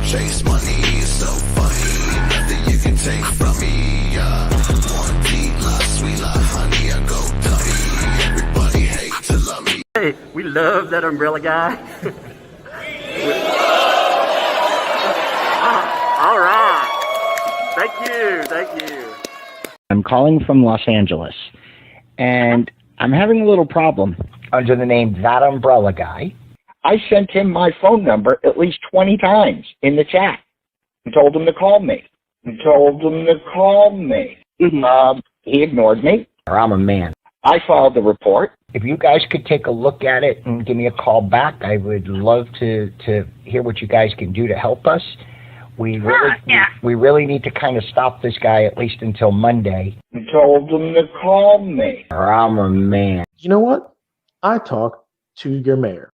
chase money, it's so funny, nothing you can take from me. One deep, like sweet, like honey, I go dummy. Everybody hate to love me. Hey, we love that umbrella guy. All right. Thank you. I'm calling from Los Angeles, and I'm having a little problem under the name ThATuMBRELLAgUY. I sent him my phone number at least 20 times in the chat and told him to call me. He ignored me. I'm a man. I filed the report. If you guys could take a look at it and give me a call back, I would love to hear what you guys can do to help us. We really need to kind of stop this guy at least until Monday. I told him to call me. I'm a man. You know what? I talk to your mayor.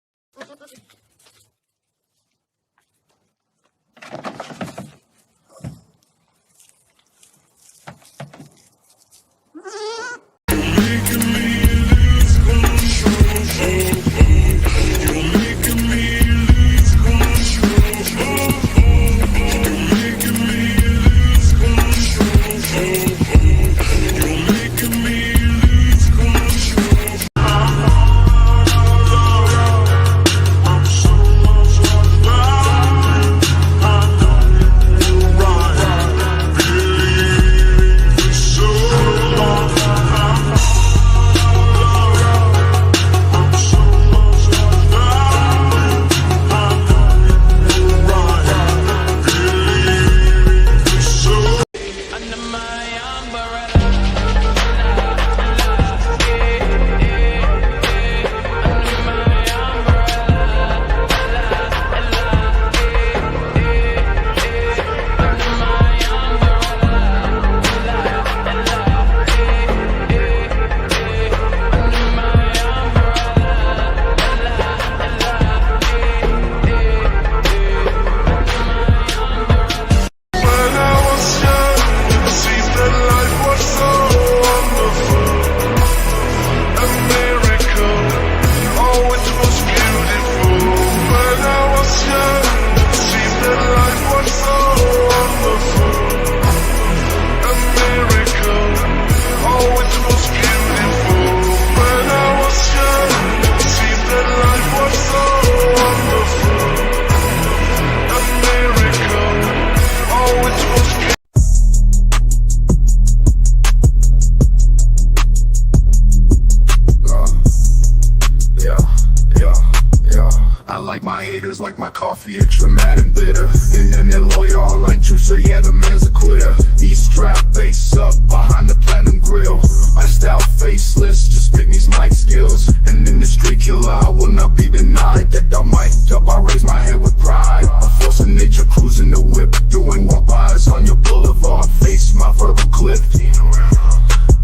Like my coffee, extra mad and bitter. And then they're loyal like juice, so yeah, the man's a quitter. He's strapped face up behind the platinum grill. My style faceless, just pick these mic skills. And in the street killer, I will not be denied. That I'm mic'd up, I raise my head with pride. A force of nature cruising the whip, doing walk-bys on your boulevard. Face my verbal cliff.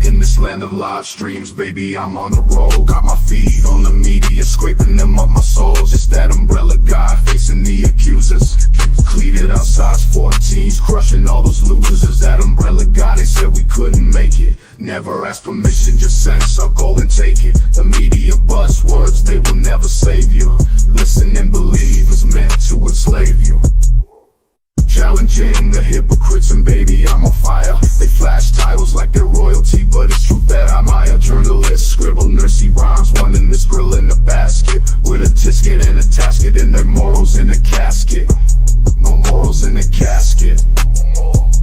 In this land of live streams, baby, I'm on the road. Got my feet on the media, scraping them up my souls. It's that umbrella guy facing the accusers. Cleated out size 14s, crushing all those losers. It's that umbrella guy, they said we couldn't make it. Never ask permission, just sense I'll go and take it. The media buzzwords, they will never save you. Listen and believe it's meant to enslave you. Challenging the hypocrites, and baby, I'm on fire. They flash titles like they're royalty, but it's true that I'm a journalist. Scribble nursey rhymes, one in this grill in a basket, with a tisket and a tasket, and their morals in a casket. No morals in a casket.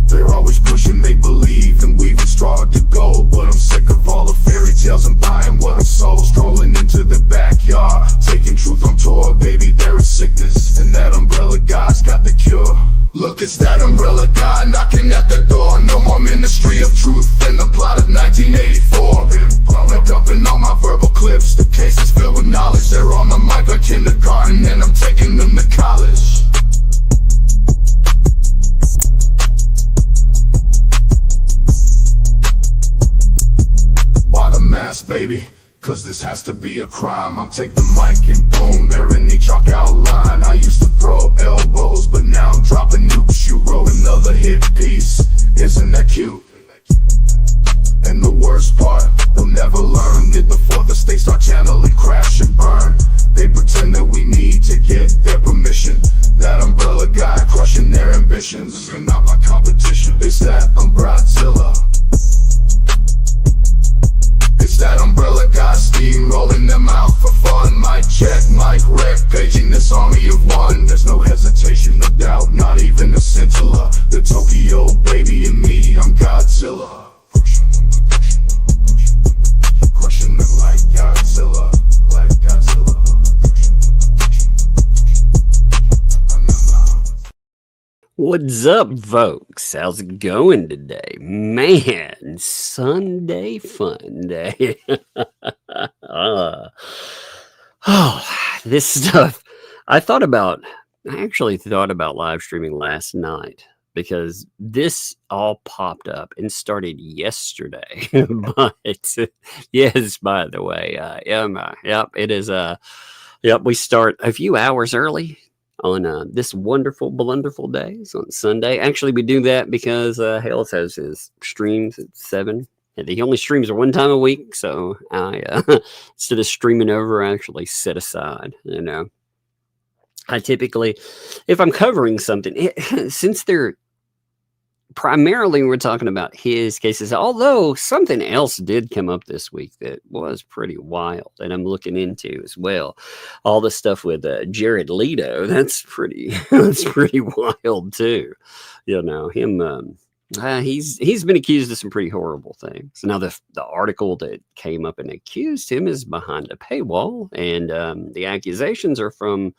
They're always pushing make-believe and weaving straw to gold, but I'm sick of all the fairy tales and buying what I'm sold. Strolling into the backyard, taking truth on tour, baby, there is sickness, and that umbrella guy's got the cure. Look, it's that umbrella guy knocking at the door. No more ministry of truth than the plot of 1984. They're dumping all my verbal clips. The case is filled with knowledge. They're on the mic like kindergarten, and I'm taking them to college. Why the mask, baby? Cause this has to be a crime. I'm taking the mic and boom, they're in the chalk outline. I used to throw elbows, but now I'm dropping nukes. You wrote another hit piece, isn't that cute? And the worst part, they'll never learn it before the stakes start channeling, crash and burn. They pretend that we need to get their permission. That umbrella guy crushing What's up, folks? How's it going today? Man, Sunday fun day. uh, this stuff. I actually thought about live streaming last night because this all popped up and started yesterday. But yes, by the way, yep, it is. Yep, we start a few hours early on this wonderful, blunderful day. It's on Sunday. Actually, we do that because Hale has his streams at 7. And he only streams one time a week. So I, instead of streaming over, I actually set aside, I typically, if I'm covering something, since they're primarily we're talking about his cases, although something else did come up this week that was pretty wild and I'm looking into as well. All the stuff with Jared Leto, that's pretty wild too. Him, he's been accused of some pretty horrible things. Now the article that came up and accused him is behind a paywall, and the accusations are from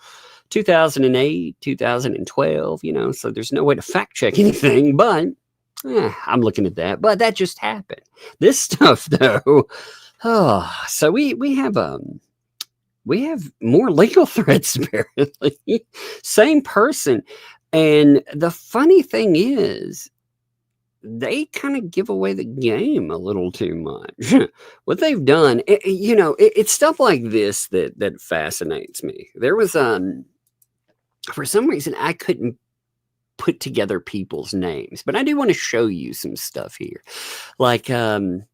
2008, 2012, so there's no way to fact check anything, but I'm looking at that. But that just happened. This stuff, though, so we have more legal threats, apparently. Same person. And the funny thing is, they kind of give away the game a little too much. What they've done, it's stuff like this that fascinates me. There was for some reason, I couldn't put together people's names, but I do want to show you some stuff here. Like the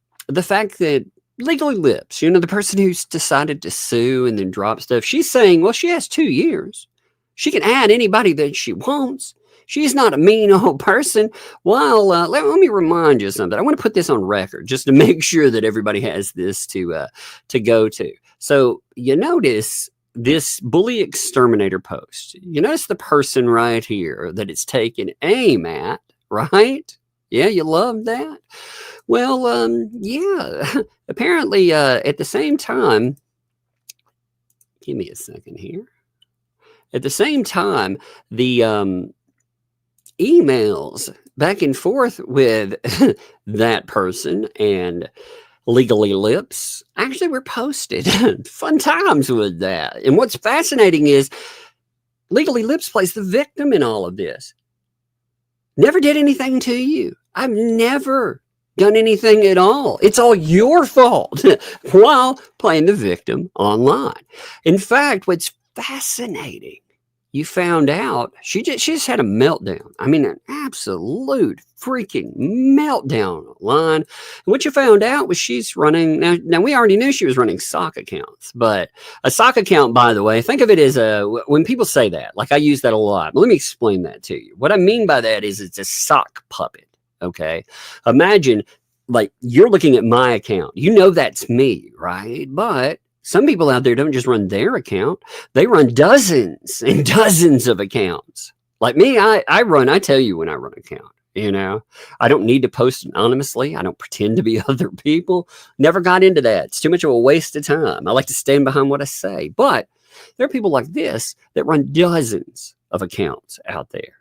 fact that Legally Lips, the person who's decided to sue and then drop stuff, she's saying, well, she has 2 years. She can add anybody that she wants. She's not a mean old person. Well, let me remind you something. I want to put this on record just to make sure that everybody has this to go to. So you notice this bully exterminator post. You notice the person right here that it's taken aim at, right? Yeah, you love that? Well, yeah. Apparently, at the same time, give me a second here. At the same time, the emails back and forth with that person and Legally Lips actually were posted. Fun times with that. And what's fascinating is Legally Lips plays the victim in all of this. Never did anything to you. I've never done anything at all. It's all your fault while playing the victim online. In fact, what's fascinating, you found out she just had a meltdown. I mean, an absolute freaking meltdown online. And what you found out was she's running, now we already knew she was running sock accounts, but a sock account, by the way, think of it as when people say that, like I use that a lot, but let me explain that to you. What I mean by that is it's a sock puppet, okay? Imagine, like, you're looking at my account. That's me, right? But some people out there don't just run their account. They run dozens and dozens of accounts. Like me, I tell you when I run an account, I don't need to post anonymously. I don't pretend to be other people. Never got into that. It's too much of a waste of time. I like to stand behind what I say. But there are people like this that run dozens of accounts out there.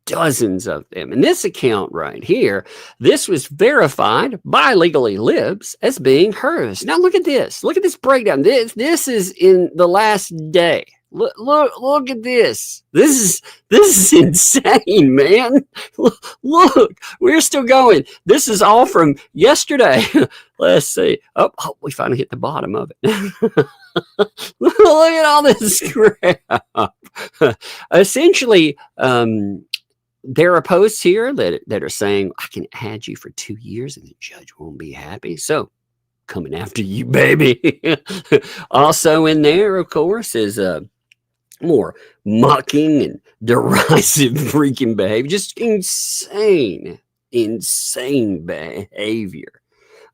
Dozens of them. And this account right here, this was verified by Legally Lips as being hers. Now look at this. Look at this breakdown. This is in the last day. Look at this. This is insane, man. Look, we're still going. This is all from yesterday. Let's see. Oh, we finally hit the bottom of it. Look at all this crap. Essentially, there are posts here that are saying, I can add you for 2 years and the judge won't be happy. So coming after you, baby. Also in there, of course, is more mocking and derisive freaking behavior. Just insane behavior.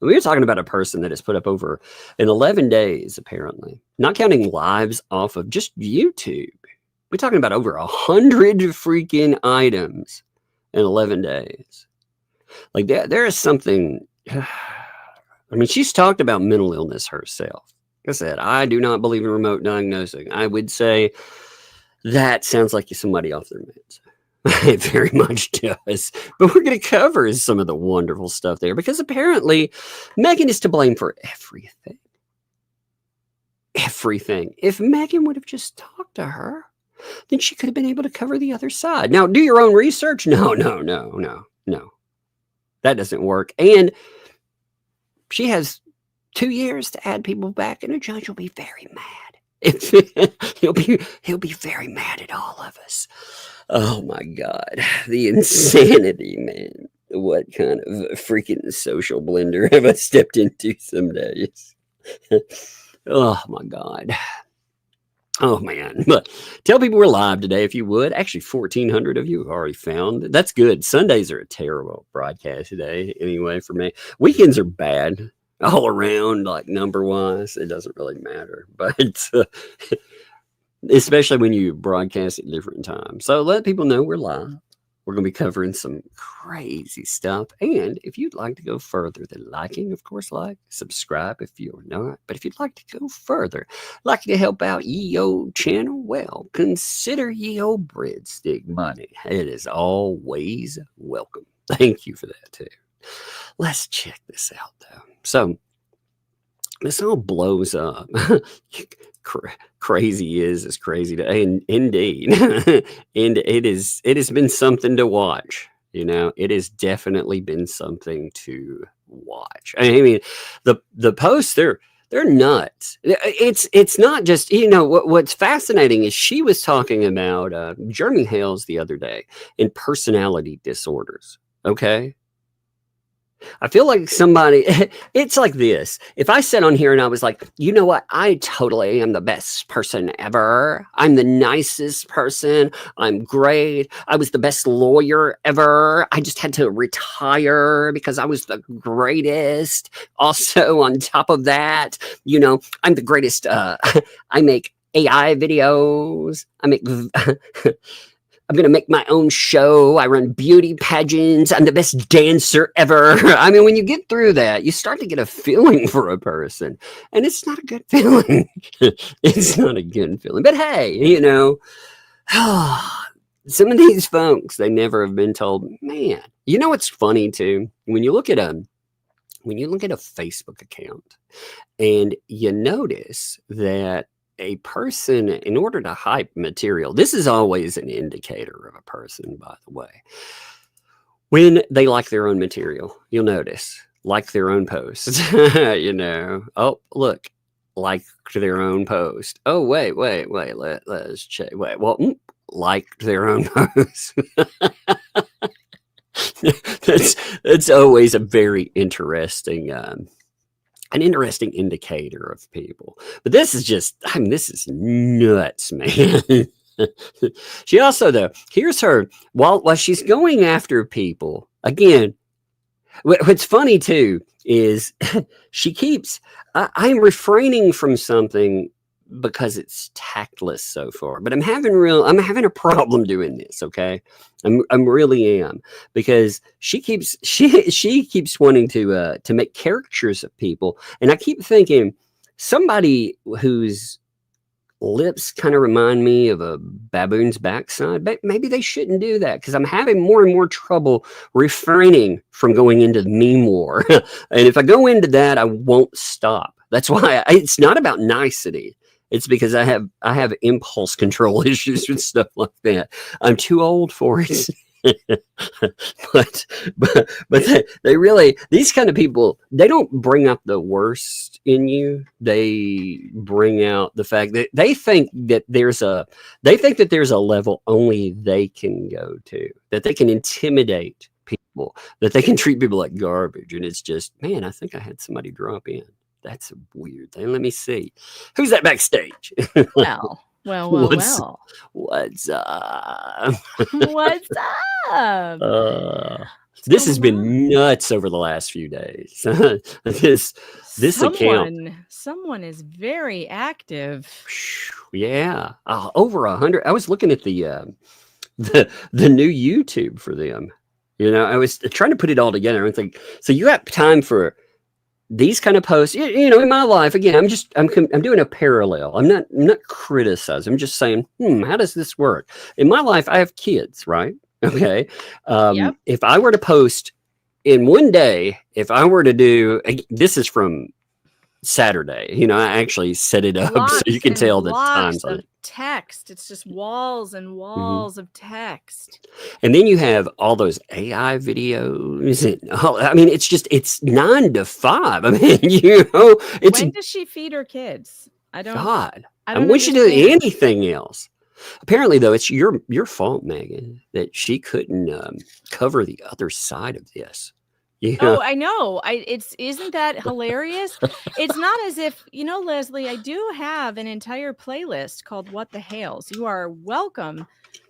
We were talking about a person that has put up over in 11 days, apparently, not counting lives off of just YouTube. We're talking about over 100 freaking items in 11 days. Like there is something. I mean, she's talked about mental illness herself. Like I said, I do not believe in remote diagnosing. I would say that sounds like somebody off their meds. It very much does. But we're going to cover some of the wonderful stuff there because apparently Meghan is to blame for everything. Everything. If Meghan would have just talked to her, then she could have been able to cover the other side. Now, do your own research. No. That doesn't work. And she has 2 years to add people back, and a judge will be very mad. He'll be very mad at all of us. Oh my God, the insanity, man! What kind of freaking social blender have I stepped into some days? Oh my God. Oh man, but tell people we're live today if you would. Actually, 1,400 of you have already found. That's good. Sundays are a terrible broadcast today anyway for me. Weekends are bad all around, like number wise. It doesn't really matter, but especially when you broadcast at different times. So let people know we're live. We're going to be covering some crazy stuff. And if you'd like to go further than liking, of course, like, subscribe if you're not. But if you'd like to go further, like to help out ye old channel, well, consider ye old breadstick money. It is always welcome. Thank you for that, too. Let's check this out, though. So, this all blows up. Crazy is crazy to, and indeed, and it has been something to watch. You know, it has definitely been something to watch. I mean, the posts they're nuts. It's not just, you know, what's fascinating is she was talking about Jeremy Hales the other day and personality disorders. Okay. I feel like somebody, it's like this. If I sat on here and I was like, you know what? I totally am the best person ever. I'm the nicest person. I'm great. I was the best lawyer ever. I just had to retire because I was the greatest. Also, on top of that, you know, I'm the greatest. I make AI videos. I'm going to make my own show. I run beauty pageants. I'm the best dancer ever. I mean, when you get through that, you start to get a feeling for a person. And it's not a good feeling. It's not a good feeling. But hey, you know, some of these folks, they never have been told, man. You know what's funny, too? When you look at a Facebook account and you notice that a person, in order to hype material, this is always an indicator of a person, by the way. When they like their own material, you'll notice, like their own posts, you know, oh, look, like their own post. Oh, wait, let's check. Like their own post. That's always a very interesting, an interesting indicator of people. But this is just, I mean, this is nuts, man. She also, though, here's her, while she's going after people, again, what's funny, too, is she keeps, I'm refraining from something because it's tactless so far, but I'm having a problem doing this. Okay. I'm really am, because she keeps wanting to make caricatures of people. And I keep thinking somebody whose lips kind of remind me of a baboon's backside, but maybe they shouldn't do that, because I'm having more and more trouble refraining from going into the meme war. And if I go into that, I won't stop. That's why it's not about nicety. It's because I have impulse control issues with stuff like that. I'm too old for it. but they really, these kind of people, they don't bring up the worst in you. They bring out the fact that they think that there's a level only they can go to, that they can intimidate people, that they can treat people like garbage. And it's just, man, I think I had somebody drop in. That's a weird thing. Let me see. Who's that backstage? Well. What's up? What's up? This has been nuts over the last few days. This account. Someone is very active. Yeah, over 100. I was looking at the new YouTube for them. You know, I was trying to put it all together and think. So you have time for these kind of posts, you know, in my life, again, I'm doing a parallel. I'm not criticizing. I'm just saying, how does this work? In my life, I have kids, right? Okay. Yep. If I were to post in one day, if I were to do, this is from Saturday, I actually set it up so you Blocks can and tell the blocks times on of it. text. It's just walls and Mhm. walls of text. And then you have all those AI videos. I mean, it's 9 to 5. I mean, it's When does she feed her kids? I don't God. I I mean, don't we should do understand. anything else. Apparently, though, it's your fault, Megan, that she couldn't cover the other side of this. Oh, I know. Isn't that hilarious? It's not as if, Leslie, I do have an entire playlist called What the Hales. You are welcome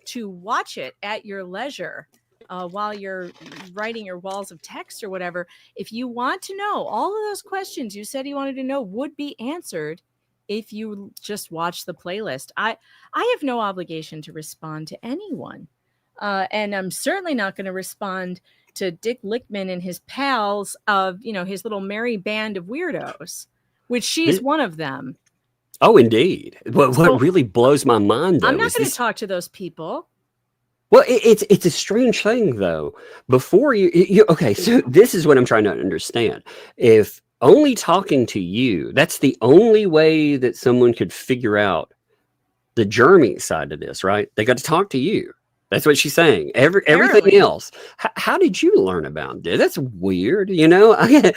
to watch it at your leisure while you're writing your walls of text or whatever. If you want to know, all of those questions you said you wanted to know would be answered if you just watch the playlist. I have no obligation to respond to anyone. And I'm certainly not going to respond to Dick Lickman and his pals of, his little merry band of weirdos, which she's one of them. Oh, indeed. What So, really blows my mind, though, I'm not is going to this. talk to those people. Well, it's a strange thing, though. Before okay, so this is what I'm trying to understand. If only talking to you, that's the only way that someone could figure out the Jeremy side of this, right? They got to talk to you. That's what she's saying. Everything Apparently. else. How did you learn about it? That's weird. I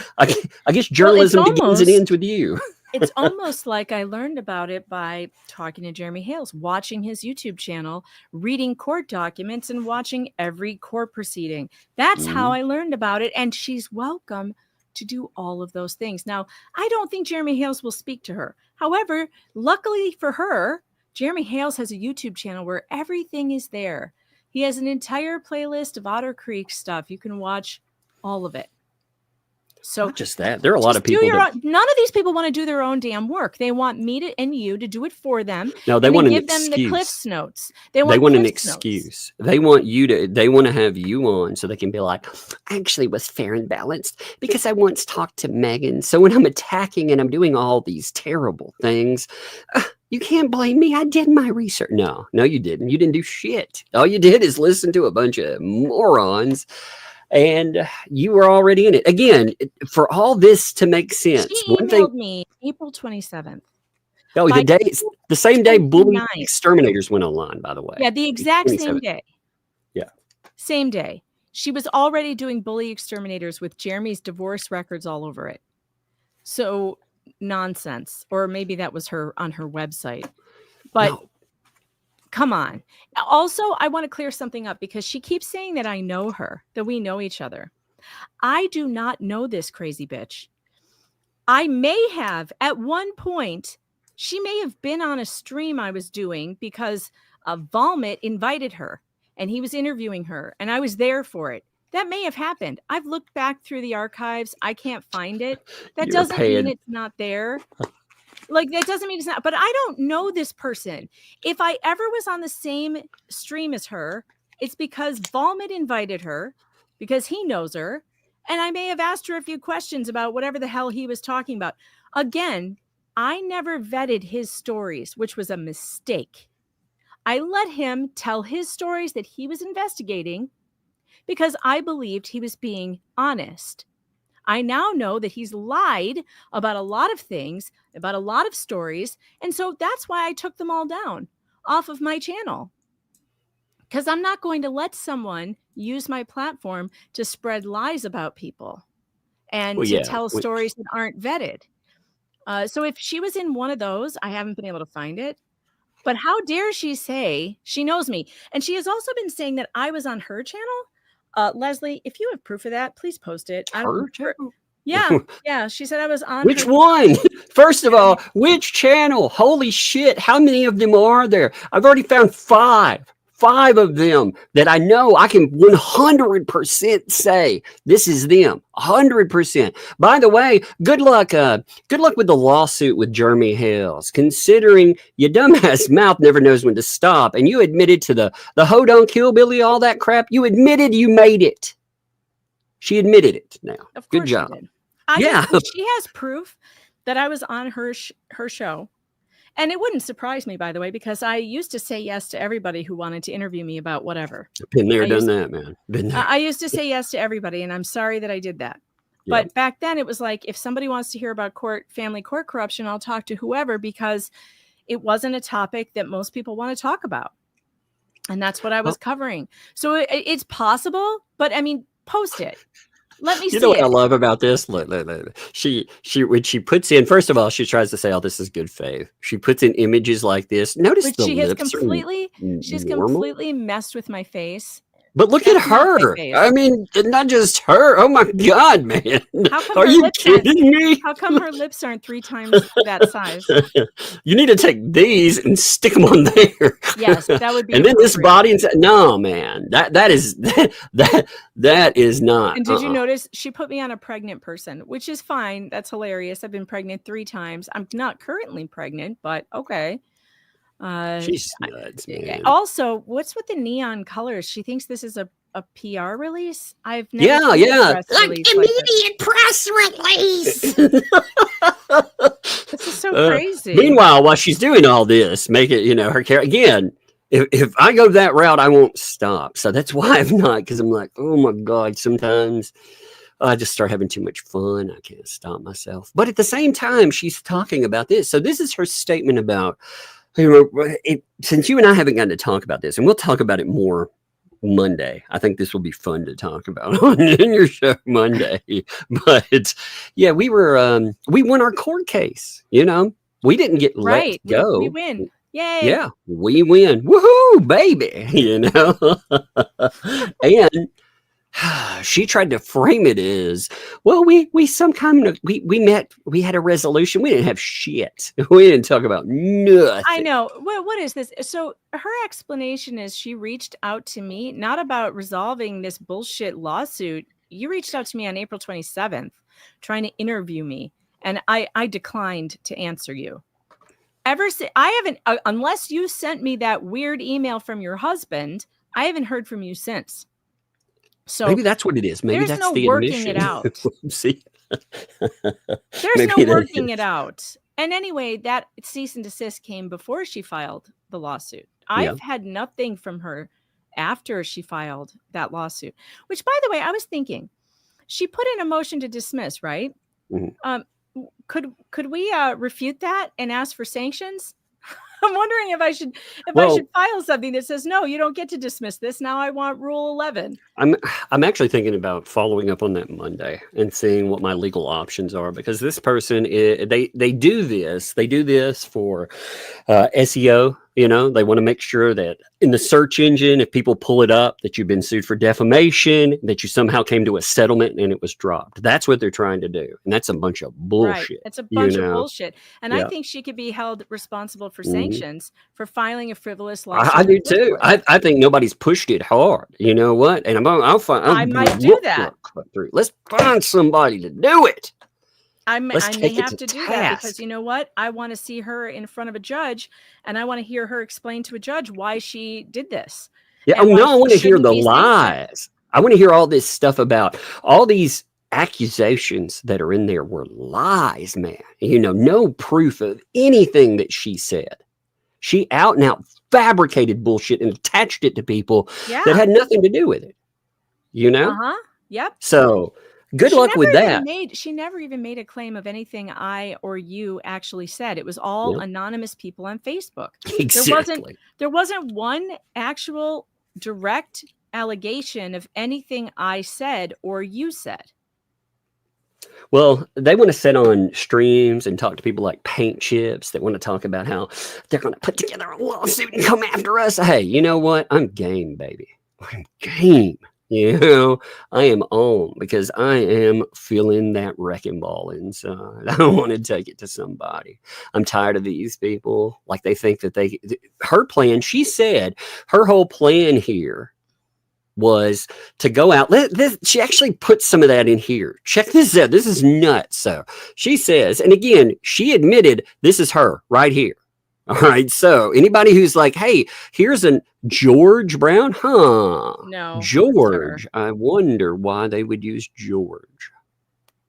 guess journalism begins and ends with you. It's almost like I learned about it by talking to Jeremy Hales, watching his YouTube channel, reading court documents, and watching every court proceeding. That's how I learned about it. And she's welcome to do all of those things. Now, I don't think Jeremy Hales will speak to her. However, luckily for her, Jeremy Hales has a YouTube channel where everything is there. He has an entire playlist of Otter Creek stuff. You can watch all of it. So not just that, there are a lot of people. None of these people want to do their own damn work. They want me and you to do it for them. No, they want an give excuse. them the Cliff's Notes. They want an excuse. They want to have you on so they can be like, I actually was fair and balanced because I once talked to Megan. So when I'm attacking and I'm doing all these terrible things, you can't blame me. I did my research. No, you didn't. You didn't do shit. All you did is listen to a bunch of morons. And you were already in it. Again, for all this to make sense. She emailed me April 27th. Oh, the same day bully exterminators went online, by the way. Yeah, the exact same day. Yeah. Same day. She was already doing bully exterminators with Jeremy's divorce records all over it. So nonsense. Or maybe that was her on her website. But no. Come on. Also, I want to clear something up because she keeps saying that I know her, that we know each other. I do not know this crazy bitch. I may have at one point, she may have been on a stream I was doing because Vomit invited her and he was interviewing her and I was there for it. That may have happened. I've looked back through the archives. I can't find it. That doesn't mean it's not there. Like, that doesn't mean it's not, but I don't know this person. If I ever was on the same stream as her, it's because Vomit invited her, because he knows her, and I may have asked her a few questions about whatever the hell he was talking about. Again, I never vetted his stories, which was a mistake. I let him tell his stories that he was investigating because I believed he was being honest. I now know that he's lied about a lot of things, about a lot of stories. And so that's why I took them all down off of my channel. Because I'm not going to let someone use my platform to spread lies about people and tell stories that aren't vetted. So if she was in one of those, I haven't been able to find it. But how dare she say she knows me? And she has also been saying that I was on her channel. Leslie, if you have proof of that, please post it. Yeah. She said I was on. Which one? First of all, which channel? Holy shit. How many of them are there? I've already found 5 of them that I know I can 100% say this is them. 100%. By the way, good luck with the lawsuit with Jeremy Hales, considering your dumbass mouth never knows when to stop. And you admitted to the hoe don't kill Billy, all that crap. You admitted you made it. She admitted it now. Good job. She has proof that I was on her show. And it wouldn't surprise me, by the way, because I used to say yes to everybody who wanted to interview me about whatever. Been there, done that, man. Been there. I used to say yes to everybody, and I'm sorry that I did that. Yeah. But back then it was like, if somebody wants to hear about family court corruption, I'll talk to whoever, because it wasn't a topic that most people want to talk about. And that's what I was covering. So it's possible, but I mean, post it. Let me see. You know what it. I love about this? Look. She when she puts in, first of all, she tries to say, "Oh, this is good faith." She puts in images like this. Notice But the she has lips she's normal. completely messed with my face. But look at her. I mean, not just her. Oh my God, man. Are you kidding me? How come her lips aren't 3 times that size? You need to take these and stick them on there. Yes, that would be. And then this body and say, no, man, that is not. And did you notice she put me on a pregnant person, which is fine. That's hilarious. I've been pregnant 3 times. I'm not currently pregnant, but okay. She's nuts, man. Also, what's with the neon colors? She thinks this is a PR release. I've never immediate press release. This is so crazy. Meanwhile, while she's doing all this, make it, her character again. If I go that route, I won't stop. So that's why I'm not, because I'm like, oh my God, sometimes I just start having too much fun. I can't stop myself. But at the same time, she's talking about this. So this is her statement about, since you and I haven't gotten to talk about this, and we'll talk about it more Monday. I think this will be fun to talk about on your show Monday. But yeah, we won our court case. We didn't get let go. We win. Yay. Yeah, we win. Woohoo, baby. And she tried to frame it as, well, we met, we had a resolution. We didn't have shit. We didn't talk about nothing. I know. What is this? So her explanation is she reached out to me, not about resolving this bullshit lawsuit. You reached out to me on April 27th, trying to interview me. And I declined to answer you. I haven't, unless you sent me that weird email from your husband, I haven't heard from you since. So maybe that's what it is. Maybe that's the working admission. It out. See, there's no working it out. And anyway, that cease and desist came before she filed the lawsuit. I've had nothing from her after she filed that lawsuit. Which, by the way, I was thinking, she put in a motion to dismiss, right? Mm-hmm. Could we refute that and ask for sanctions? I'm wondering if I should file something that says, no, you don't get to dismiss this. Now I want Rule 11. I'm actually thinking about following up on that Monday and seeing what my legal options are, because this person, they do this for SEO. They want to make sure that in the search engine, if people pull it up, that you've been sued for defamation, that you somehow came to a settlement and it was dropped. That's what they're trying to do. And that's a bunch of bullshit. Right. It's a bunch of bullshit. And I think she could be held responsible for sanctions for filing a frivolous lawsuit. I do too. I think nobody's pushed it hard. You know what? And I might do that. Let's find somebody to do it. I may have to do that, because you know what? I want to see her in front of a judge, and I want to hear her explain to a judge why she did this. Yeah. I want to hear the lies. I want to hear all this stuff about all these accusations that are in there were lies, man. No proof of anything that she said. She out and out fabricated bullshit and attached it to people that had nothing to do with it. Uh-huh. Yep. So good luck with that. She never even made a claim of anything I or you actually said. It was all anonymous people on Facebook. Exactly. There wasn't one actual direct allegation of anything I said or you said. Well, they want to sit on streams and talk to people like Paint Chips that want to talk about how they're going to put together a lawsuit and come after us. Hey, you know what? I'm game, baby. I'm game. I am on, because I am feeling that wrecking ball inside. I want to take it to somebody. I'm tired of these people. Like, they think that her plan, she said her whole plan here was to go out. She actually put some of that in here. Check this out. This is nuts. So she says, and again, she admitted this is her right here. All right. So anybody who's like, hey, here's a George Brown, No. George. I wonder why they would use George.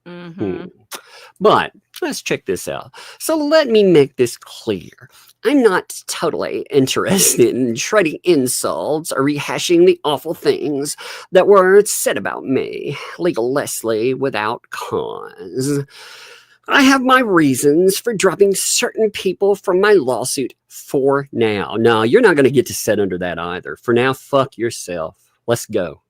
Mm-hmm. But let's check this out. So let me make this clear. I'm not totally interested in trading insults or rehashing the awful things that were said about me, Legal Leslie, without cause. I have my reasons for dropping certain people from my lawsuit for now. No, you're not going to get to sit under that either. For now, fuck yourself. Let's go.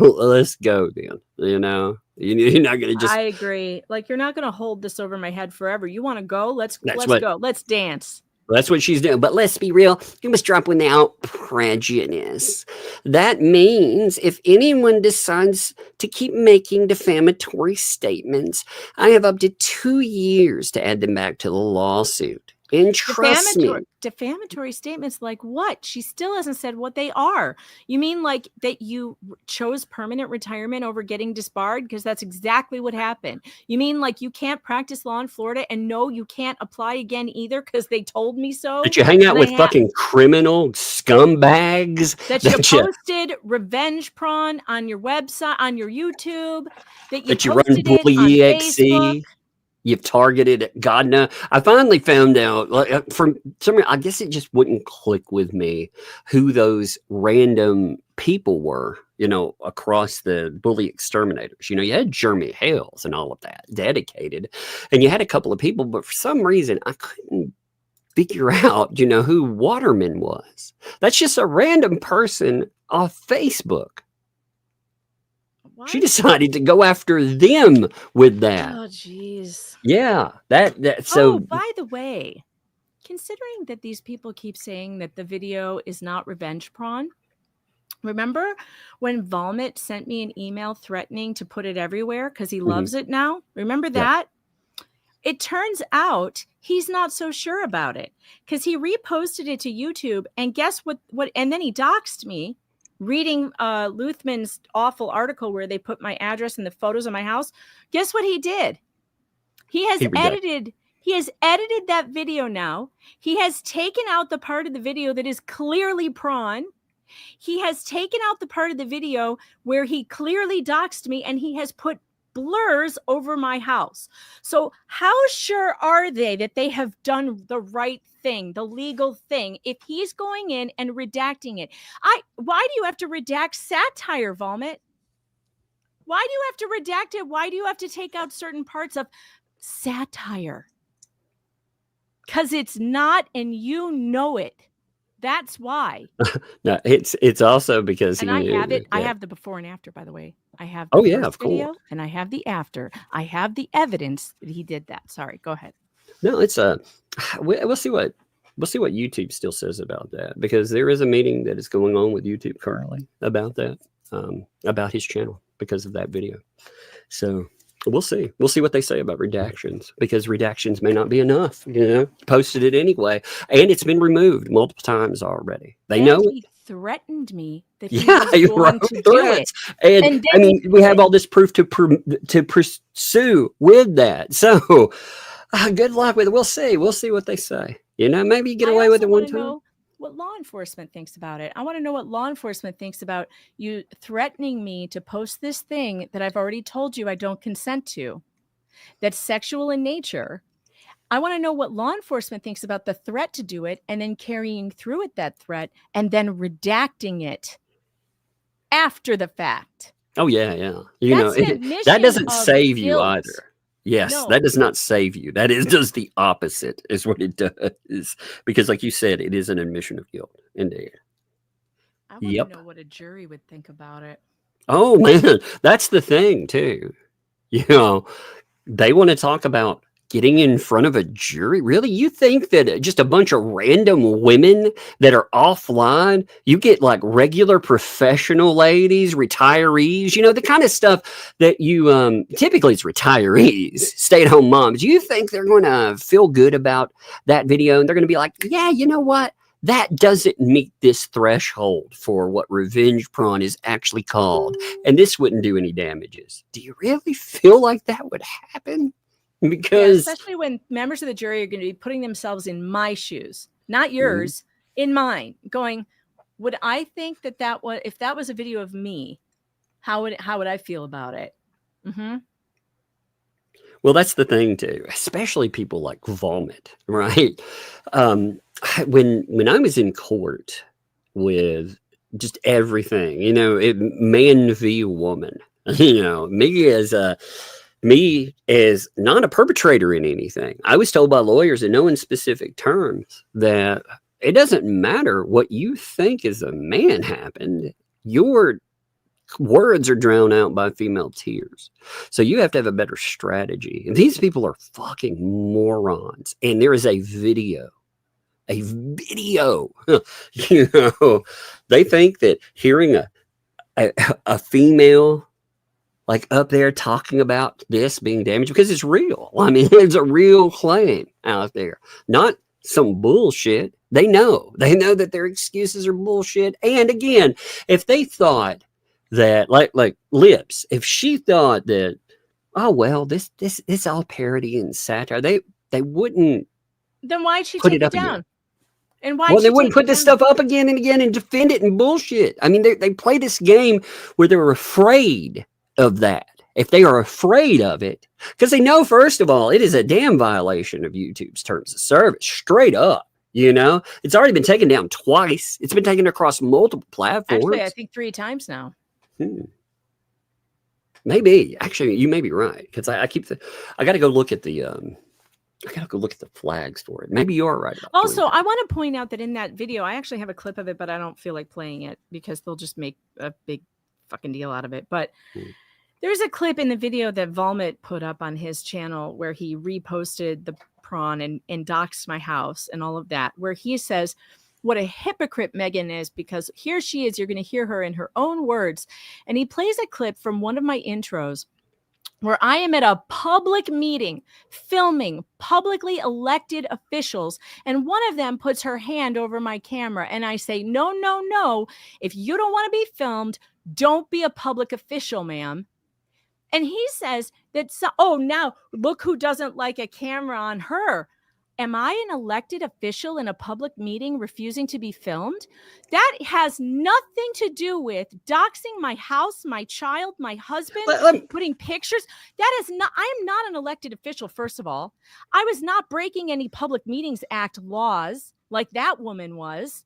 Let's go then. You know, you're not going to just. I agree. Like, you're not going to hold this over my head forever. You want to go? Let's go. Let's dance. That's what she's doing. But let's be real. You must drop without prejudice. That means if anyone decides to keep making defamatory statements, I have up to 2 years to add them back to the lawsuit. And trust me. Defamatory statements like what? She still hasn't said what they are. You mean like that you chose permanent retirement over getting disbarred? Because that's exactly what happened. You mean like you can't practice law in Florida and no, you can't apply again either because they told me so? That you hang out with fucking criminal scumbags? That you posted revenge prawn on your website, on your YouTube? That you run Bully EXE? You've targeted God knows. I finally found out from some reason, I guess it just wouldn't click with me who those random people were, you know, across the bully exterminators. You know, you had Jeremy Hales and all of that dedicated, and you had a couple of people, but for some reason I couldn't figure out, you know, who Waterman was. That's just a random person off Facebook. What? She decided to go after them with that. Oh, jeez. Yeah, that. So. Oh, by the way, considering that these people keep saying that the video is not revenge prawn, remember when Vomit sent me an email threatening to put it everywhere because he loves it now? Remember that? Yeah. It turns out he's not so sure about it because he reposted it to YouTube, and guess what? And then he doxed me. Reading Luthman's awful article where they put my address and the photos of my house. Guess what he did? He has edited that video now. He has taken out the part of the video that is clearly prawn. He has taken out the part of the video where he clearly doxed me, and he has put blurs over my house. So how sure are they that they have done the right thing, the legal thing, if he's going in and redacting it? Why do you have to redact satire, Vomit? Why do you have to redact it? Why do you have to take out certain parts of satire? Because it's not, and you know it. That's why. No, it's also because I have it. Yeah. I have the before and after, by the way. I have the of video course. And I have the after. I have the evidence that he did that. Sorry, go ahead. No, it's we'll see what YouTube still says about that, because there is a meeting that is going on with YouTube currently about that, about his channel because of that video. So we'll see what they say about redactions, because redactions may not be enough. You know, posted it anyway, and it's been removed multiple times already. They know he threatened me that he was going to do it. And I mean, we have all this proof to pursue with that. So good luck with it. We'll see what they say. You know, maybe you get away with it one time. Know what law enforcement thinks about it. I want to know what law enforcement thinks about you threatening me to post this thing that I've already told you I don't consent to, that's sexual in nature. I want to know what law enforcement thinks about the threat to do it, and then carrying through with that threat and then redacting it after the fact. Oh, yeah. You know, that doesn't save you either. Yes, no. That does not save you. That does the opposite is what it does. Because like you said, it is an admission of guilt. Indeed. I want to know what a jury would think about it. Oh, man, that's the thing, too. You know, they want to talk about getting in front of a jury. Really? You think that just a bunch of random women that are offline, you get like regular professional ladies, retirees, you know, the kind of stuff that you typically it's retirees, stay-at-home moms. You think they're going to feel good about that video, and they're going to be like, yeah, you know what? That doesn't meet this threshold for what revenge prawn is actually called, and this wouldn't do any damages. Do you really feel like that would happen? Because especially when members of the jury are going to be putting themselves in my shoes, not yours, in mine, going, would I think that was, if that was a video of me, how would I feel about it? Well, that's the thing too, especially people like Vomit, right? Um, when I was in court with just everything, man v woman, me as not a perpetrator in anything. I was told by lawyers in no specific terms that it doesn't matter what you think as a man happened. Your words are drowned out by female tears. So you have to have a better strategy. And these people are fucking morons. And there is a video. They think that hearing a female like up there talking about this being damaged, because it's real. I mean, it's a real claim out there, not some bullshit. They know that their excuses are bullshit. And again, if they thought that like Lips, if she thought that, oh well, this all parody and satire, they wouldn't. Then why'd she put take it up it down? again. And why? Well, they wouldn't put this stuff up again and again and defend it and bullshit. I mean, they play this game where they're afraid of that. If they are afraid of it, because they know, first of all, it is a damn violation of YouTube's terms of service, straight up. It's already been taken down twice. It's been taken across multiple platforms. Actually, I think 3 times now. Maybe. Actually, you may be right, because I got to go look at the flags for it. Maybe you are right about Also, I want to point out that in that video, I actually have a clip of it, but I don't feel like playing it because they'll just make a big fucking deal out of it. But there's a clip in the video that Vomit put up on his channel where he reposted the prawn and doxed my house and all of that, where he says what a hypocrite Megan is, because here she is. You're going to hear her in her own words. And he plays a clip from one of my intros where I am at a public meeting filming publicly elected officials, and one of them puts her hand over my camera, and I say, no, no, no. If you don't want to be filmed, don't be a public official, ma'am. And he says that, now look who doesn't like a camera on her. Am I an elected official in a public meeting refusing to be filmed? That has nothing to do with doxing my house, my child, my husband, putting pictures. I am not an elected official, first of all. I was not breaking any Public Meetings Act laws like that woman was.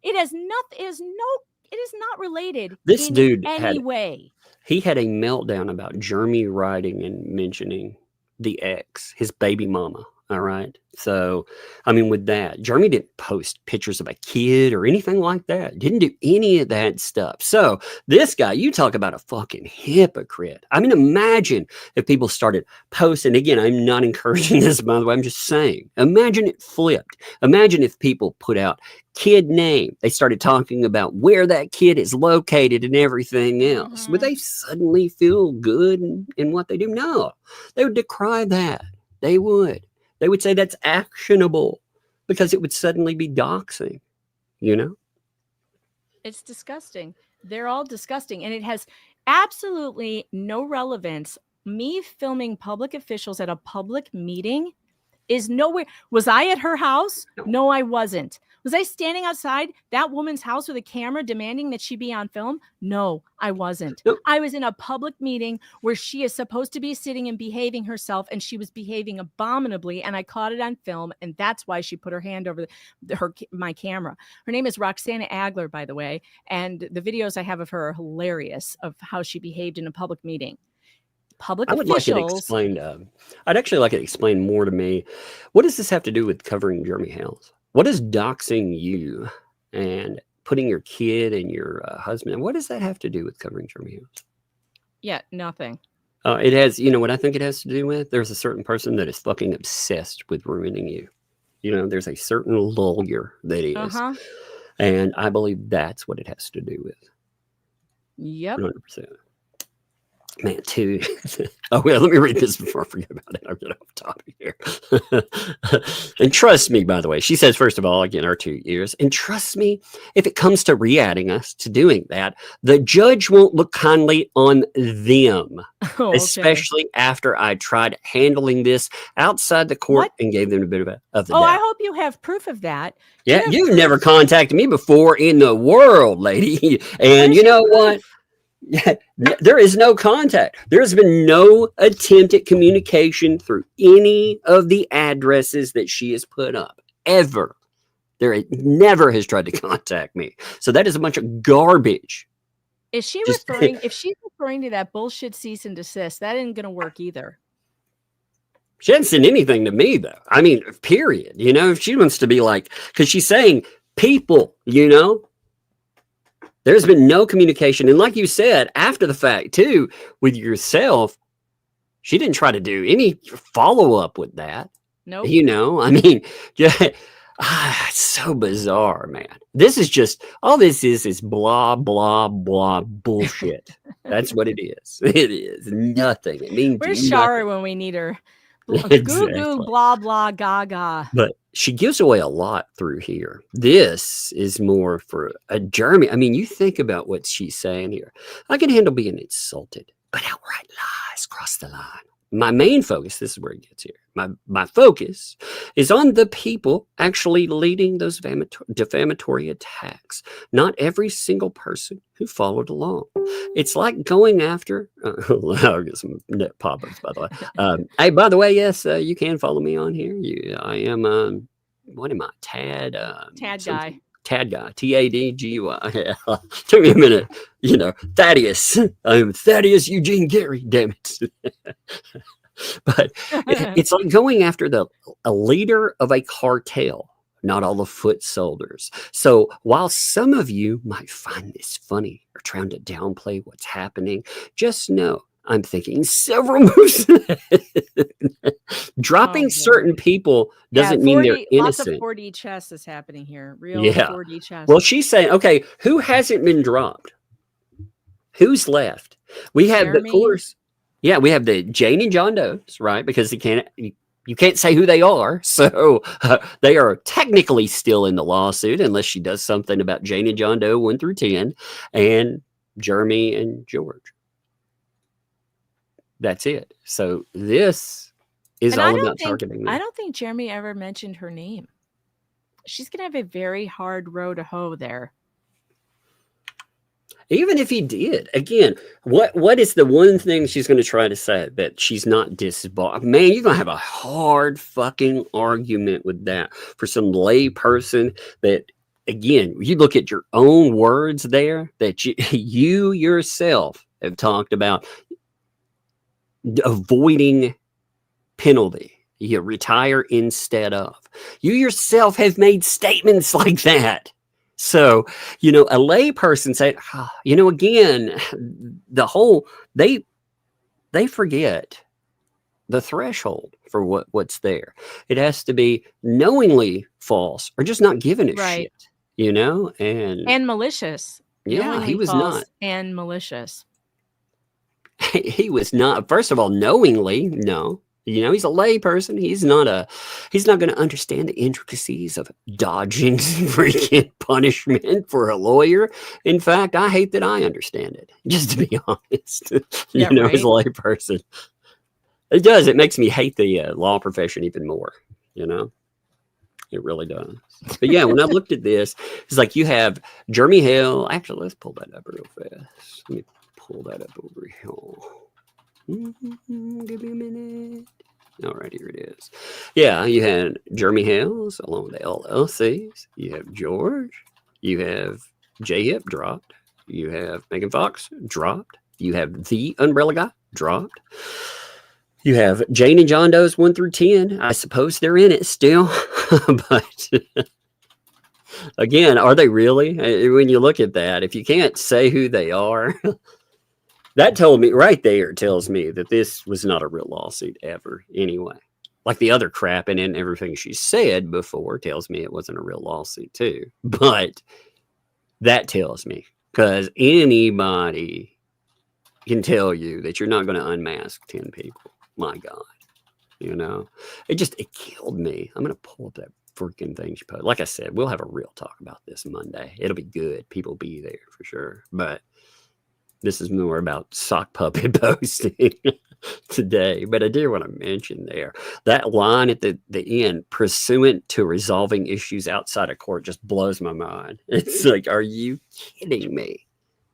It is not related this in dude any way. He had a meltdown about Jeremy writing and mentioning the ex, his baby mama. All right. So, I mean, with that, Jeremy didn't post pictures of a kid or anything like that. Didn't do any of that stuff. So this guy, you talk about a fucking hypocrite. I mean, imagine if people started posting. Again, I'm not encouraging this, by the way. I'm just saying, imagine it flipped. Imagine if people put out kid name. They started talking about where that kid is located and everything else. Mm-hmm. Would they suddenly feel good in what they do? No, they would decry that. They would. They would say that's actionable because it would suddenly be doxing, It's disgusting. They're all disgusting. And it has absolutely no relevance. Me filming public officials at a public meeting is nowhere. Was I at her house? No, I wasn't. Was I standing outside that woman's house with a camera demanding that she be on film? No, I wasn't. Nope. I was in a public meeting where she is supposed to be sitting and behaving herself, and she was behaving abominably, and I caught it on film, and that's why she put her hand over my camera. Her name is Roxana Agler, by the way, and the videos I have of her are hilarious of how she behaved in a public meeting. Public officials. Like it explained. I'd actually like it explained more to me. What does this have to do with covering Jeremy Hales? What is doxing you and putting your kid and your husband? What does that have to do with covering Jeremy Hales? Yeah, nothing. It has, what I think it has to do with? There's a certain person that is fucking obsessed with ruining you. There's a certain lawyer that is. Uh-huh. And I believe that's what it has to do with. Yep. 100%. Man, too. Oh, well, let me read this before I forget about it. I'm getting off topic here. And trust me, by the way, she says, first of all, again, our 2 years. And trust me, if it comes to re-adding us to doing that, the judge won't look kindly on them, especially after I tried handling this outside the court and gave them a bit of the doubt. I hope you have proof of that. Yeah, you've never contacted me before in the world, lady. And you know what? Yeah, there is no contact. There has been no attempt at communication through any of the addresses that she has put up ever. There never has tried to contact me. So that is a bunch of garbage. Is she Just- referring? If she's referring to that bullshit cease and desist, that ain't gonna work either. She hasn't sent anything to me though. I mean, period. You know, if she wants to be like, because she's saying people, you know, there's been no communication. And like you said, after the fact too, with yourself, she didn't try to do any follow up with that. Nope. You know, I mean, yeah, it's so bizarre, man. This is just, all this is blah, blah, blah bullshit. That's what it is. It is nothing. It means Where's nothing. Shara when we need her? Goo Exactly. goo blah blah gaga. But she gives away a lot through here. This is more for a Jeremy. I mean, you think about what she's saying here. I can handle being insulted, but outright lies cross the line. My main focus, this is where it gets here. My focus is on the people actually leading those defamatory attacks, not every single person who followed along. It's like going after, I'll get some net pop-ups, by the way. Hey, by the way, yes, you can follow me on here. I am, what am I? Tad Guy. Tad Guy, TADGUY. Took me a minute, you know, Thaddeus. I'm Thaddeus Eugene Gary, damn it. But it's like going after a leader of a cartel, not all the foot soldiers. So while some of you might find this funny or trying to downplay what's happening, just know I'm thinking several moves. Dropping certain people doesn't mean they're innocent. Lots of 4D chess is happening here. Real 4D chess. Well, she's saying, okay, who hasn't been dropped? Who's left? We have Jeremy. of course. Yeah, we have the Jane and John Does, right? Because you can't say who they are. So they are technically still in the lawsuit unless she does something about Jane and John Doe 1 through 10 and Jeremy and George. That's it. So this is all about targeting them. I don't think Jeremy ever mentioned her name. She's going to have a very hard row to hoe there. Even if he did, again, what is the one thing she's going to try to say that she's not disbarred? Man, you're going to have a hard fucking argument with that for some lay person that, again, you look at your own words there that you yourself have talked about avoiding penalty. You retire instead of. You yourself have made statements like that. So, you know, a lay person saying, you know, again, the whole, they forget the threshold for what's there. It has to be knowingly false or just not giving a shit, you know, and malicious. Yeah, he was not. And malicious. He was not. First of all, knowingly, no. You know, he's a lay person. He's not going to understand the intricacies of dodging freaking punishment for a lawyer. In fact, I hate that I understand it, just to be honest. You know, as a lay person. It does. It makes me hate the law profession even more, you know. It really does. But yeah, when I looked at this, it's like you have Jeremy Hale. Actually, let's pull that up real fast. Let me pull that up over here. Give me a minute. All right, here it is. Yeah, you had Jeremy Hales along with the LLCs. You have George. You have J-Hip dropped. You have Megan Fox dropped. You have ThATuMBRELLAgUY dropped. You have Jane and John Doe's 1 through 10. I suppose they're in it still. But again, are they really? When you look at that, if you can't say who they are, that told me right there, tells me that this was not a real lawsuit ever anyway. Like the other crap and everything she said before tells me it wasn't a real lawsuit too. But that tells me, because anybody can tell you that you're not going to unmask 10 people. My God. You know, it killed me. I'm going to pull up that freaking thing she posted. Like I said, we'll have a real talk about this Monday. It'll be good. People will be there for sure. But this is more about sock puppet posting today. But I do want to mention there, that line at the end, pursuant to resolving issues outside of court, just blows my mind. It's like, are you kidding me?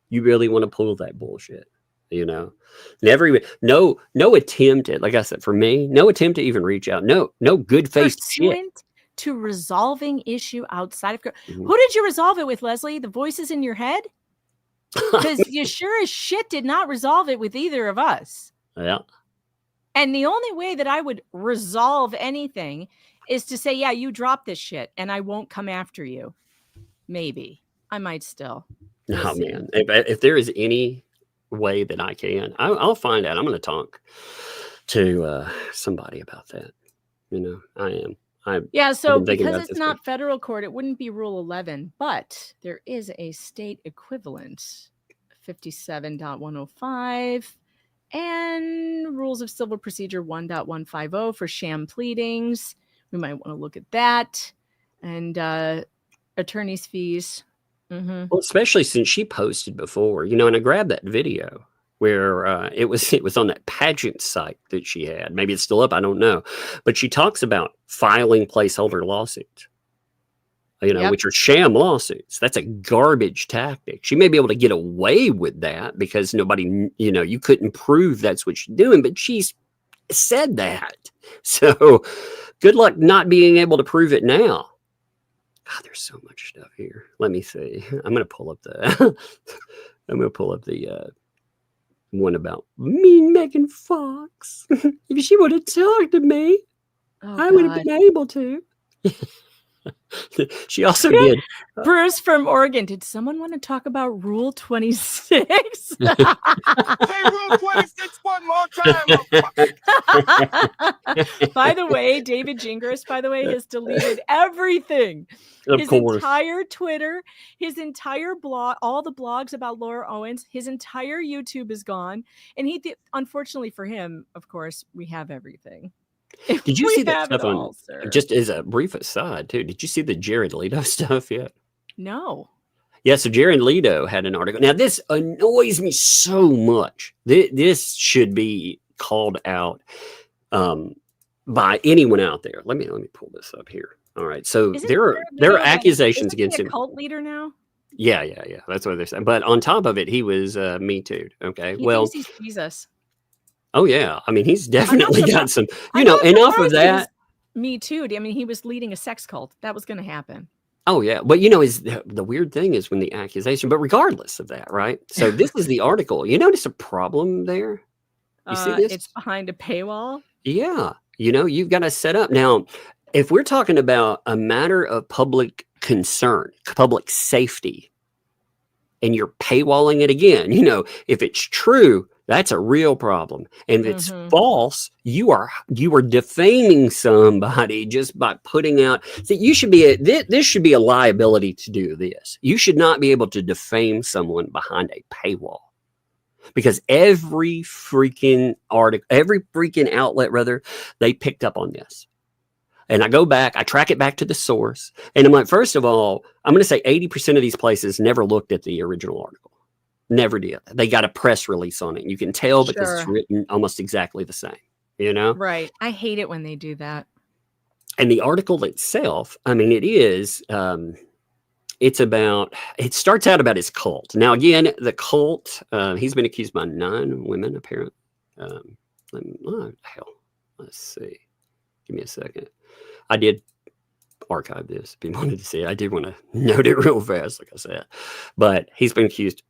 You really want to pull that bullshit, you know? Never even, no attempt at, like I said, for me, no attempt to even reach out. No good faith shit. Pursuant to resolving issue outside of Mhm. Who did you resolve it with, Leslie? The voices in your head? Because you sure as shit did not resolve it with either of us. Yeah. And the only way that I would resolve anything is to say, yeah, you drop this shit and I won't come after you. Maybe. I might still. We'll Oh see. man, if there is any way that I can, I'll find out. I'm going to talk to somebody about that. You know, I am. Yeah, so been thinking because about it's this not federal court, it wouldn't be Rule 11, but there is a state equivalent, 57.105, and Rules of Civil Procedure 1.150 for sham pleadings. We might want to look at that. And attorney's fees. Mhm. Well, especially since she posted before, you know, and I grabbed that video where it was on that pageant site that she had. Maybe it's still up, I don't know. But she talks about filing placeholder lawsuits, you know, Yep. which are sham lawsuits. That's a garbage tactic. She may be able to get away with that because nobody, you know, you couldn't prove that's what she's doing, but she's said that. So good luck not being able to prove it now. God, there's so much stuff here. Let me see. I'm gonna pull up the one about mean Megan Fox. If she would have talked to me, Oh, I would have God. been able to. She also did. Bruce from Oregon. Did someone want to talk about Rule 26? Hey, Rule 26 one more time. By the way, David Gingras, has deleted everything. Of His course. entire Twitter, his entire blog, all the blogs about Laura Owens, his entire YouTube is gone. And unfortunately for him, of course, we have everything. Did you We see that have stuff it on? all, sir. Just as a brief aside, too. Did you see the Jared Leto stuff yet? No. Yeah, so Jared Leto had an article. Now, this annoys me so much. This should be called out by anyone out there. Let me pull this up here. All right, so Isn't there are accusations against him. A cult leader now? Yeah. That's what they're saying. But on top of it, he was Me Too'd. Okay, He well, thinks he's Jesus. oh yeah, I mean, he's definitely got some. I'm You know, not enough of surprised he was that. Me Too. I mean, he was leading a sex cult. That was going to happen. Oh yeah, but you know, is the weird thing is when the accusation. But regardless of that, right? So this is the article. You notice a problem there? You see this? It's behind a paywall. Yeah, you know, you've got to set up now. If we're talking about a matter of public concern, public safety, and you're paywalling it again, you know, if it's true, that's a real problem. And if it's false, you are defaming somebody just by putting out. See, you should be this should be a liability to do this. You should not be able to defame someone behind a paywall. Because every freaking article, every freaking outlet, rather, they picked up on this. And I go back, I track it back to the source. And I'm like, first of all, I'm going to say 80% of these places never looked at the original article. Never did. They got a press release on it. You can tell because it's written almost exactly the same, you know? Right. I hate it when they do that. And the article itself, I mean, it is, it starts out about his cult. Now, again, the cult, he's been accused by 9 women, apparently. Let's see. Give me a second. I did archive this if you wanted to see it. I did want to note it real fast, like I said. But he's been accused.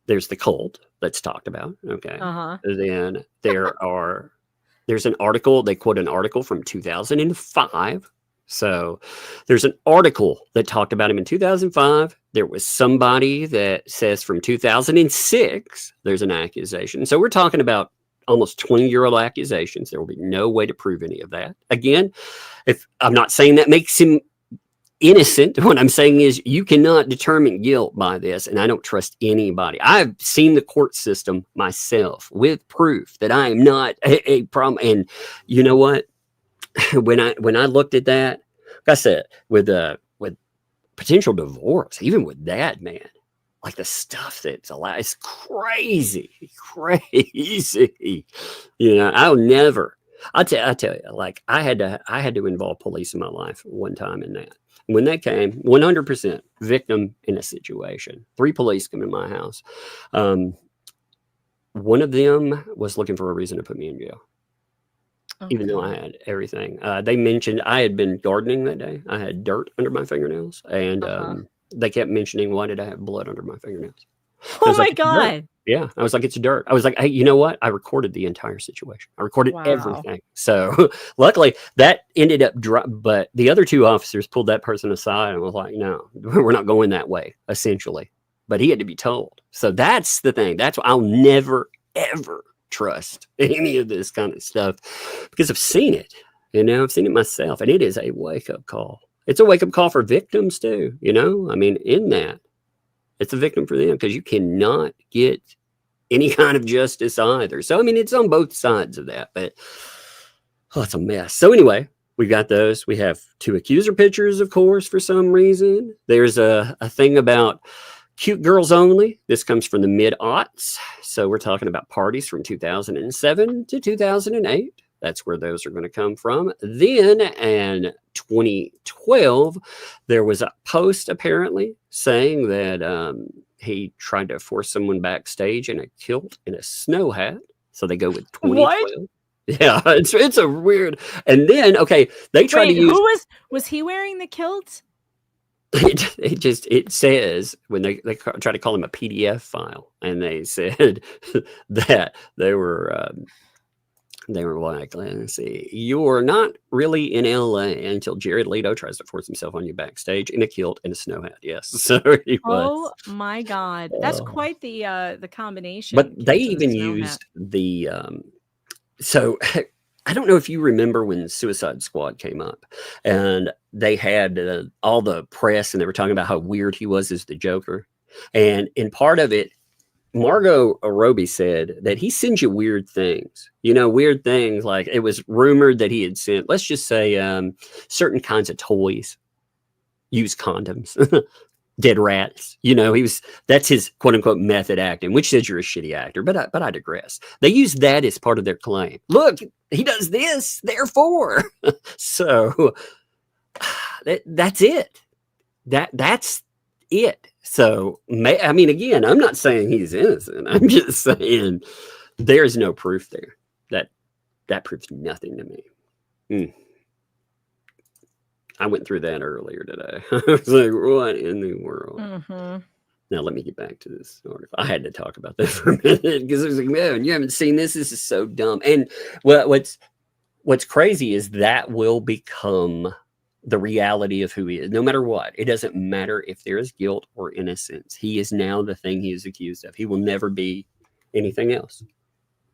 There's the cult that's talked about. Okay. Then there's an article. They quote an article from 2005. So there's an article that talked about him in 2005. There was somebody that says from 2006, there's an accusation. So we're talking about almost 20-year-old accusations. There will be no way to prove any of that. Again, if I'm not saying that makes him innocent, what I'm saying is you cannot determine guilt by this, and I don't trust anybody. I've seen the court system myself with proof that I am not a problem. And you know what? When I looked at that, like I said, with potential divorce, even with that, man, like the stuff that's allowed, it's crazy. You know, I'll tell you, like I had to involve police in my life one time in that. When they came, 100% victim in a situation. 3 police come in my house. One of them was looking for a reason to put me in jail, even though I had everything. They mentioned I had been gardening that day. I had dirt under my fingernails, and they kept mentioning, why did I have blood under my fingernails? Oh my like, God. Yeah. I was like, it's dirt. I was like, hey, you know what? I recorded the entire situation. I recorded everything. So luckily that ended up but the other 2 officers pulled that person aside and was like, no, we're not going that way, essentially. But he had to be told. So that's the thing. That's why I'll never, ever trust any of this kind of stuff, because I've seen it. I've seen it myself, and it is a wake-up call. It's a wake-up call for victims too. I mean, in that, it's a victim for them, because you cannot get any kind of justice either. So, I mean, it's on both sides of that, but it's a mess. So anyway, we've got those. We have 2 accuser pictures, of course, for some reason. There's a thing about cute girls only. This comes from the mid-aughts. So we're talking about parties from 2007 to 2008. That's where those are going to come from. Then in 2012, there was a post apparently saying that he tried to force someone backstage in a kilt and a snow hat. So they go with 2012. What? Yeah, it's a weird. And then, okay, they tried to use. Who was he wearing the kilt? It says when they try to call him a PDF file, and they said that they were like, let's see, you're not really in LA until Jared Leto tries to force himself on you backstage in a kilt and a snow hat. Yes, so he was. Oh my God, that's quite the combination. But they even used the so. I don't know if you remember when Suicide Squad came up, and they had all the press, and they were talking about how weird he was as the Joker. And in part of it, Margot Robbie said that he sends you weird things, weird things. Like, it was rumored that he had sent, let's just say, certain kinds of toys, used condoms, dead rats. That's his quote unquote method acting, which says you're a shitty actor. But I digress. They use that as part of their claim. Look, he does this, therefore. So that's it. That's it. So, I mean, again, I'm not saying he's innocent. I'm just saying there's no proof there. That proves nothing to me. I went through that earlier today. I was like, what in the world? Now, let me get back to this article. I had to talk about that for a minute, because I was like, man, you haven't seen this. This is so dumb. And what's crazy is that will become the reality of who he is, no matter what. It doesn't matter if there is guilt or innocence. He is now the thing he is accused of. He will never be anything else.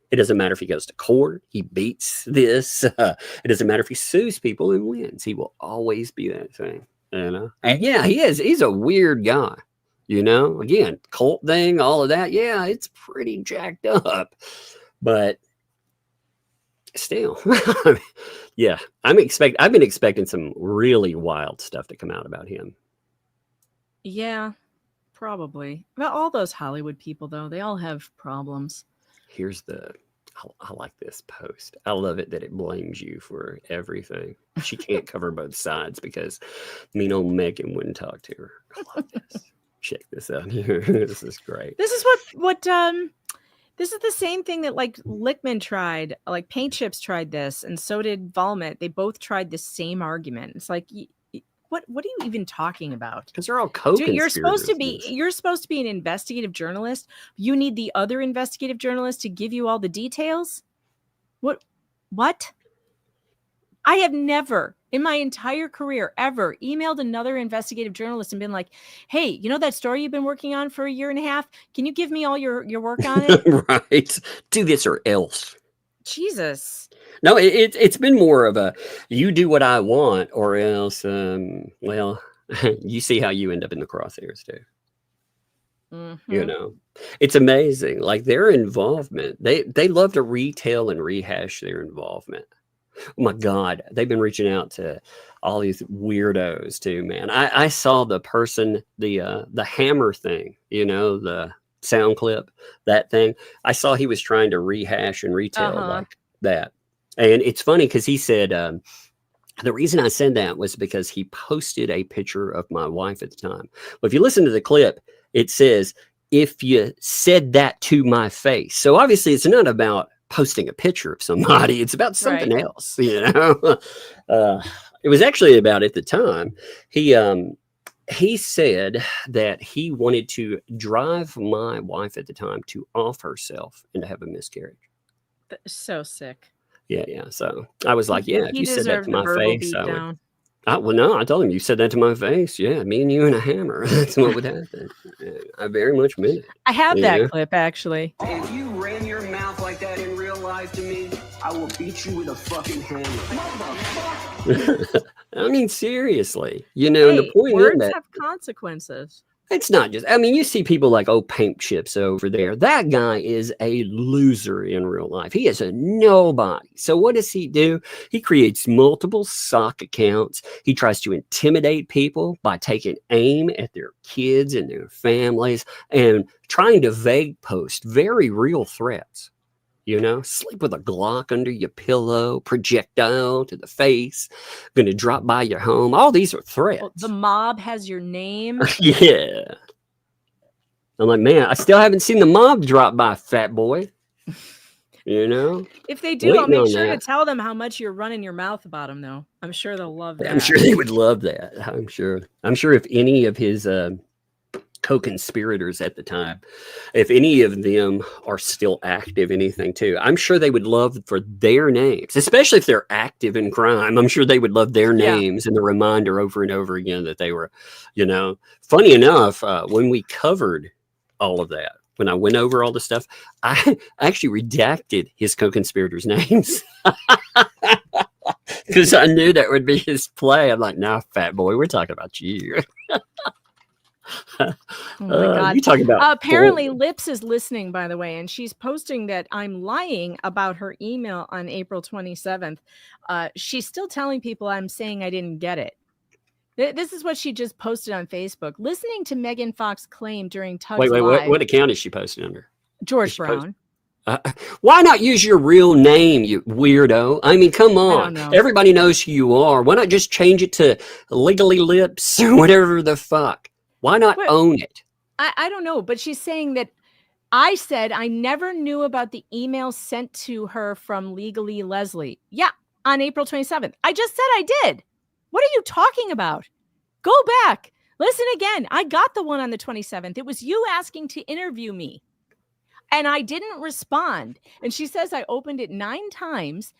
It doesn't matter if he goes to court, he beats this. It doesn't matter if he sues people and wins. He will always be that thing, And yeah, he is. He's a weird guy, Again, cult thing, all of that. Yeah, it's pretty jacked up. But still, yeah, I've been expecting some really wild stuff to come out about him. Yeah, probably. Well, all those Hollywood people, though, they all have problems. Here's I like this post. I love it that it blames you for everything. She can't cover both sides because mean old Megan wouldn't talk to her. I love this. Check this out here. This is great. This is what this is the same thing that like Lickman tried, like Paint Chips tried this, and so did Volmet. They both tried the same argument. It's like, what are you even talking about? Because they're all co-conspirators. You're supposed to be an investigative journalist. You need the other investigative journalist to give you all the details. What? I have never in my entire career ever emailed another investigative journalist and been like, hey, that story you've been working on for a year and a half? Can you give me all your work on it? Right. Do this or else. Jesus. No, it's been more of a, you do what I want or else, well, you see how you end up in the crosshairs too. Mm-hmm. It's amazing. Like their involvement, they love to retell and rehash their involvement. Oh my God, they've been reaching out to all these weirdos too, man. I saw the person, the hammer thing, the sound clip, that thing. I saw he was trying to rehash and retell like that. And it's funny because he said, The reason I said that was because he posted a picture of my wife at the time. Well, if you listen to the clip, it says, if you said that to my face. So obviously it's not about posting a picture of somebody. It's about something else, you know? It was actually about, at the time, he said that he wanted to drive my wife at the time to off herself and to have a miscarriage. So sick. Yeah. So I was like, yeah, if you said that to my face, I would. Well, no, I told him, you said that to my face. Yeah, me and you and a hammer. That's what would happen. Yeah, I very much meant it. I have that clip, actually. If you ran your mouth like that in real life to me, I will beat you with a fucking hammer. Motherfucker. I mean, seriously, you know, and the point words is that have consequences. it's not just, I mean, you see people like, oh, paint chips over there. That guy is a loser in real life. He is a nobody. So what does he do? He creates multiple sock accounts. He tries to intimidate people by taking aim at their kids and their families and trying to vague post very real threats. You know, sleep with a Glock under your pillow, projectile to the face, going to drop by your home. All these are threats. Well, the mob has your name. Yeah. I'm like, man, I still haven't seen the mob drop by, fat boy. You know? If they do, I'll make sure to tell them how much you're running your mouth about them, though. I'm sure they'll love that. I'm sure they would love that. I'm sure if any of his co-conspirators at the time, if any of them are still active, anything too, I'm sure they would love for their names, especially if they're active in crime. I'm sure they would love their names and the reminder over and over again that they were, you know. Funny enough, when we covered all of that, when I went over all the stuff, I actually redacted his co-conspirators' names because I knew that would be his play. I'm like, nah, fat boy, we're talking about you. Oh my God. You talking about apparently Lips is listening, by the way, and she's posting that I'm lying about her email on April 27th. She's still telling people I'm saying I didn't get it. This is what she just posted on Facebook. Listening to Megan Fox claim during Tug's Live. What account is she posting under? George Brown. Why not use your real name, you weirdo? I mean, come on. Everybody knows who you are. Why not just change it to Legally Lips or whatever the fuck? Why not own it? I don't know, but she's saying that I said I never knew about the email sent to her from Legally Leslie. Yeah, on April 27th. I just said I did. What are you talking about? Go back. Listen again. I got the one on the 27th. It was you asking to interview me. And I didn't respond. And she says I opened it 9 times.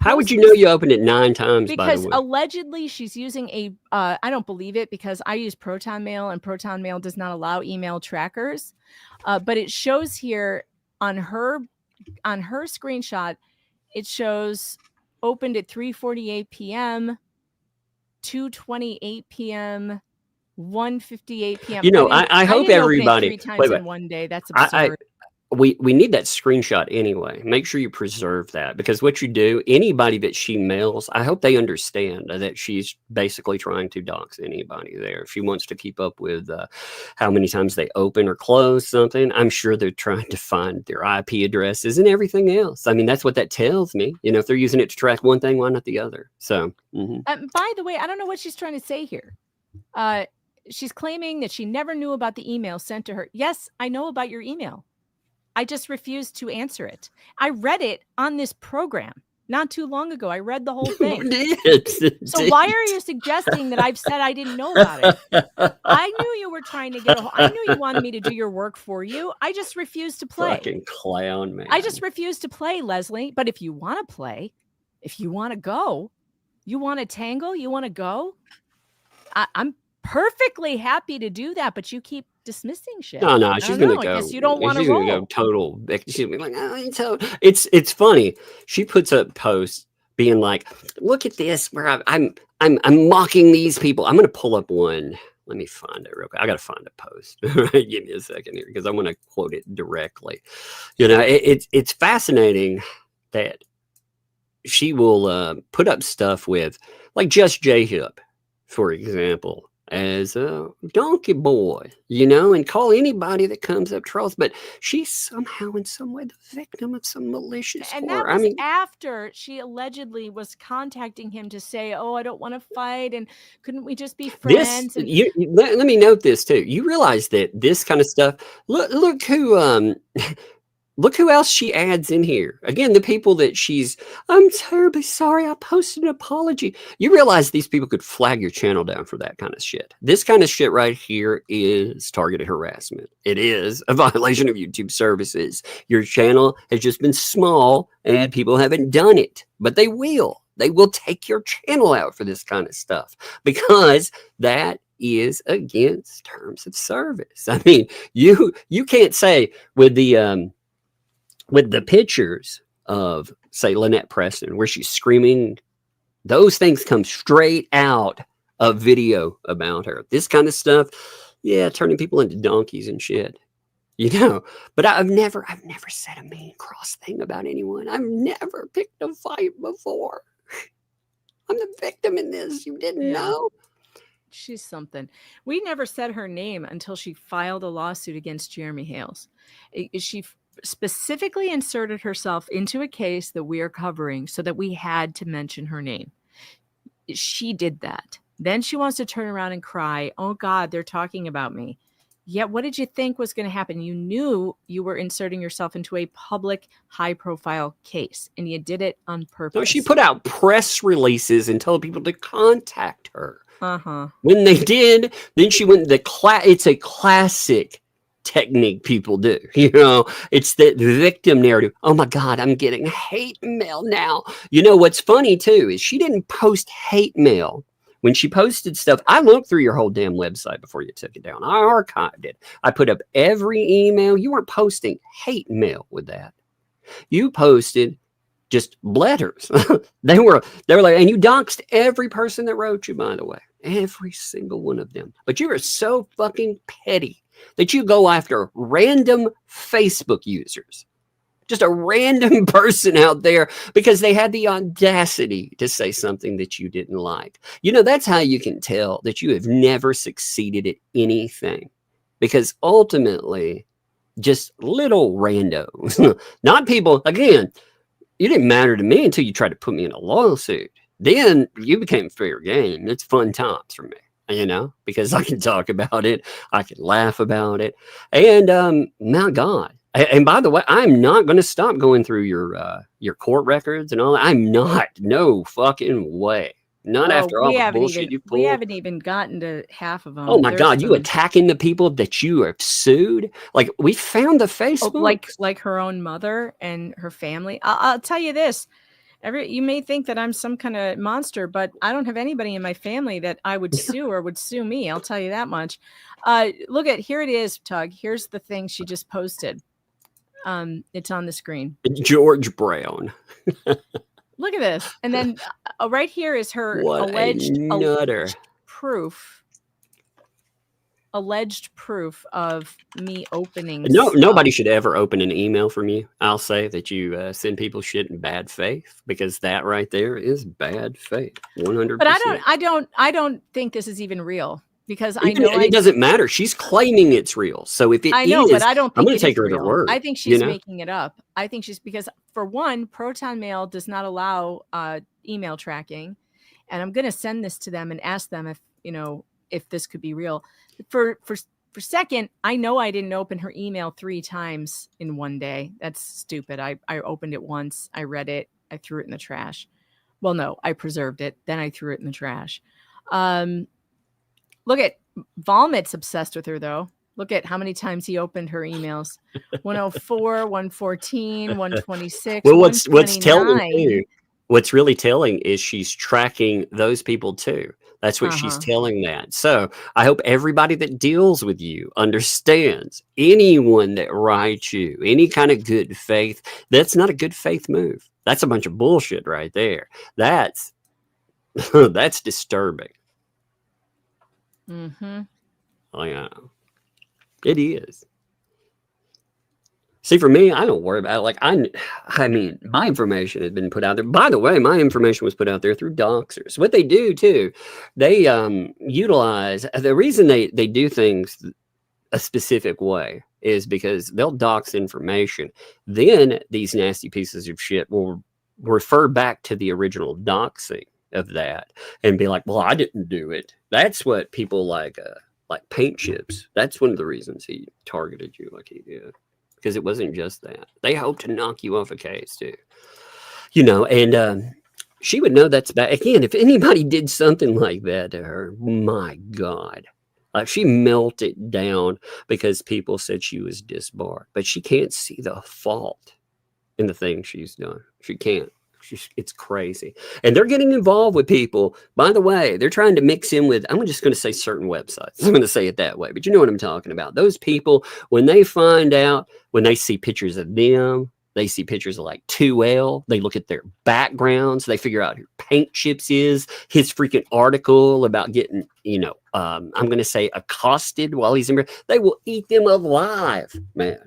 How would you know you opened it 9 times? Because allegedly she's using a, I don't believe it because I use Proton Mail and Proton Mail does not allow email trackers. But it shows here on her screenshot, it shows opened at 3:48 p.m., 2:28 p.m., 1:58 p.m. You know, I hope everybody 3 times in one day. That's absurd. We need that screenshot anyway. Make sure you preserve that, because what you do, anybody that she mails, I hope they understand that she's basically trying to dox anybody there. If she wants to keep up with how many times they open or close something, I'm sure they're trying to find their IP addresses and everything else. I mean, that's what that tells me. You know, if they're using it to track one thing, why not the other? So, by the way, I don't know what she's trying to say here. She's claiming that she never knew about the email sent to her. Yes, I know about your email. I just refused to answer it. I read it on this program not too long ago. I read the whole thing. So why are you suggesting that I've said I didn't know about it? I knew you were trying to I knew you wanted me to do your work for you. I just refused to play. Fucking clown, man. I just refused to play, Leslie. But if you want to play, if you want to go, you want to tangle, you want to go, I'm perfecly happy to do that. But you keep dismissing shit. No, she's gonna go. I guess you don't want to roll. Go total. She'll be like, oh, it's funny. She puts up posts being like, look at this, where I'm mocking these people. I'm gonna pull up one. Let me find it real quick. I gotta find a post. Give me a second here because I want to quote it directly. You know, it's fascinating that she will put up stuff with like Just J Hip, for example. as a donkey boy, you know, and call anybody that comes up trolls. But she's somehow, in some way, the victim of some malicious And horror. that was I mean, after she allegedly was contacting him to say, "Oh, I don't want to fight, and couldn't we just be this friends?" And let me note this too. You realize that this kind of stuff. Look who look who else she adds in here. Again, the people that I'm terribly sorry, I posted an apology. You realize these people could flag your channel down for that kind of shit. This kind of shit right here is targeted harassment. It is a violation of YouTube services. Your channel has just been small and people haven't done it, but they will. They will take your channel out for this kind of stuff because that is against terms of service. I mean, you can't say with the pictures of, say, Lynette Preston, where she's screaming, those things come straight out of video about her. This kind of stuff, yeah, turning people into donkeys and shit, you know. But I've never said a mean, cross thing about anyone. I've never picked a fight before. I'm the victim in this. You didn't know? she's something. We never said her name until she filed a lawsuit against Jeremy Hales. She specifically inserted herself into a case that we are covering so that we had to mention her name. She did that. Then she wants to turn around and cry, "Oh God, they're talking about me." Yet what did you think was going to happen? You knew you were inserting yourself into a public, high-profile case, and you did it on purpose. No, she put out press releases and told people to contact her. Uh-huh. When they did, then she went it's a classic technique people do. You know, it's the victim narrative. Oh my God, I'm getting hate mail now. You know, what's funny too is she didn't post hate mail. When she posted stuff, I looked through your whole damn website before you took it down. I archived it. I put up every email. You weren't posting hate mail with that. You posted just letters. They were like, and you doxed every person that wrote you, by the way. Every single one of them. But you are so fucking petty that you go after random Facebook users. Just a random person out there because they had the audacity to say something that you didn't like. You know, that's how you can tell that you have never succeeded at anything. Because ultimately, just little randos, not people, again, you didn't matter to me until you tried to put me in a lawsuit. Then you became fair game. It's fun times for me, you know, because I can talk about it. I can laugh about it. And my God. And by the way, I'm not going to stop going through your court records and all that. I'm not. No fucking way. Not after all the bullshit you pulled. We haven't even gotten to half of them. Oh my God, you attacking the people that you have sued? Like, we found the Facebook. Like her own mother and her family. I'll tell you this. You may think that I'm some kind of monster, but I don't have anybody in my family that I would sue or would sue me. I'll tell you that much. Look here it is, Tug. Here's the thing she just posted. It's on the screen. George Brown. Look at this. And then right here is her alleged proof of me opening. Nobody should ever open an email from you. I'll say that you send people shit in bad faith, because that right there is bad faith. 100%. But I don't think this is even real. Because it doesn't matter. She's claiming it's real. So if it is, but I don't think I'm going to take her real. at her word. I think she's making it up. I think because for one, Proton Mail does not allow email tracking, and I'm going to send this to them and ask them if this could be real. For second, I know I didn't open her email 3 times in one day. That's stupid. I opened it once. I read it. I threw it in the trash. Well, no, I preserved it. Then I threw it in the trash. Look at Volmit's obsessed with her, though. Look at how many times he opened her emails. 104, 114, 126. Well, what's really telling is she's tracking those people too. That's what she's telling that. So I hope everybody that deals with you understands, anyone that writes you any kind of good faith, that's not a good faith move. That's a bunch of bullshit right there. That's disturbing. Mm-hmm. Oh, yeah. It is. See, for me, I don't worry about it. Like, I mean, my information has been put out there. By the way, my information was put out there through doxers. What they do too, they utilize the reason they do things a specific way is because they'll dox information. Then these nasty pieces of shit will refer back to the original doxing of that and be like, well, I didn't do it. That's what people like Paint Chips. That's one of the reasons he targeted you like he did. Because it wasn't just that. They hope to knock you off a case too. You know, and she would know that's bad. Again, if anybody did something like that to her, my God. Like she melted down because people said she was disbarred. But she can't see the fault in the thing she's done. She can't. It's crazy. And they're getting involved with people. By the way, they're trying to mix in with, I'm just going to say certain websites. I'm going to say it that way. But you know what I'm talking about. Those people, when they find out, when they see pictures of them, they see pictures of like 2L, they look at their backgrounds, they figure out who Paint Chips is, his freaking article about getting, you know, I'm going to say accosted while he's in there. They will eat them alive, man.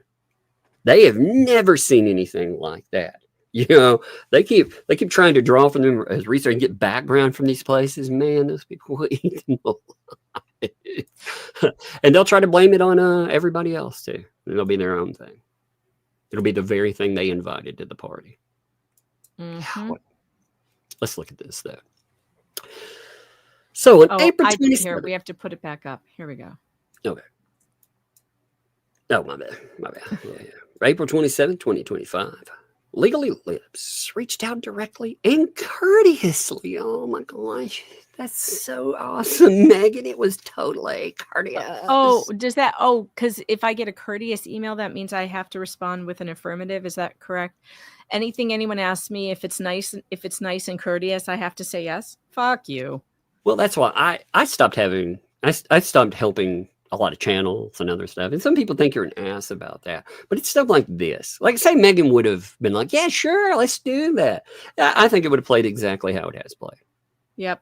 They have never seen anything like that. You know, they keep trying to draw from them as research and get background from these places. Man, those people will eat them alive. And they'll try to blame it on everybody else too. It'll be their own thing. It'll be the very thing they invited to the party. Mm-hmm. Let's look at this though. So on April 27th, here, we have to put it back up. Here we go. Okay. Oh, my bad. Yeah. April 27th, 2025. Legally Lips reached out directly and courteously. Oh my gosh, that's so awesome, Megan. It was totally courteous. Oh, does that? Oh, because if I get a courteous email, that means I have to respond with an affirmative. Is that correct? Anything anyone asks me, if it's nice and courteous, I have to say yes. Fuck you. Well, that's why I stopped having. I stopped helping a lot of channels and other stuff. And some people think you're an ass about that, but it's stuff like this. Like say Megan would have been like, yeah, sure, let's do that. I think it would have played exactly how it has played. Yep.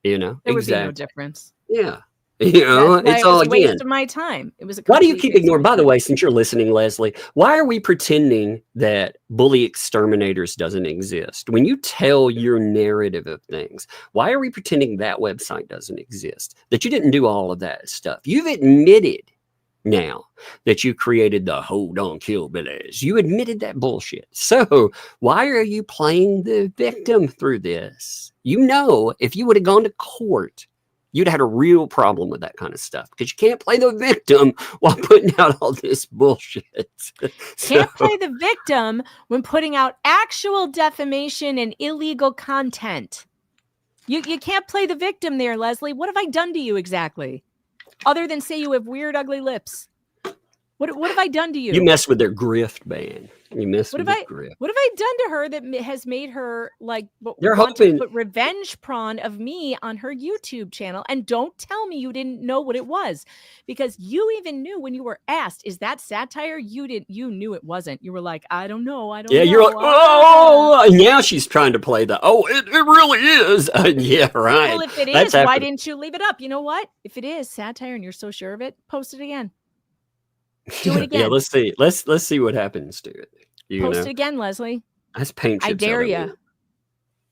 You know, there would be no difference. Yeah. You know, it's all a waste of my time. It was a why do you keep ignoring, by the way, since you're listening, Leslie, why are we pretending that bully exterminators doesn't exist? When you tell your narrative of things, why are we pretending that website doesn't exist? That you didn't do all of that stuff. You've admitted now that you created the hold on hillbillies. You admitted that bullshit. So why are you playing the victim through this? You know, if you would have gone to court, you'd had a real problem with that kind of stuff because you can't play the victim while putting out all this bullshit. Can't play the victim when putting out actual defamation and illegal content. You can't play the victim there, Leslie. What have I done to you exactly? Other than say you have weird, ugly lips. What have I done to you? You messed with their grift, man. You messed with their grift. What have I done to her that has made her like They're want hoping to put revenge prawn of me on her YouTube channel? And don't tell me you didn't know what it was, because you even knew when you were asked, "Is that satire?" You knew it wasn't. You were like, "I don't know. I don't know." Yeah, you're like, oh, and now she's trying to play the, it really is. Yeah, right. Well, if it is, why didn't you leave it up? You know what? If it is satire and you're so sure of it, post it again. Do it again. Yeah, let's see. Let's see what happens to it. Post it again, Leslie. That's Paint Chips. I dare you.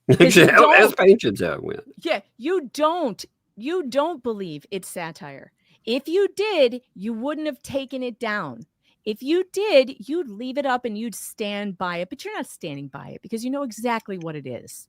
That's Paint Chips how it went. Yeah, you don't believe it's satire. If you did, you wouldn't have taken it down. If you did, you'd leave it up and you'd stand by it, but you're not standing by it because you know exactly what it is.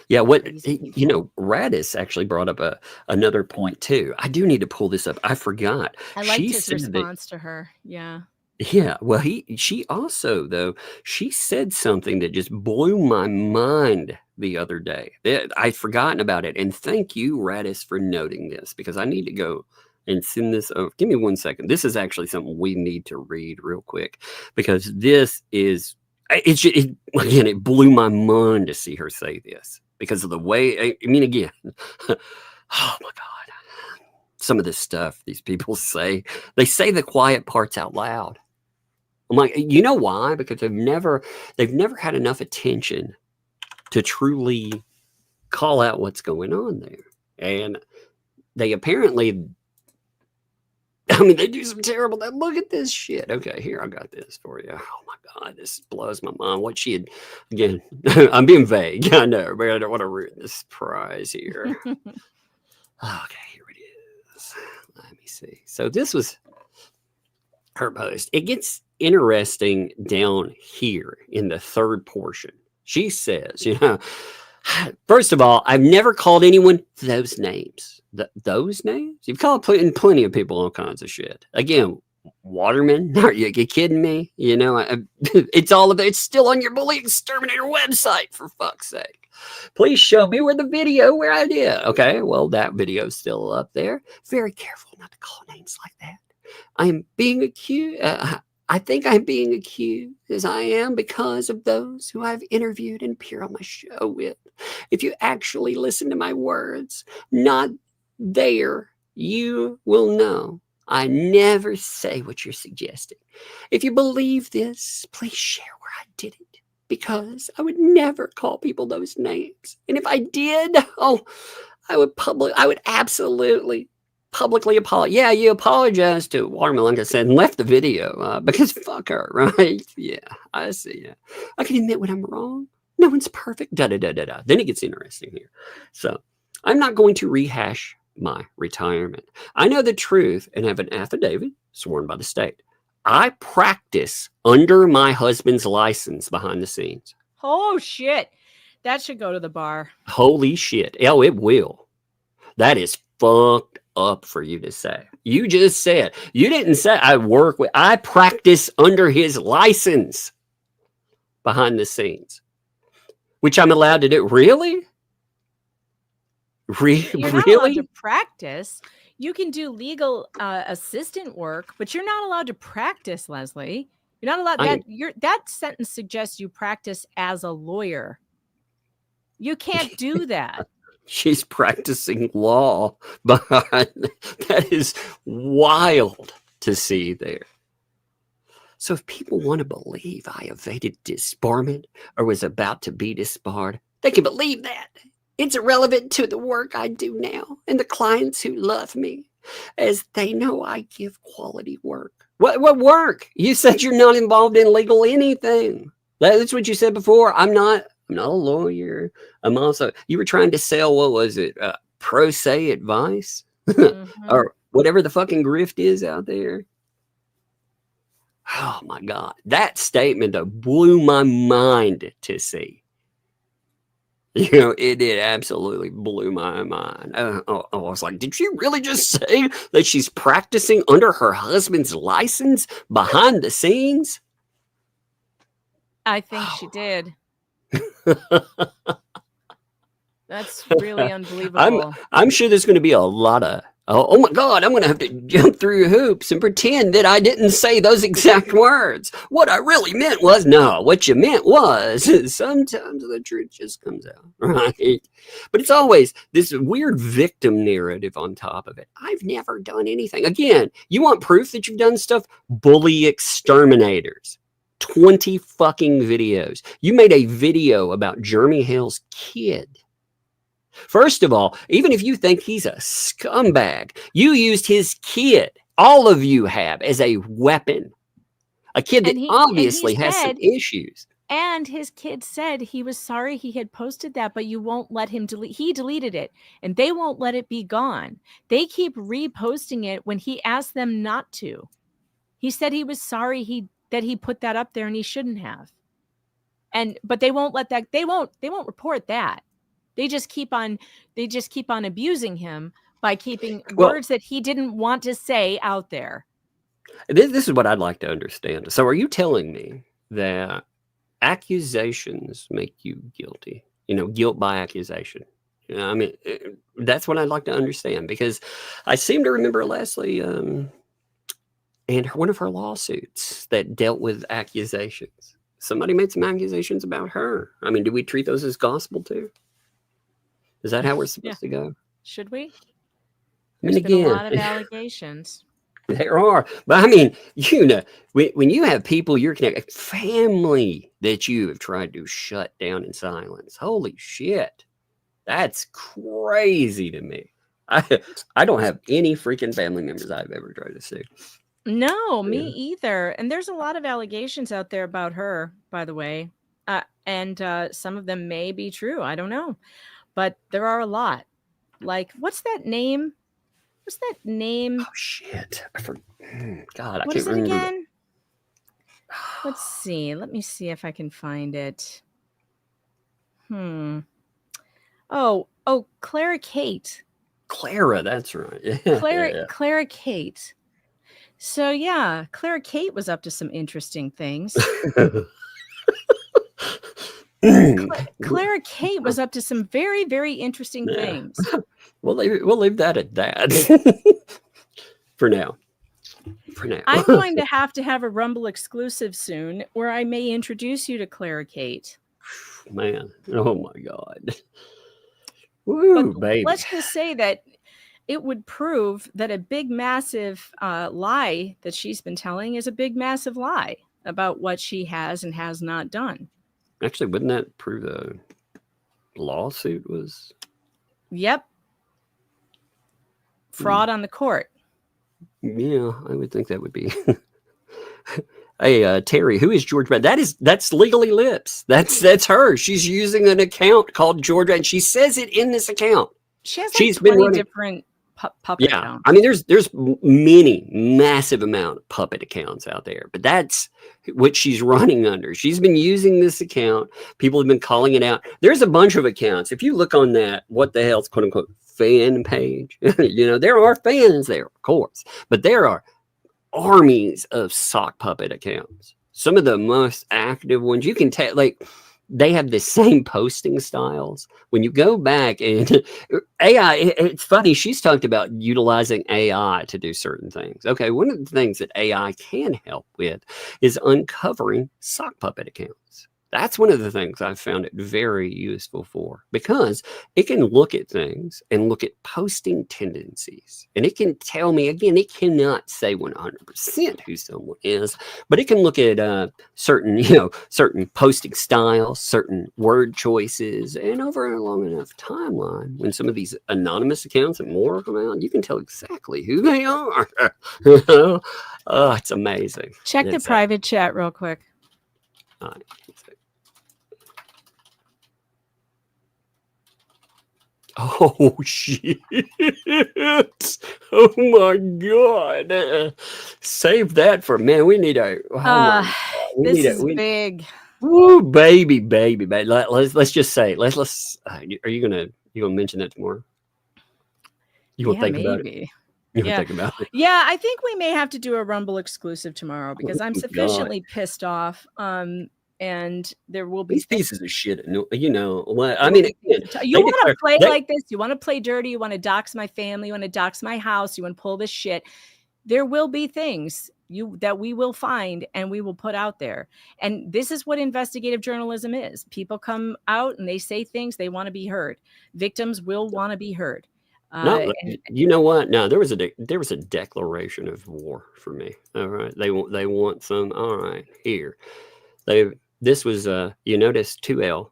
Yeah, Radis actually brought up another point too. I do need to pull this up. I forgot. I liked his response to her. Yeah. Yeah. Well, she also, though, she said something that just blew my mind the other day. I'd forgotten about it. And thank you, Radis, for noting this, because I need to go and send this over. Give me 1 second. This is actually something we need to read real quick, because this is, it blew my mind to see her say this because of the way, again, oh my God, some of this stuff these people say, they say the quiet parts out loud. I'm like, you know why? Because they've never had enough attention to truly call out what's going on there. And they apparently I mean, they do some terrible. Look at this shit. Okay, here I got this for you. Oh my god, this blows my mind. What she had again? I'm being vague. I know, but I don't want to ruin this surprise here. Okay, here it is. Let me see. So this was her post. It gets interesting down here in the third portion. She says, first of all, I've never called anyone those names. Those names? You've called plenty of people all kinds of shit. Again, Waterman? Are you kidding me? It's still on your bully exterminator website, for fuck's sake. Please show me where I did. Okay, well, that video's still up there. Very careful not to call names like that. I'm being accused. I think I'm being accused as I am because of those who I've interviewed and appear on my show with. If you actually listen to my words, not there, you will know I never say what you're suggesting. If you believe this, please share where I did it, because I would never call people those names. And if I did, I would absolutely publicly apologize. Yeah, you apologized to Waterman, like I said, and left the video because fuck her, right? Yeah, I see. Yeah, I can admit when I'm wrong. No one's perfect. Then it gets interesting here. So I'm not going to rehash my retirement. I know the truth and have an affidavit sworn by the state. I practice under my husband's license behind the scenes. Oh shit, that should go to the bar. Holy shit! Oh, it will. That is fucked up for you to say. You just said. You didn't say I practice under his license behind the scenes, which I'm allowed to do. Really? You're not allowed to practice. You can do legal assistant work, but you're not allowed to practice, Leslie. You're not allowed. That sentence suggests you practice as a lawyer. You can't do that. She's practicing law behind. That is wild to see there. So if people want to believe I evaded disbarment or was about to be disbarred, they can believe that. It's irrelevant to the work I do now and the clients who love me, as they know I give quality work. What work? You said you're not involved in legal anything. That's what you said before. I'm not a lawyer. I'm also, you were trying to sell, what was it? Pro se advice or whatever the fucking grift is out there. Oh my God. That statement blew my mind to see. It absolutely blew my mind. I was like, did she really just say that she's practicing under her husband's license behind the scenes? I think she did. That's really unbelievable. I'm sure there's going to be a lot of, oh my God, I'm going to have to jump through hoops and pretend that I didn't say those exact words. What I really meant was, no, what you meant was, sometimes the truth just comes out, right? But it's always this weird victim narrative on top of it. I've never done anything. Again, you want proof that you've done stuff? Bully exterminators. 20 fucking videos. You made a video about Jeremy Hale's kid. First of all, even if you think he's a scumbag, you used his kid, all of you have, as a weapon. A kid that obviously has some issues. And his kid said he was sorry he had posted that, but you won't let him delete. He deleted it, and they won't let it be gone. They keep reposting it when he asked them not to. He said he was sorry that he put that up there and he shouldn't have. But they won't let that. They won't report that. They just keep on abusing him by keeping words that he didn't want to say out there. This is what I'd like to understand. So are you telling me that accusations make you guilty? Guilt by accusation. I mean, that's what I'd like to understand, because I seem to remember Leslie and one of her lawsuits that dealt with accusations. Somebody made some accusations about her. I mean, do we treat those as gospel too? Is that how we're supposed to go? Should we? There's been a lot of allegations. There are. But I mean, when you have people you're connected, family that you have tried to shut down in silence, holy shit. That's crazy to me. I don't have any freaking family members I've ever tried to sue. No, me Yeah. either. And there's a lot of allegations out there about her, by the way. And some of them may be true. I don't know. But there are a lot. Like, what's that name? What's that name? Oh shit! God, I What can't is it remember. again? Let's see. Let me see if I can find it. Oh, Clara Kate. Clara, that's right. Yeah, Clara Kate. So yeah, Clara Kate was up to some interesting things. Clara Kate was up to some very, very interesting things. We'll leave that at that for now. I'm going to have a Rumble exclusive soon where I may introduce you to Clara Kate. Man, oh my God. Woo, But baby. let's just say that it would prove that a big, massive lie that she's been telling is a big, massive lie about what she has and has not done. Actually, wouldn't that prove the lawsuit was? Yep. Fraud on the court. Yeah, I would think that would be. Hey, Terry, who is George Brad? That's Legally Lips. That's her. She's using an account called Georgia, and she says it in this account. She has like She's 20 been running different puppet accounts. I mean, there's many massive amount of puppet accounts out there, but that's what she's running under. She's been using this account. People have been calling it out. There's a bunch of accounts. If you look on that, what the hell's quote unquote fan page, there are fans there, of course, but there are armies of sock puppet accounts. Some of the most active ones you can tell, like, they have the same posting styles. When you go back and AI, it's funny. She's talked about utilizing AI to do certain things. Okay, one of the things that AI can help with is uncovering sock puppet accounts. That's one of the things I've found it very useful for, because it can look at things and look at posting tendencies. And it can tell me, again, it cannot say 100% who someone is, but it can look at certain posting styles, certain word choices, and over a long enough timeline, when some of these anonymous accounts and more come out, you can tell exactly who they are. Oh, it's amazing. Check the private chat real quick. All right. Oh shit! Oh my God! Save that for, man. We need a. This is big. Woo, baby. Let's just say are you gonna mention that tomorrow? You gonna think about it? You gonna think about it? Yeah, I think we may have to do a Rumble exclusive tomorrow because I'm sufficiently pissed off. And there will be these pieces of shit. What I mean, again, you want to play like this? You want to play dirty? You want to dox my family? You want to dox my house? You want to pull this shit? There will be things that we will find and we will put out there. And this is what investigative journalism is. People come out and they say things, they want to be heard. Victims will want to be heard. No, you know what? No, there was a declaration of war for me. All right, they want some. All right, here This was, you notice 2L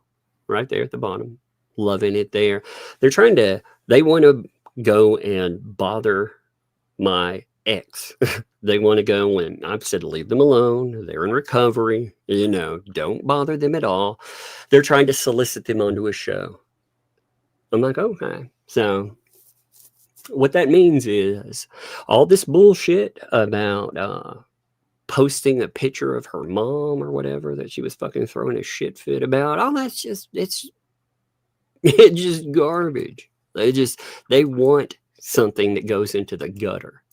right there at the bottom, loving it there. They want to go and bother my ex. They want to go, and I've said, leave them alone. They're in recovery. Don't bother them at all. They're trying to solicit them onto a show. I'm like, okay. So what that means is all this bullshit about, posting a picture of her mom or whatever that she was fucking throwing a shit fit about. Oh, it's just garbage. They want something that goes into the gutter.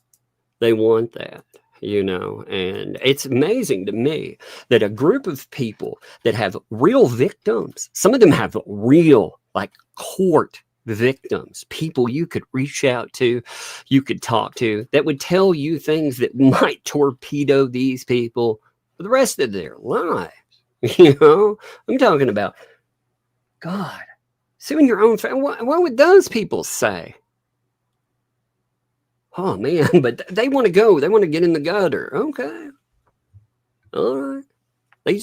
They want that, and it's amazing to me that a group of people that have real victims, some of them have real, like, court victims, people you could reach out to, you could talk to, that would tell you things that might torpedo these people for the rest of their lives. I'm talking about, God, suing your own family. What would those people say? Oh man, but they want to go. They want to get in the gutter. Okay, all right. They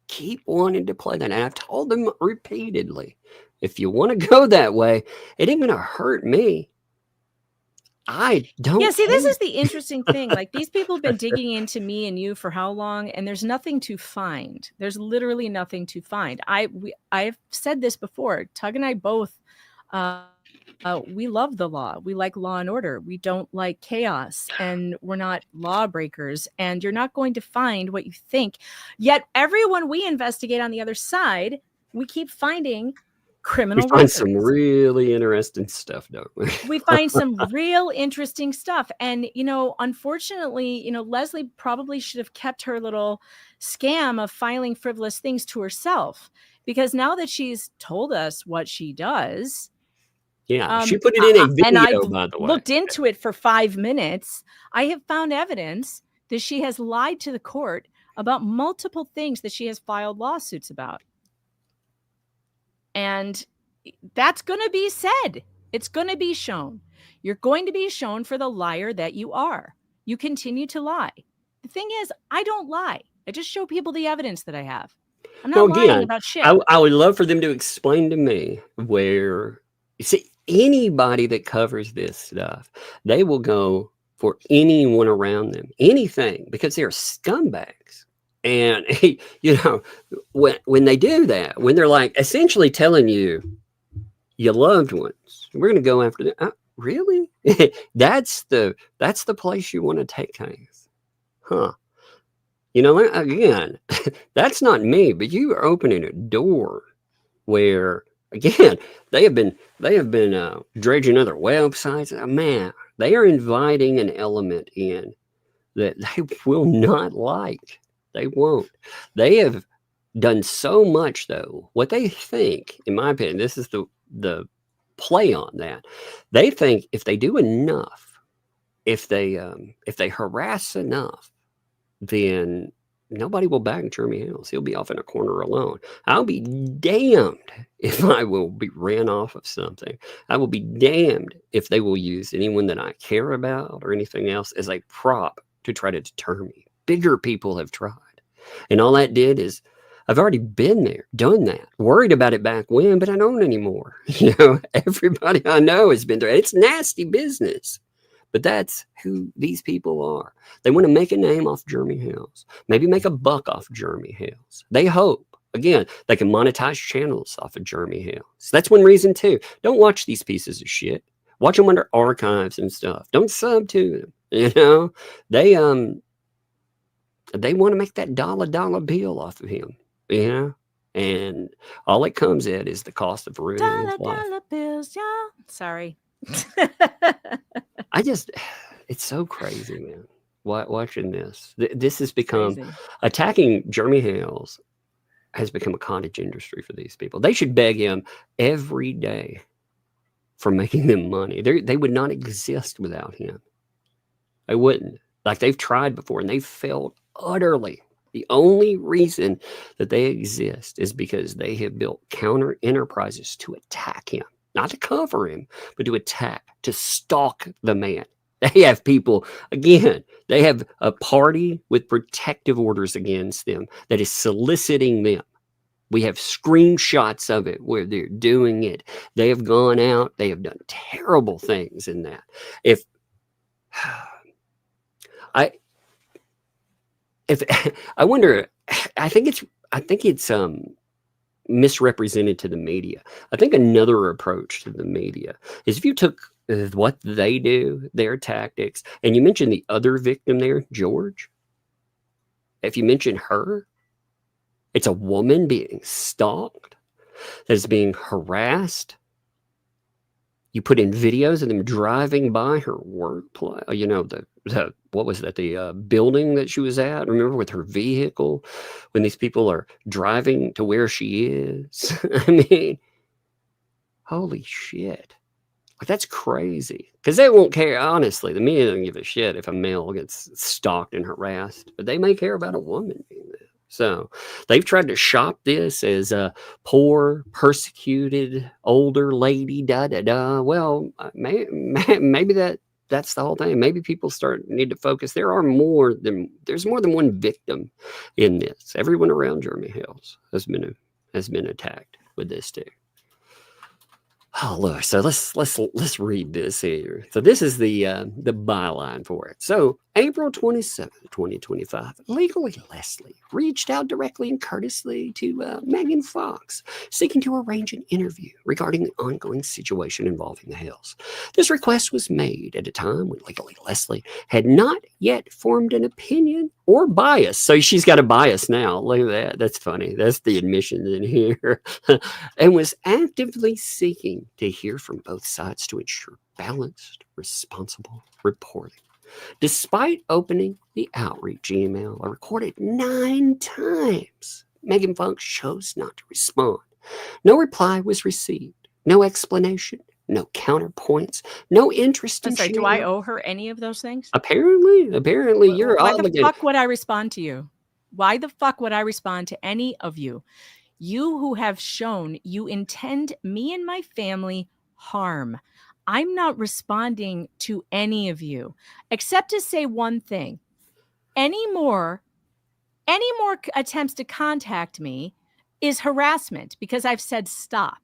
keep wanting to play that, and I've told them repeatedly, if you want to go that way, it ain't gonna hurt me. I don't. Yeah, see, this hate- is the interesting thing. Like, these people have been digging into me and you for how long, and there's nothing to find. There's literally nothing to find. I've said this before. Tug and I both, we love the law. We like law and order. We don't like chaos, and we're not lawbreakers. And you're not going to find what you think. Yet everyone we investigate on the other side, we keep finding We criminal find some records. really interesting stuff, don't we? We find some real interesting stuff. And, unfortunately, Leslie probably should have kept her little scam of filing frivolous things to herself, because now that she's told us what she does, Yeah, she put it in a and video, I've by the way. looked into it for 5 minutes, I have found evidence that she has lied to the court about multiple things that she has filed lawsuits about. And that's going to be said. It's going to be shown. You're going to be shown for the liar that you are. You continue to lie. The thing is, I don't lie. I just show people the evidence that I have. I'm not lying about shit. I would love for them to explain to me where, you see, anybody that covers this stuff, they will go for anyone around them, anything, because they're scumbags. And, when they do that, when they're like essentially telling you, your loved ones, we're going to go after them. Really? That's the place you want to take things, huh? Again, that's not me, but you are opening a door where, again, they have been dredging other websites. Man, they are inviting an element in that they will not like. They won't. They have done so much, though. What they think, in my opinion, this is the play on that. They think if they do enough, if they harass enough, then nobody will back Jeremy Hales. He'll be off in a corner alone. I'll be damned if I will be ran off of something. I will be damned if they will use anyone that I care about or anything else as a prop to try to deter me. Bigger people have tried. And all that did is, I've already been there, done that, worried about it back when, but I don't anymore. Everybody I know has been there. It's nasty business, but that's who these people are. They want to make a name off Jeremy Hales, maybe make a buck off Jeremy Hales. They hope, again, they can monetize channels off of Jeremy Hales. That's one reason too. Don't watch these pieces of shit. Watch them under archives and stuff. Don't sub to them. They want to make that dollar bill off of him. And all it comes at is the cost of ruining his life. Dollar bills, yeah. Sorry. It's so crazy, man. Watching this. This has become, Crazy. attacking Jeremy Hales has become a cottage industry for these people. They should beg him every day for making them money. They would not exist without him. They wouldn't. Like, they've tried before and they've failed utterly. The only reason that they exist is because they have built counter enterprises to attack him, not to cover him, but to attack, to stalk the man. They have people, again, they have a party with protective orders against them that is soliciting them. We have screenshots of it where they're doing it. They have gone out. They have done terrible things in that. I wonder, I think it's misrepresented to the media. I think another approach to the media is if you took what they do, their tactics, and you mentioned the other victim there, George. If you mention her, it's a woman being stalked, that is being harassed. You put in videos of them driving by her workplace, what was that? The building that she was at. Remember, with her vehicle, when these people are driving to where she is. I mean, holy shit. Like, that's crazy. Because they won't care. Honestly, the media don't give a shit if a male gets stalked and harassed, but they may care about a woman being there. So they've tried to shop this as a poor, persecuted, older lady, Well, maybe that's the whole thing. Maybe people need to focus. There's more than one victim in this. Everyone around Jeremy Hales has been attacked with this too. Oh, look. So let's read this here. So this is the byline for it. So April 27th, 2025, Legally Leslie reached out directly and courteously to Megan Fox, seeking to arrange an interview regarding the ongoing situation involving the Hales. This request was made at a time when Legally Leslie had not yet formed an opinion or bias. So she's got a bias now. Look at that. That's funny. That's the admission in here. And was actively seeking to hear from both sides to ensure balanced, responsible reporting. Despite opening the outreach email recorded 9 times, Megan Fox chose not to respond. No reply was received. No explanation. No counterpoints. No interest in I'm sorry, do sharing. I owe her any of those things? Apparently, you're Why obligated. the fuck would I respond to you? Why the fuck would I respond to any of you? You who have shown you intend me and my family harm. I'm not responding to any of you, except to say one thing. Any more attempts to contact me is harassment, because I've said stop.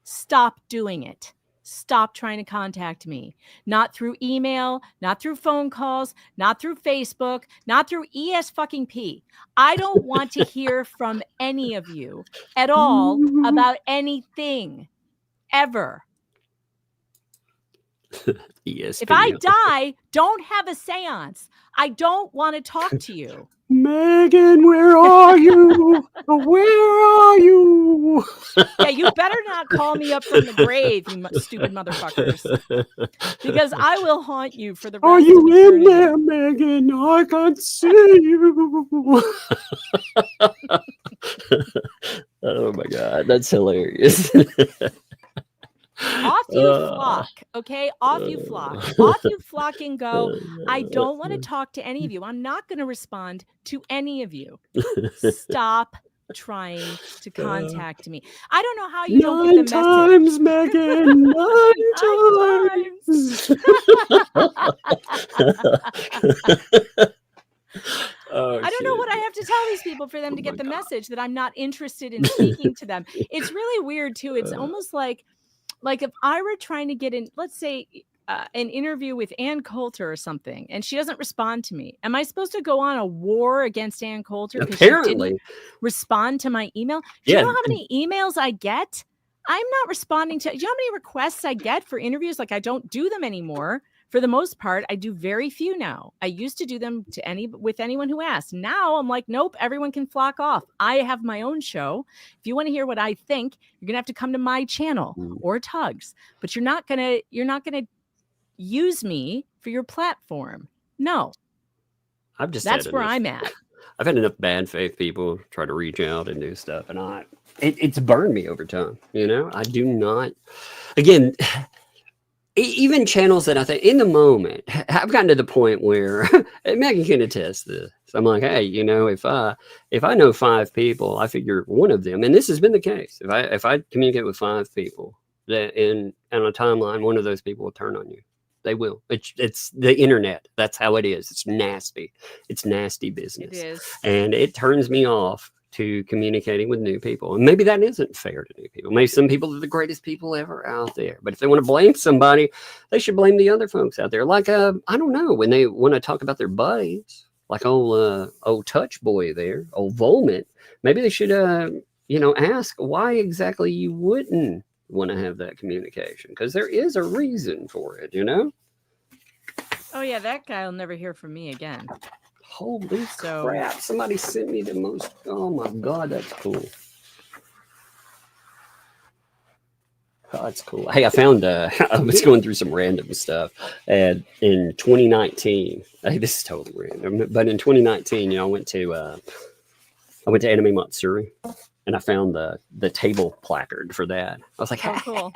Stop doing it. Stop trying to contact me. Not through email, not through phone calls, not through Facebook, not through ES-fucking-P. I don't want to hear from any of you at all about anything, ever. Yes. If I die, don't have a seance. I don't want to talk to you. Megan, where are you? Where are you? Yeah, you better not call me up from the grave, you stupid motherfuckers. Because I will haunt you for the rest Are of you in eternity. there, Megan? I can't see you. Oh my God, that's hilarious. Off you flock, okay? Off you flock. Off you flock and go. I don't want to talk to any of you. I'm not going to respond to any of you. Stop trying to contact me. I don't know how you don't get the times, message. Megan. 9 times. Oh, I don't know what I have to tell these people for them to get the message that I'm not interested in speaking to them. It's really weird too. It's almost like if I were trying to get in, let's say, an interview with Ann Coulter or something, and she doesn't respond to me. Am I supposed to go on a war against Ann Coulter because she didn't respond to my email? Do you know how many emails I get? I'm not responding to. Do you know how many requests I get for interviews? Like, I don't do them anymore. For the most part, I do very few now. I used to do them with anyone who asked. Now I'm like, nope, everyone can flock off. I have my own show. If you want to hear what I think, you're gonna have to come to my channel or Tugs. But you're not gonna use me for your platform. No. That's where I'm at. I've had enough bad faith people try to reach out and do stuff, and it's burned me over time. You know, I do not. Again. Even channels that I think in the moment, I've gotten to the point where Megan can attest this. I'm like, hey, you know, if I know 5 people, I figure one of them, and this has been the case. If I communicate with 5 people, that on a timeline, one of those people will turn on you. They will. It's the internet. That's how it is. It's nasty. It's nasty business. It is, and it turns me off to communicating with new people. And maybe that isn't fair to new people. Maybe some people are the greatest people ever out there. But if they want to blame somebody, they should blame the other folks out there. Like, I don't know, when they want to talk about their buddies, like old Touch Boy there, old Volment, maybe they should, ask why exactly you wouldn't want to have that communication. Because there is a reason for it, you know? Oh, yeah, that guy will never hear from me again. Holy crap. Somebody sent me the most. Oh my God, that's cool. Oh, that's cool. Hey, I found, I was going through some random stuff. And in 2019, hey, this is totally random, but in 2019, I went to Anime Matsuri, and I found the table placard for that. I was like, oh, cool.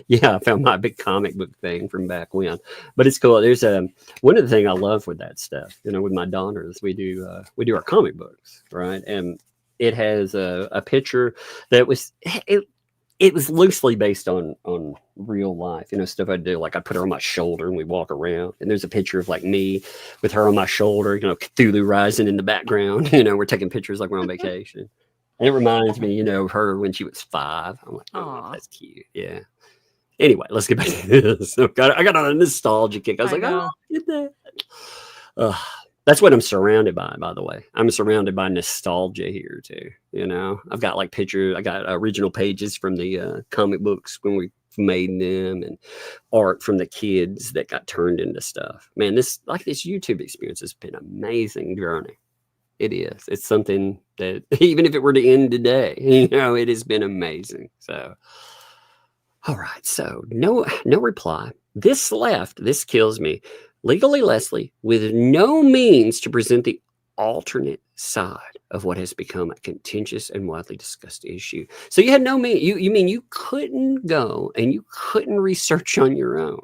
Yeah, I found my big comic book thing from back when. But it's cool. There's one of the things I love with that stuff, with my daughters, we do our comic books, right? And it has a picture that was it was loosely based on real life, stuff I do. Like I put her on my shoulder and we walk around, and there's a picture of like me with her on my shoulder, Cthulhu rising in the background. We're taking pictures like we're on vacation. And it reminds me, of her when she was 5. I'm like, oh, that's cute. Yeah. Anyway, let's get back to this. I got on a nostalgia kick. I was I like, know. oh, get that. That's what I'm surrounded by the way. I'm surrounded by nostalgia here too. You know, I've got like pictures. I got original pages from the comic books when we made them, and art from the kids that got turned into stuff. Man, this YouTube experience has been an amazing journey. It is. It's something that even if it were to end today, you know, it has been amazing. So, all right. So no reply. This kills me. Legally Leslie, with no means to present the alternate side of what has become a contentious and widely discussed issue. So you had no means. You mean you couldn't go and you couldn't research on your own.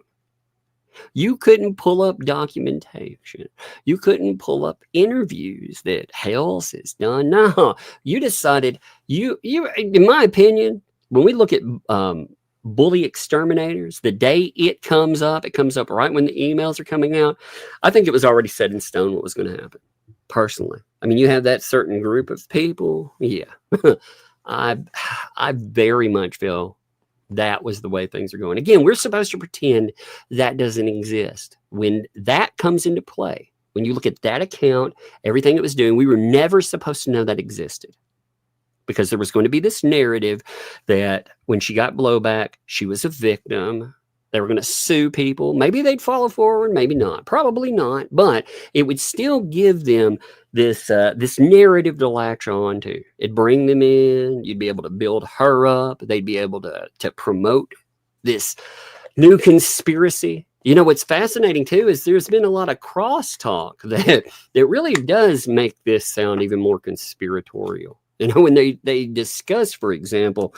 You couldn't pull up documentation. You couldn't pull up interviews that Hales has done. No, you decided you, in my opinion, when we look at bully exterminators, the day it comes up right when the emails are coming out. I think it was already set in stone what was going to happen. Personally, I mean, you have that certain group of people. Yeah, I very much feel that was the way things are going. Again, we're supposed to pretend that doesn't exist. When that comes into play, when you look at that account, everything it was doing, we were never supposed to know that existed. Because there was going to be this narrative that when she got blowback, she was a victim. They were going to sue people. Maybe they'd follow forward, maybe not. Probably not. But it would still give them this narrative to latch on to. It'd bring them in. You'd be able to build her up. They'd be able to promote this new conspiracy. You know, what's fascinating, too, is there's been a lot of crosstalk that really does make this sound even more conspiratorial. You know, when they discuss, for example,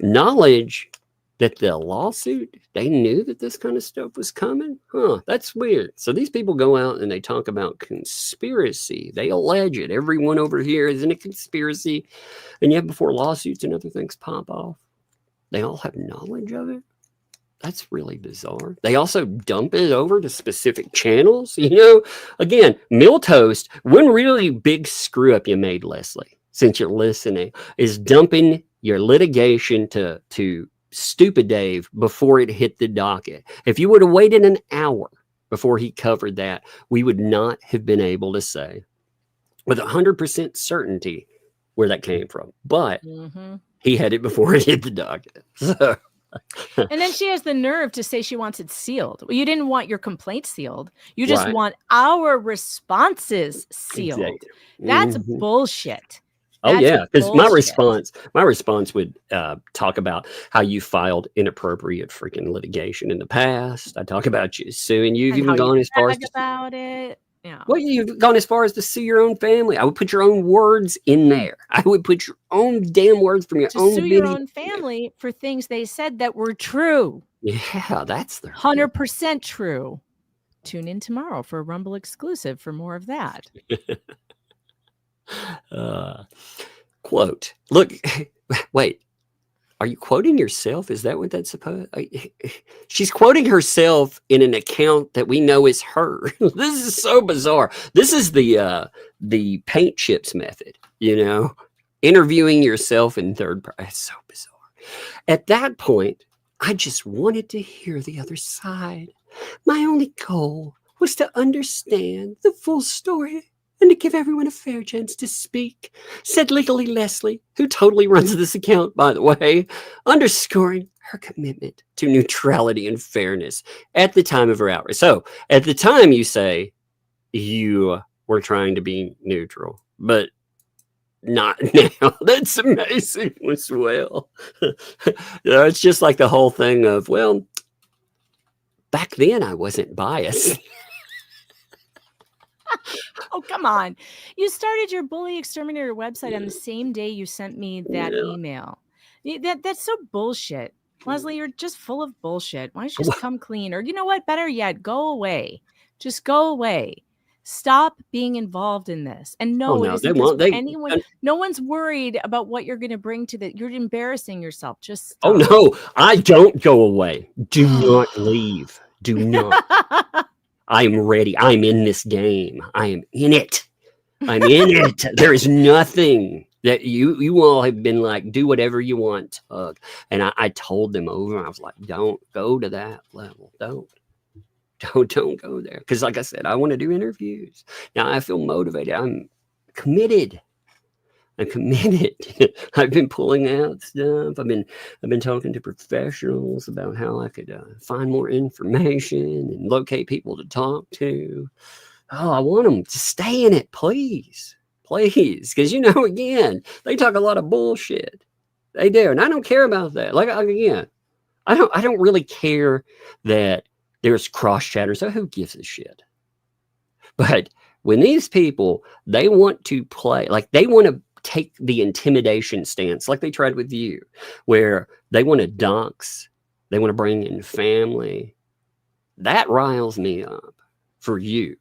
knowledge that the lawsuit, they knew that this kind of stuff was coming. That's weird. So these people go out and they talk about conspiracy. They allege it. Everyone over here is in a conspiracy. And yet before lawsuits and other things pop off, they all have knowledge of it. That's really bizarre. They also dump it over to specific channels. You know, again, milquetoast, one really big screw up you made, Leslie, since you're listening, is dumping your litigation to Stupid Dave before it hit the docket. If you would have waited an hour before he covered that, we would not have been able to say with 100% certainty where that came from. But he had it before it hit the docket. So. And then she has the nerve to say she wants it sealed. Well, you didn't want your complaint sealed. You just want our responses sealed. Exactly. That's bullshit. Oh, yeah, because my response would talk about how you filed inappropriate freaking litigation in the past. I talk about you suing. You've even gone as far as about it. Yeah. Well, you've gone as far as to sue your own family. I would put your own words in there. I would put your own damn words from your own sue your own family for things they said that were true. Yeah, that's the 100% true. Tune in tomorrow for a Rumble exclusive for more of that. Quote, look, wait, are you quoting yourself? Is that what that's supposed? She's quoting herself in an account that we know is her. This is so bizarre. This is the paint chips method, you know, interviewing yourself in third person. It's so bizarre. At that point, I just wanted to hear the other side. My only goal was to understand the full story and to give everyone a fair chance to speak, said Legally Leslie, who totally runs this account, by the way, underscoring her commitment to neutrality and fairness at the time of her outrage. So at the time you say you were trying to be neutral, but not now. That's amazing as well. It's just like the whole thing of, well, back then I wasn't biased. Oh, come on. You started your Bully Exterminator website on the same day you sent me that email. That's so bullshit. Leslie, you're just full of bullshit. Why don't you just come clean? Or you know what? Better yet, go away. Just go away. Stop being involved in this. And no one's worried about what you're going to bring to the. You're embarrassing yourself. Just stop. Oh, no, I don't go away. Do not leave. Do not. I'm ready. I'm in this game. I am in it. I'm in it. There is nothing that you all have been like, do whatever you want, Tug. And I told them over, I was like, don't go to that level. Don't go there. Because like I said, I want to do interviews. Now I feel motivated. I'm committed. I've been pulling out stuff. I've been talking to professionals about how I could find more information and locate people to talk to. Oh, I want them to stay in it, please. Because, again, they talk a lot of bullshit. They do. And I don't care about that. Like, again, I don't really care that there's cross chatter. So who gives a shit? But when these people, they want to play, like they want to take the intimidation stance, like they tried with you, where they want to dox, they want to bring in family. That riles me up for you.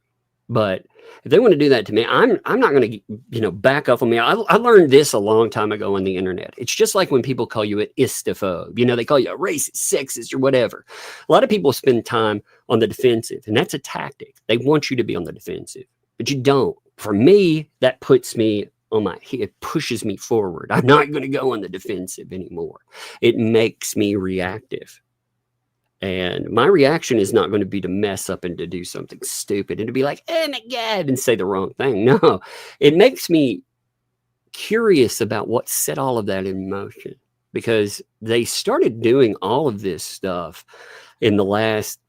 But if they want to do that to me, I'm not going to, back up on me. I learned this a long time ago on the internet. It's just like when people call you an istaphobe. They call you a racist, sexist, or whatever. A lot of people spend time on the defensive, and that's a tactic. They want you to be on the defensive, but you don't. For me, that puts me on it pushes me forward. I'm not going to go on the defensive anymore. It makes me reactive. And my reaction is not going to be to mess up and to do something stupid and to be like, oh my God, and say the wrong thing. No, it makes me curious about what set all of that in motion, because they started doing all of this stuff in the last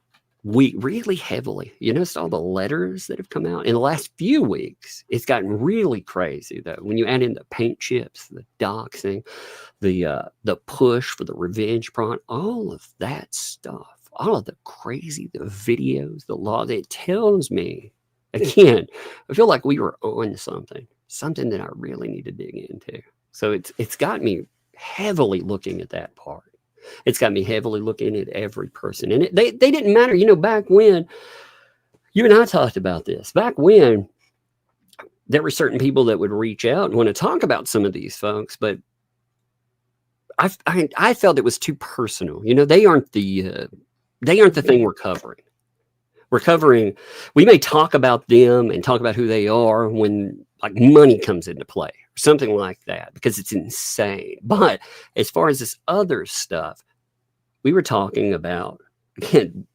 week really heavily. It's all the letters that have come out in the last few weeks. It's gotten really crazy though. When you add in the paint chips, the doxing, the push for the revenge porn, all of that stuff, all of the crazy, the videos, the law, that tells me, again, I feel like we were on something that I really need to dig into. So it's got me heavily looking at that part. It's got me heavily looking at every person. And they didn't matter. Back when, you and I talked about this, back when there were certain people that would reach out and want to talk about some of these folks, but I felt it was too personal. They aren't the thing we're covering. We may talk about them and talk about who they are when like money comes into play or something like that, because it's insane. But as far as this other stuff, we were talking about, again,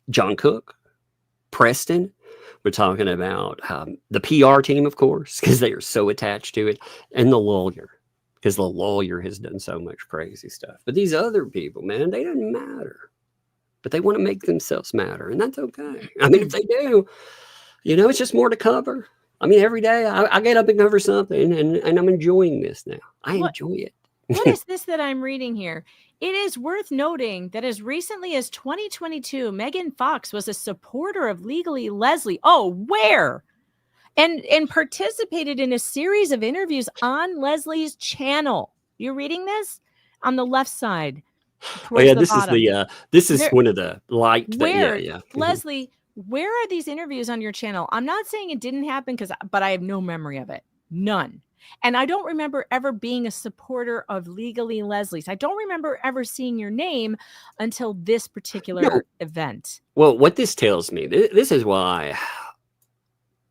John Cook, Preston. We're talking about the PR team, of course, because they are so attached to it, and the lawyer, because the lawyer has done so much crazy stuff. But these other people, man, they don't matter. But they want to make themselves matter, and that's okay. I mean, if they do, it's just more to cover. I mean, every day I get up and cover something, and I'm enjoying this now. I enjoy it. What is this that I'm reading here? It is worth noting that as recently as 2022, Megan Fox was a supporter of Legally Leslie. Oh, where? And participated in a series of interviews on Leslie's channel. You're reading this? On the left side. Oh yeah, this is one of the liked. Yeah. Leslie, where are these interviews on your channel? I'm not saying it didn't happen, but I have no memory of it. None. And I don't remember ever being a supporter of Legally Leslie's. I don't remember ever seeing your name until this particular event. Well, what this tells me, this is why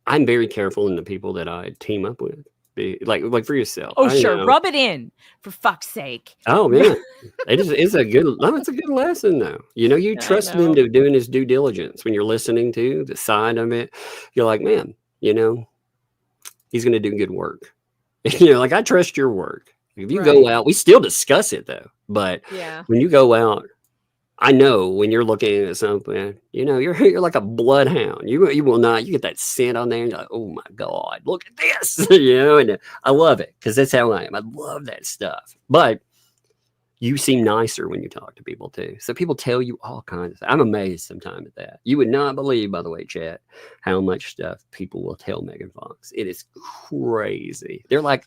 I'm very careful in the people that I team up with. Like for yourself. Oh, sure. Rub it in, for fuck's sake. Oh man, it's a good lesson though. You trust them to doing his due diligence when you're listening to the side of it. You're like, man, he's going to do good work. Like I trust your work. If you go out, we still discuss it though. But when you go out, I know when you're looking at something, you're like a bloodhound. You will not. You get that scent on there, and you're like, oh my God, look at this, And I love it because that's how I am. I love that stuff. But you seem nicer when you talk to people too. So people tell you all kinds of things. I'm amazed sometimes at that. You would not believe, by the way, chat, how much stuff people will tell Megan Fox. It is crazy. They're like,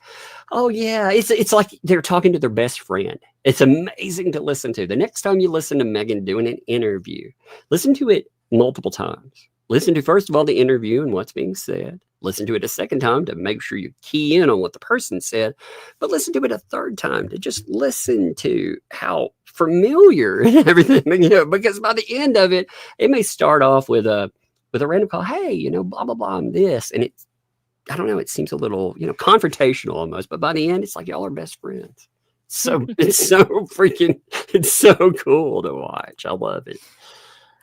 oh yeah, it's like they're talking to their best friend. It's amazing to listen to. The next time you listen to Megan doing an interview, listen to it multiple times. Listen to, first of all, the interview and what's being said. Listen to it a second time to make sure you key in on what the person said, but listen to it a third time to just listen to how familiar and everything, because by the end of it, it may start off with a random call. Hey, blah, blah, blah, I'm this. And I don't know, it seems a little, confrontational almost, but by the end, it's like y'all are best friends. So it's so cool to watch. I love it.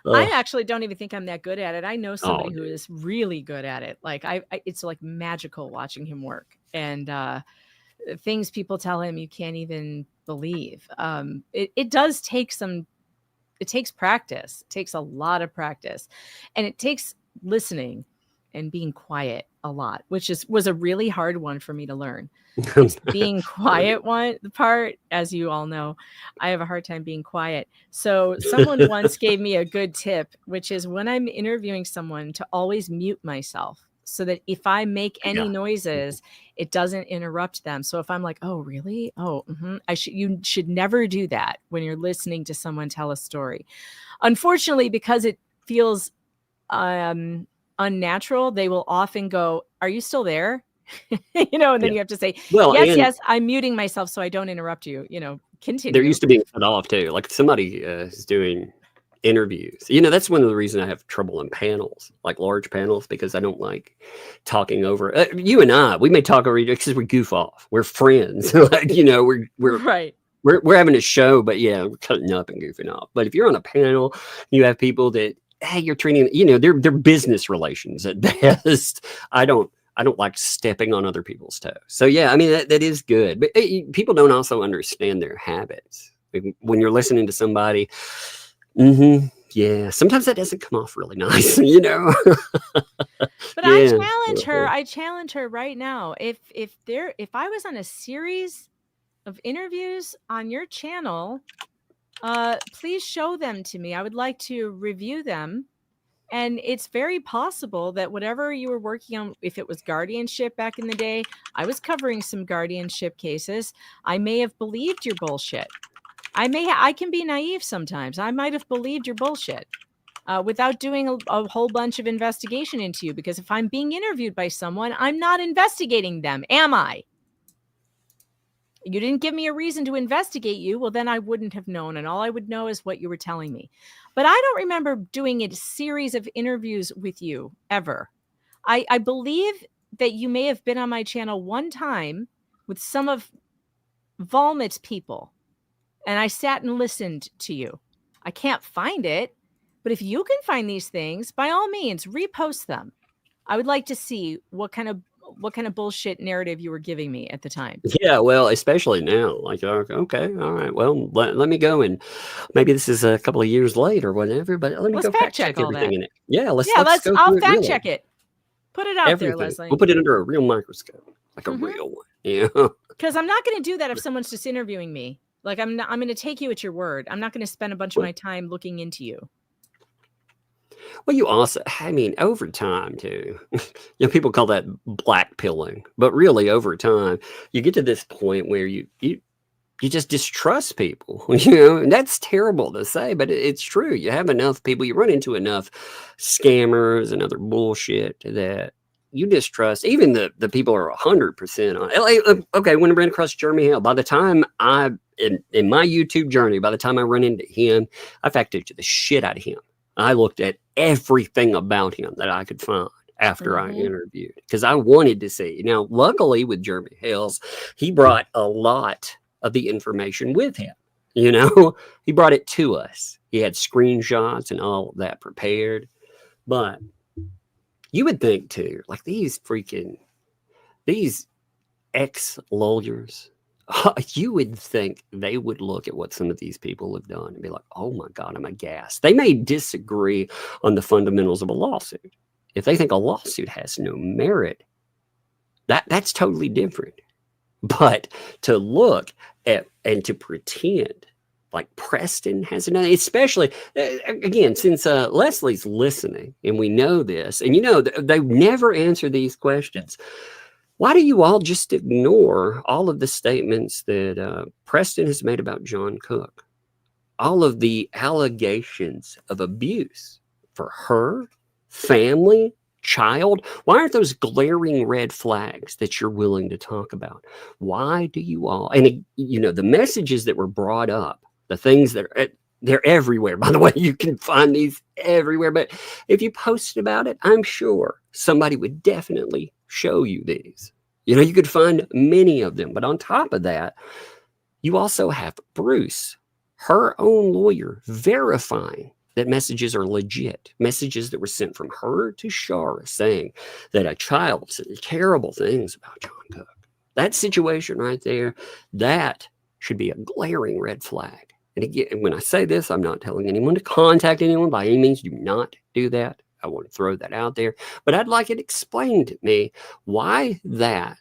I Ugh. actually don't even think I'm that good at it. I know somebody who dude. is really good at it. Like it's like magical watching him work, and things people tell him you can't even believe. It does take it takes practice. It takes a lot of practice, and it takes listening and being quiet a lot, which was a really hard one for me to learn. It's being quiet the part, as you all know, I have a hard time being quiet. So someone once gave me a good tip, which is when I'm interviewing someone to always mute myself so that if I make any noises, it doesn't interrupt them. So if I'm like, oh, really? Oh, you should never do that when you're listening to someone tell a story. Unfortunately, because it feels unnatural, they will often go, are you still there? And then you have to say, Well, yes, I'm muting myself so I don't interrupt you, continue. They're used to being cut off too. Like somebody is doing interviews. That's one of the reasons I have trouble in panels, like large panels, because I don't like talking over. You and I, we may talk over each other because we goof off. We're friends. Like, we're right. We're having a show, but yeah, we're cutting up and goofing off. But if you're on a panel, you have people that, hey, you're treating, they're business relations at best. I don't like stepping on other people's toes. So yeah, I mean, that is good. But people don't also understand their habits. When you're listening to somebody, yeah, sometimes that doesn't come off really nice, But Yeah. I challenge her right now. If I was on a series of interviews on your channel, please show them to me. I would like to review them. And it's very possible that whatever you were working on, if it was guardianship back in the day, I was covering some guardianship cases. I may have believed your bullshit. I can be naive sometimes. I might have believed your bullshit without doing a whole bunch of investigation into you. Because if I'm being interviewed by someone, I'm not investigating them, am I? You didn't give me a reason to investigate you. Well, then I wouldn't have known. And all I would know is what you were telling me. But I don't remember doing a series of interviews with you ever. I believe that you may have been on my channel one time with some of Volmit's people. And I sat and listened to you. I can't find it. But if you can find these things, by all means, repost them. I would like to see what kind of bullshit narrative you were giving me at the time. Yeah, well, especially now, like, okay, all right, well, let me go, and maybe this is a couple of years late or whatever, but let me Let's go fact check all everything that. in it. Yeah, let's go I'll through it fact really. check it. Put it out Everything. there, Leslie. We'll put it under a real microscope, like a real one. Yeah. Because I'm not going to do that if someone's just interviewing me. Like I'm going to take you at your word. I'm not going to spend a bunch of my time looking into you. Well, you also, I mean, over time too, people call that black pilling, but really over time, you get to this point where you just distrust people, and that's terrible to say, but it's true. You have enough people, you run into enough scammers and other bullshit that you distrust. Even the people are 100% on. Okay, when I ran across Jeremy Hale, by the time in my YouTube journey, by the time I run into him, I fact checked the shit out of him. I looked at everything about him that I could find after I interviewed, because I wanted to see. Now, luckily with Jeremy Hales, he brought a lot of the information with him. He brought it to us. He had screenshots and all that prepared. But you would think too, like these ex-lawyers, you would think they would look at what some of these people have done and be like, oh my God, I'm aghast. They may disagree on the fundamentals of a lawsuit. If they think a lawsuit has no merit, that's totally different. But to look at and to pretend like Preston hasn't done, especially, again, since Leslie's listening and we know this, and they never answer these questions. Why do you all just ignore all of the statements that Preston has made about John Cook? All of the allegations of abuse for her, family, child. Why aren't those glaring red flags that you're willing to talk about? Why do you all? And, the messages that were brought up, the things that are, they're everywhere. By the way, you can find these everywhere. But if you posted about it, I'm sure somebody would definitely show you these. You know, you could find many of them. But on top of that, you also have Bruce, her own lawyer, verifying that messages are legit. Messages that were sent from her to Shara saying that a child said terrible things about John Cook. That situation right there, that should be a glaring red flag. And again, when I say this, I'm not telling anyone to contact anyone by any means. Do not do that. I want to throw that out there. But I'd like it explained to me why that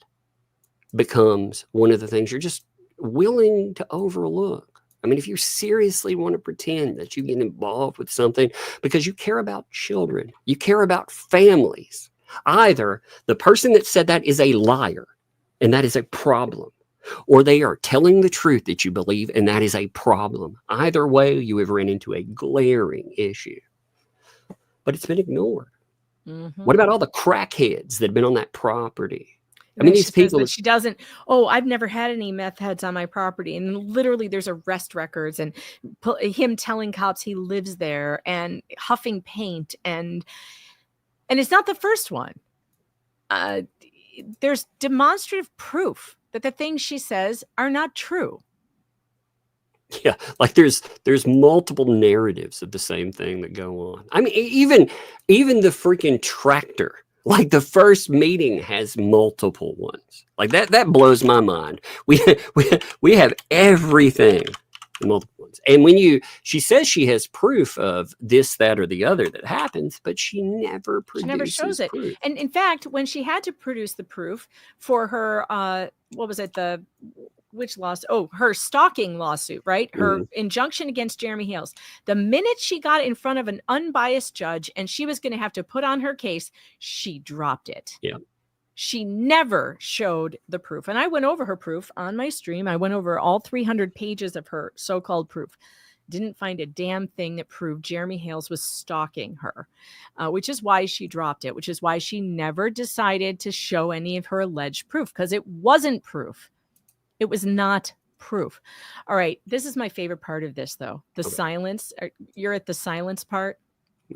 becomes one of the things you're just willing to overlook. I mean, if you seriously want to pretend that you get involved with something because you care about children, you care about families, either the person that said that is a liar, and that is a problem, or they are telling the truth that you believe, and that is a problem. Either way, you have run into a glaring issue. But it's been ignored. Mm-hmm. What about all the crackheads that have been on that property? I mean, mean, these people. She doesn't. Oh, I've never had any meth heads on my property, and literally, there's arrest records and him telling cops he lives there and huffing paint, and it's not the first one. There's demonstrative proof that the things she says are not true. Yeah, like there's multiple narratives of the same thing that go on. I mean, even the freaking tractor. Like the first meeting has multiple ones. Like that blows my mind. We have everything, multiple ones. And she says she has proof of this, that, or the other that happens, but she never produces. She never shows it. Proof. And in fact, when she had to produce the proof for her, what was it? Which lawsuit? Oh, her stalking lawsuit, right? Her injunction against Jeremy Hales. The minute she got in front of an unbiased judge and she was going to have to put on her case, she dropped it. Yeah. She never showed the proof. And I went over her proof on my stream. I went over all 300 pages of her so-called proof. Didn't find a damn thing that proved Jeremy Hales was stalking her, which is why she dropped it, which is why she never decided to show any of her alleged proof, because it wasn't proof. It was not proof. All right. This is my favorite part of this, though. The silence. You're at the silence part.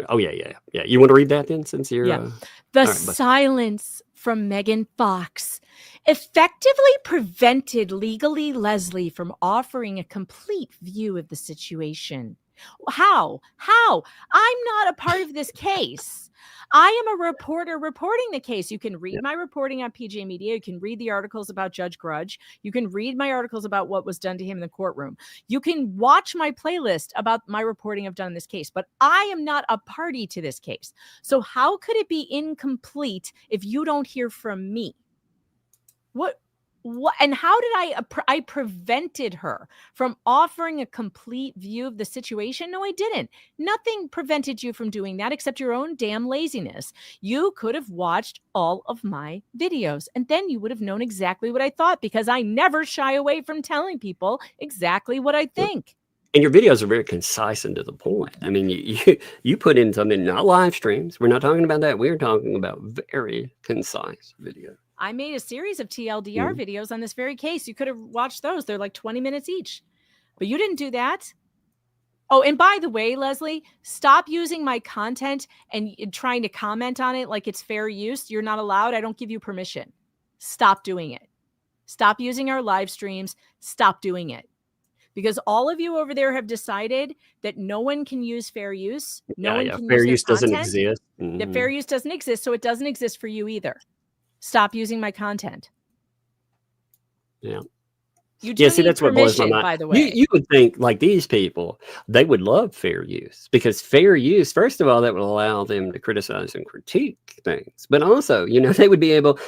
Oh, yeah. You want to read that then, since you're... Yeah. The silence from Megan Fox effectively prevented Legally Leslie from offering a complete view of the situation. How? I'm not a part of this case. I am a reporter reporting the case. You can read my reporting on PJ Media. You can read the articles about Judge Grudge. You can read my articles about what was done to him in the courtroom. You can watch my playlist about my reporting I've done in this case, but I am not a party to this case. So how could it be incomplete if you don't hear from me? What and how did I prevented her from offering a complete view of the situation? No, I didn't. Nothing prevented you from doing that except your own damn laziness. You could have watched all of my videos and then you would have known exactly what I thought, because I never shy away from telling people exactly what I think. And your videos are very concise and to the point. I mean, you put in something, not live streams. We're not talking about that. We're talking about very concise video. I made a series of TLDR videos on this very case. You could have watched those. They're like 20 minutes each. But you didn't do that. Oh, and by the way, Leslie, stop using my content and trying to comment on it like it's fair use. You're not allowed. I don't give you permission. Stop doing it. Stop using our live streams. Stop doing it. Because all of you over there have decided that no one can use fair use. No one can fair use use doesn't content. exist. That fair use doesn't exist, so it doesn't exist for you either. Stop using my content. Yeah. You do see, that's what blows my mind. By the way, you would think like these people, they would love fair use, because fair use, first of all, that would allow them to criticize and critique things, but also, they would be able,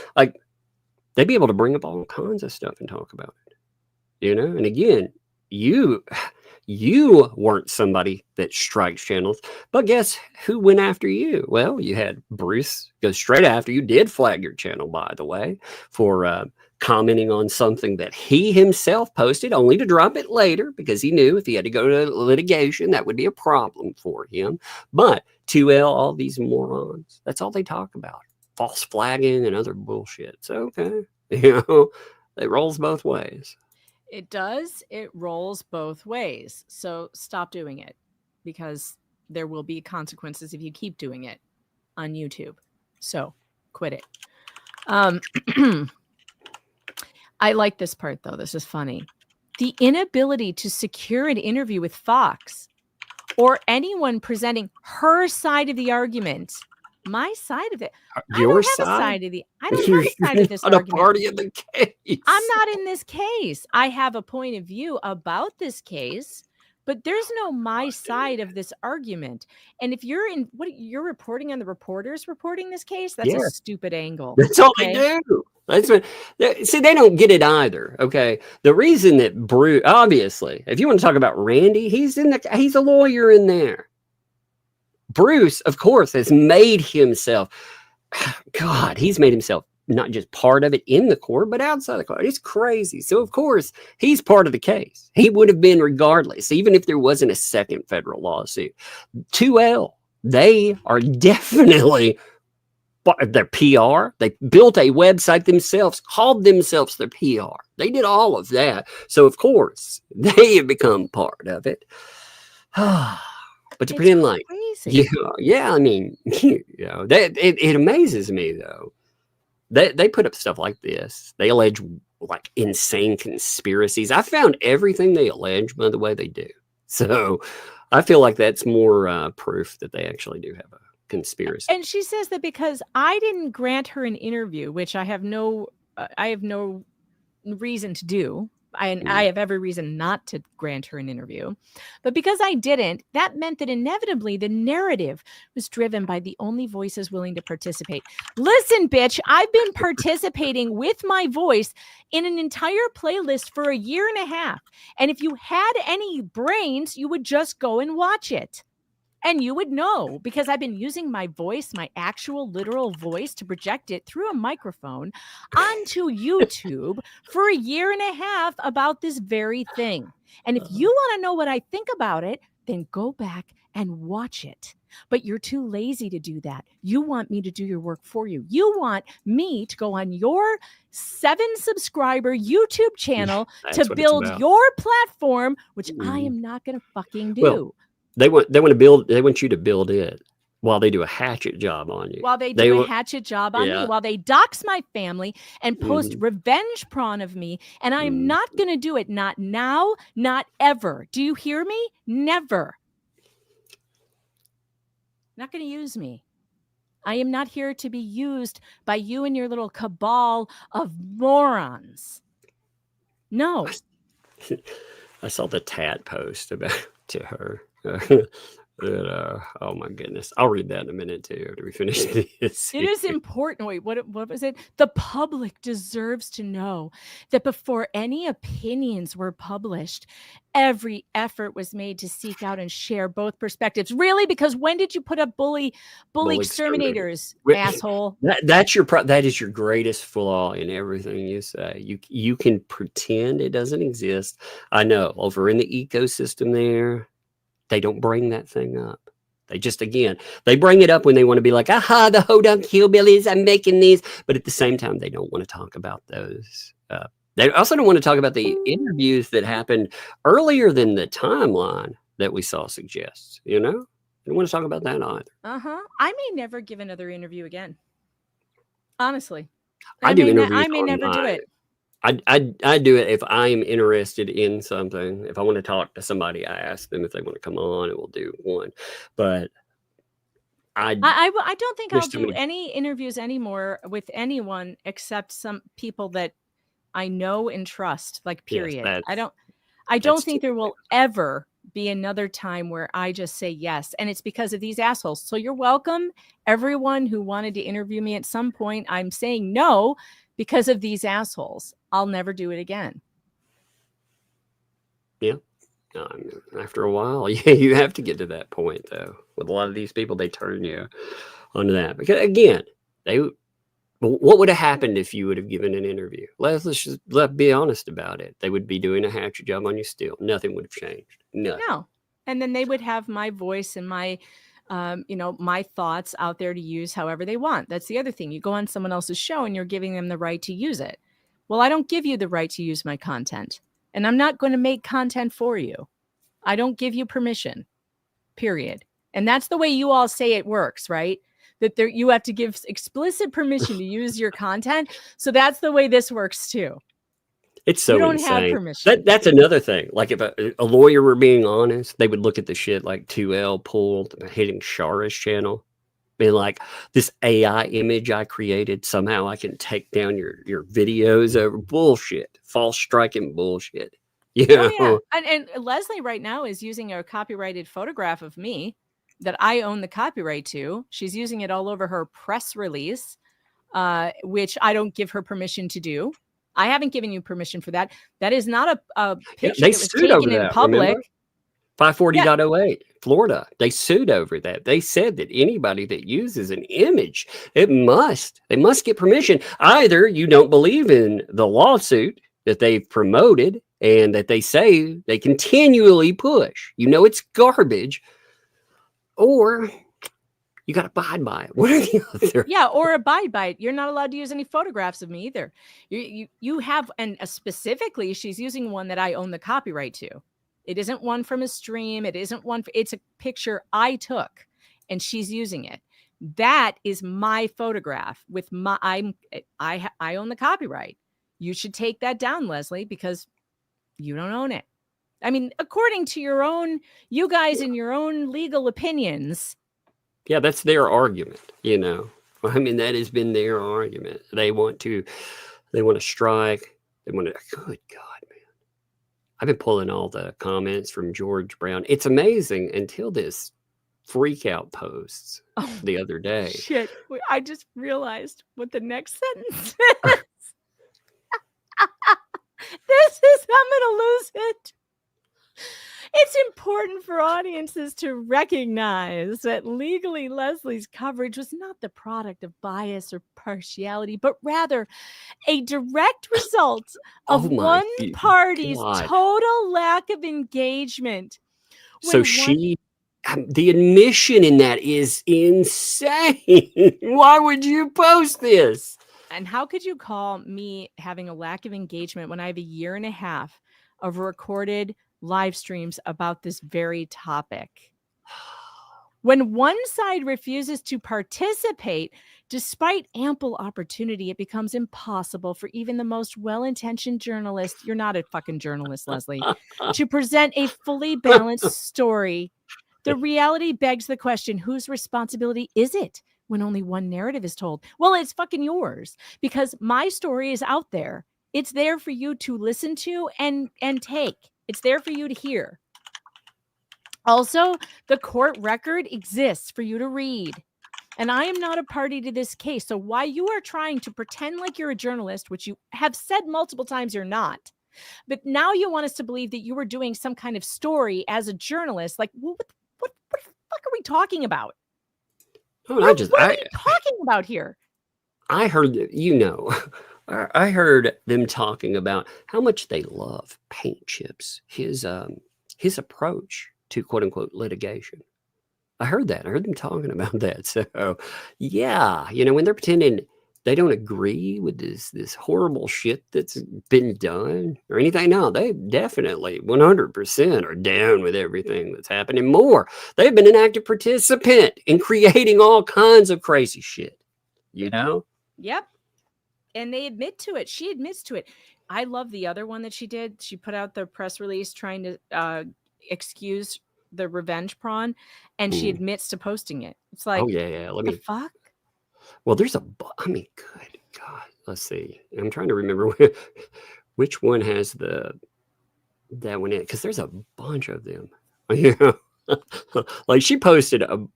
they'd be able to bring up all kinds of stuff and talk about it, and again, you weren't somebody that strikes channels, but guess who went after you? Well, you had Bruce go straight after you. Did flag your channel, by the way, for commenting on something that he himself posted, only to drop it later because he knew if he had to go to litigation, that would be a problem for him. But 2L, all these morons, that's all they talk about. False flagging and other bullshit. So, okay, it rolls both ways. It does. It rolls both ways. So stop doing it, because there will be consequences if you keep doing it on YouTube. So quit it. Um, I like this part, though. This is funny. The inability to secure an interview with Fox or anyone presenting her side of the argument. My side of it. I Your don't have a side? side of the. I don't have a side of this not a argument. party in the case. I'm not in this case. I have a point of view about this case, but there's no my side of this argument. And if you're in what you're reporting on the reporters reporting this case, that's a Yeah. stupid angle. That's all okay? they do. That's what, see, they don't get it either. Okay. The reason that Bruce, obviously, if you want to talk about Randy, he's a lawyer in there. Bruce, of course, has made himself, God, he's made himself not just part of it in the court, but outside the court. It's crazy. So, of course, he's part of the case. He would have been regardless, even if there wasn't a second federal lawsuit. 2L, they are definitely their PR. They built a website themselves, called themselves their PR. They did all of that. So, of course, they have become part of it. But to pretend like, crazy. yeah, I mean, it amazes me, though. They put up stuff like this. They allege like insane conspiracies. I found everything they allege, by the way, they do. So I feel like that's more proof that they actually do have a conspiracy. And she says that because I didn't grant her an interview, which I have no reason to do. I have every reason not to grant her an interview. But because I didn't, that meant that inevitably the narrative was driven by the only voices willing to participate. Listen, bitch, I've been participating with my voice in an entire playlist for 1.5 years. And if you had any brains, you would just go and watch it. And you would know, because I've been using my voice, my actual literal voice, to project it through a microphone onto YouTube for 1.5 years about this very thing. And if you want to know what I think about it, then go back and watch it. But you're too lazy to do that. You want me to do your work for you. You want me to go on your 7-subscriber YouTube channel to build your platform, which I am not going to fucking do. Well, they want you to build it while they do a hatchet job on you. While they do a hatchet job on me, while they dox my family and post revenge prawn of me. And I am not going to do it. Not now, not ever. Do you hear me? Never. Not going to use me. I am not here to be used by you and your little cabal of morons. No. I saw the Tat post about to her. Oh my goodness. I'll read that in a minute too after we finish this. It is important. Wait, what was it? The public deserves to know that before any opinions were published, every effort was made to seek out and share both perspectives. Really? Because when did you put up bully exterminators, asshole? That is your greatest flaw in everything you say. You can pretend it doesn't exist. I know over in the ecosystem there, they don't bring that thing up. They just, again, they bring it up when they want to be like, aha, the Hodunk hillbillies, I'm making these. But at the same time, they don't want to talk about those. They also don't want to talk about the interviews that happened earlier than the timeline that we saw suggests, They don't want to talk about that either. I may never give another interview again. Honestly. I may never do it. I do it if I'm interested in something. If I want to talk to somebody, I ask them if they want to come on, and we'll do one. But I don't think I'll do any interviews anymore with anyone except some people that I know and trust. Like, period. Yes, I don't think there will ever be another time where I just say yes, and it's because of these assholes. So you're welcome, everyone who wanted to interview me at some point. I'm saying no because of these assholes. I'll never do it again. Yeah. After a while, you have to get to that point, though. With a lot of these people, they turn you onto that. Because, again, what would have happened if you would have given an interview? Let's be honest about it. They would be doing a hatchet job on you still. Nothing would have changed. Nothing. No. And then they would have my voice and my my thoughts out there to use however they want. That's the other thing. You go on someone else's show and you're giving them the right to use it. Well, I don't give you the right to use my content, and I'm not going to make content for you. I don't give you permission, period. And that's the way you all say it works, right? that you have to give explicit permission to use your content. So that's the way this works too. It's so you don't insane. have permission. That's another thing. Like if a lawyer were being honest, they would look at the shit like 2L pulled hitting Shara's channel. Being like, this AI image I created, somehow I can take down your videos over bullshit, false striking bullshit. You know? Oh, yeah. And Leslie right now is using a copyrighted photograph of me that I own the copyright to. She's using it all over her press release, which I don't give her permission to do. I haven't given you permission for that. That is not a picture that was taken in public. Remember? 540.08, Florida. They sued over that. They said that anybody that uses an image, they must get permission. Either you don't believe in the lawsuit that they've promoted and that they say they continually push. You know it's garbage, or you got to abide by it. What are the other? Yeah, or abide by it. You're not allowed to use any photographs of me either. You have, and specifically, she's using one that I own the copyright to. It isn't one from a stream. It isn't one. It's a picture I took, and she's using it. That is my photograph with my. I own the copyright. You should take that down, Leslie, because you don't own it. I mean, according to you guys and your own legal opinions. Yeah, that's their argument. You know, I mean, that has been their argument. They want to strike. They want to. Good God. I've been pulling all the comments from George Brown. It's amazing until this freak out posts the other day. Shit. I just realized what the next sentence is. I'm going to lose it. It's important for audiences to recognize that legally Leslie's coverage was not the product of bias or partiality, but rather a direct result of one party's total lack of engagement. So the admission in that is insane. Why would you post this? And how could you call me having a lack of engagement when I have a year and a half of recorded live streams about this very topic? When one side refuses to participate, despite ample opportunity, it becomes impossible for even the most well-intentioned journalist, you're not a fucking journalist, Leslie, to present a fully balanced story. The reality begs the question, whose responsibility is it when only one narrative is told? Well, it's fucking yours, because my story is out there. It's there for you to listen to and take. It's there for you to hear. Also, the court record exists for you to read. And I am not a party to this case. So while you are trying to pretend like you're a journalist, which you have said multiple times you're not, but now you want us to believe that you were doing some kind of story as a journalist, like, what the fuck are we talking about? Oh, what are we talking about here? I heard, I heard them talking about how much they love Paint Chips, his approach to quote unquote litigation. I heard that. I heard them talking about that. So yeah, when they're pretending they don't agree with this horrible shit that's been done or anything. No, they definitely 100% are down with everything that's happening. More, they've been an active participant in creating all kinds of crazy shit. Yep. And they admit to it. She admits to it. I love the other one that she did. She put out the press release trying to excuse the revenge prawn, and she admits to posting it. It's like, oh yeah. Let me. Fuck. Well, there's good God. Let's see. I'm trying to remember which one has that one in, because there's a bunch of them. Like she posted an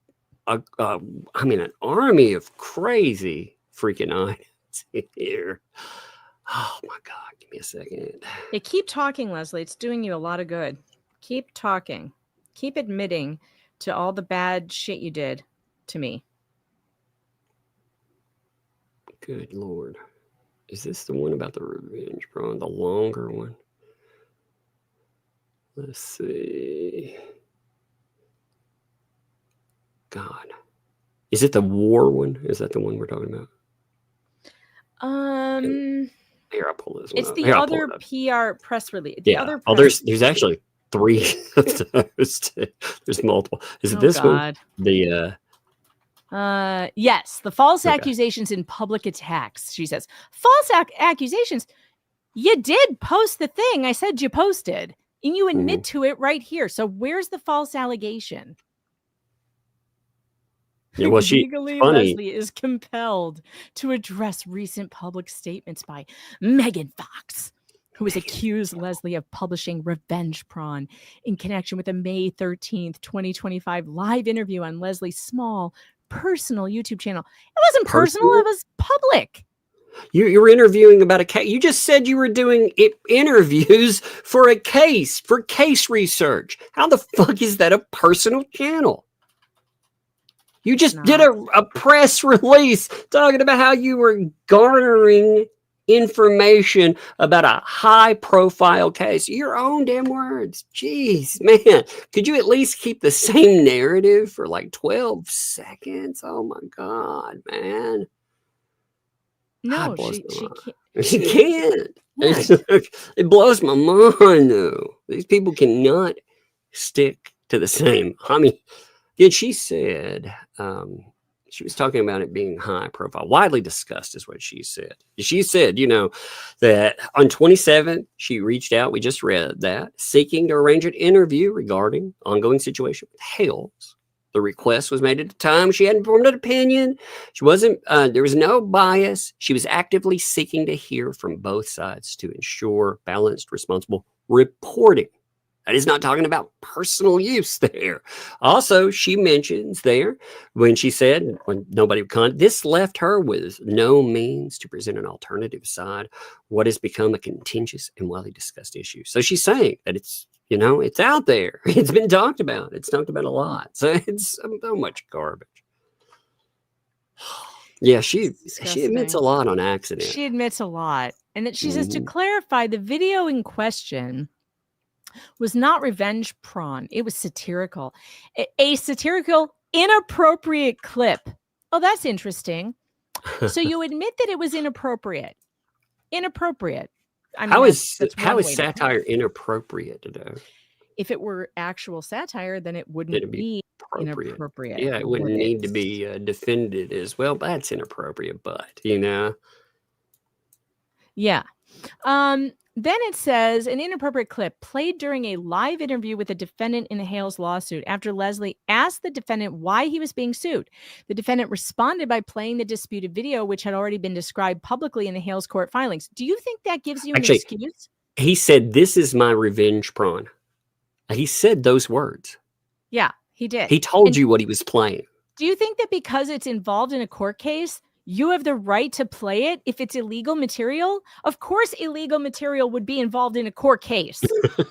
army of crazy freaking items here. Oh my God, give me a second. Yeah, keep talking, Leslie. It's doing you a lot of good. Keep talking. Keep admitting to all the bad shit you did to me. Good Lord. Is this the one about the revenge prawn? The longer one? Let's see. God. Is it the war one? Is that the one we're talking about? Here, I'll pull this one It's up. the other PR press release. There's actually 3 of those. There's multiple. Is it this one? Yes, the false Okay. accusations in public attacks. She says, false accusations. You did post the thing I said you posted, and you admit to it right here. So where's the false allegation? Yeah, well, Legally, funny. Leslie is compelled to address recent public statements by Megan Fox, who has accused Leslie of publishing revenge porn in connection with a May 13th, 2025 live interview on Leslie's small personal YouTube channel. It wasn't personal, it was public. You were interviewing about a case. You just said you were doing interviews for a case, for case research. How the fuck is that a personal channel? You just did a press release talking about how you were garnering information about a high-profile case. Your own damn words. Jeez, man. Could you at least keep the same narrative for like 12 seconds? Oh, my God, man. No, she can't. She can't. It blows my mind, though. These people cannot stick to the same. I mean, yeah, she said, she was talking about it being high profile, widely discussed is what she said. She said, that on 27th, she reached out, we just read that, seeking to arrange an interview regarding ongoing situation with Hales. The request was made at a time she hadn't formed an opinion. She wasn't, there was no bias. She was actively seeking to hear from both sides to ensure balanced, responsible reporting. That is not talking about personal use there. Also, she mentions there when she said, when nobody would comment, this left her with no means to present an alternative side, what has become a contentious and widely discussed issue. So she's saying that it's, it's out there. It's been talked about. It's talked about a lot. So it's so much garbage. Yeah, she admits a lot on accident. She admits a lot. And that she says, to clarify, the video in question was not revenge porn. It was satirical. A satirical, inappropriate clip. Oh, that's interesting. So you admit that it was inappropriate. Inappropriate. I mean, how is satire inappropriate today? If it were actual satire, then it wouldn't be inappropriate. Yeah, it wouldn't need to be defended as well. But that's inappropriate, but Yeah. Then it says an inappropriate clip played during a live interview with a defendant in the Hales lawsuit after Leslie asked the defendant why he was being sued. The defendant responded by playing the disputed video, which had already been described publicly in the Hales court filings. Do you think that gives you an excuse? He said, "This is my revenge porn." He said those words. Yeah, he did. He told you what he was playing. Do you think that because it's involved in a court case, you have the right to play it if it's illegal material? Of course, illegal material would be involved in a court case.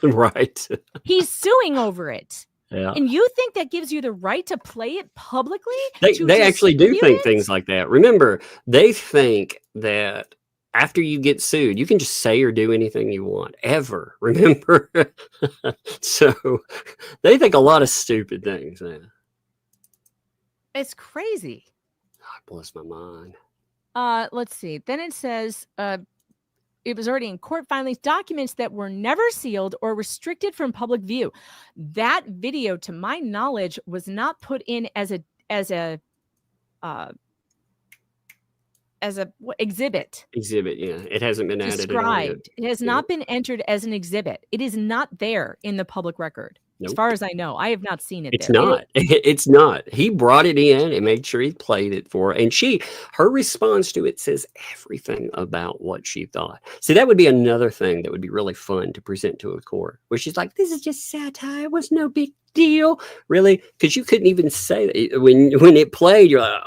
Right. He's suing over it. Yeah. And you think that gives you the right to play it publicly? They actually do think things like that. Remember, they think that after you get sued, you can just say or do anything you want, ever. Remember? So they think a lot of stupid things. Man. It's crazy. Blows my mind. Let's see. Then it says it was already in court filings, documents that were never sealed or restricted from public view. That video, to my knowledge, was not put in as a exhibit. Exhibit, yeah. It hasn't been added. Described. It has not been entered as an exhibit. It is not there in the public record. Nope. As far as I know, I have not seen it. It's not. It's not. He brought it in and made sure he played it for her. And her response to it says everything about what she thought. See, that would be another thing that would be really fun to present to a court, where she's like, "This is just satire. It was no big deal." Really? Because you couldn't even say that. When it played, you're like,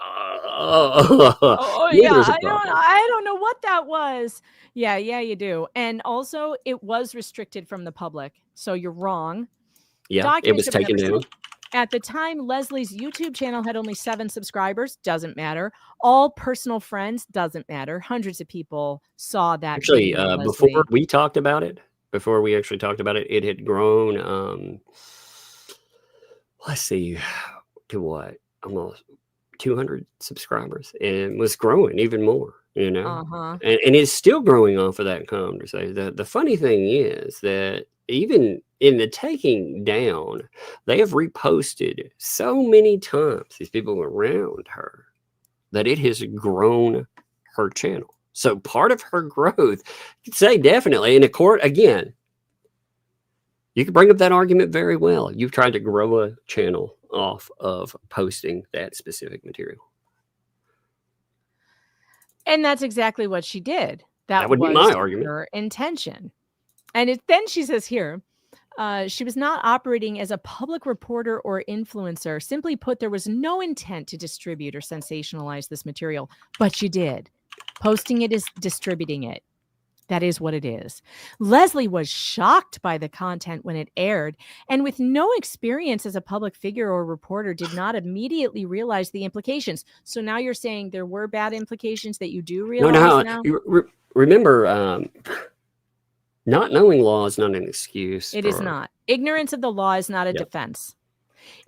yeah, I don't know what that was. Yeah, you do. And also, it was restricted from the public. So you're wrong. Yeah, it was taken down. At the time, Leslie's YouTube channel had only 7 subscribers. Doesn't matter. All personal friends. Doesn't matter. Hundreds of people saw that. Actually, before we talked about it, it had grown, let's see, to what? Almost 200 subscribers, and was growing even more, and it's still growing off of that conversation. The funny thing is that even in the taking down, they have reposted so many times, these people around her, that it has grown her channel. So part of her growth, you'd say definitely in a court, again, you could bring up that argument very well. You've tried to grow a channel off of posting that specific material. And that's exactly what she did. That would be was my argument. her intention. And then she says here, she was not operating as a public reporter or influencer. Simply put, there was no intent to distribute or sensationalize this material, but she did. Posting it is distributing it. That is what it is. Leslie was shocked by the content when it aired, and with no experience as a public figure or reporter, did not immediately realize the implications. So now you're saying there were bad implications that you do realize now? You remember, not knowing law is not an excuse. It is not. Ignorance of the law is not a Yep. defense.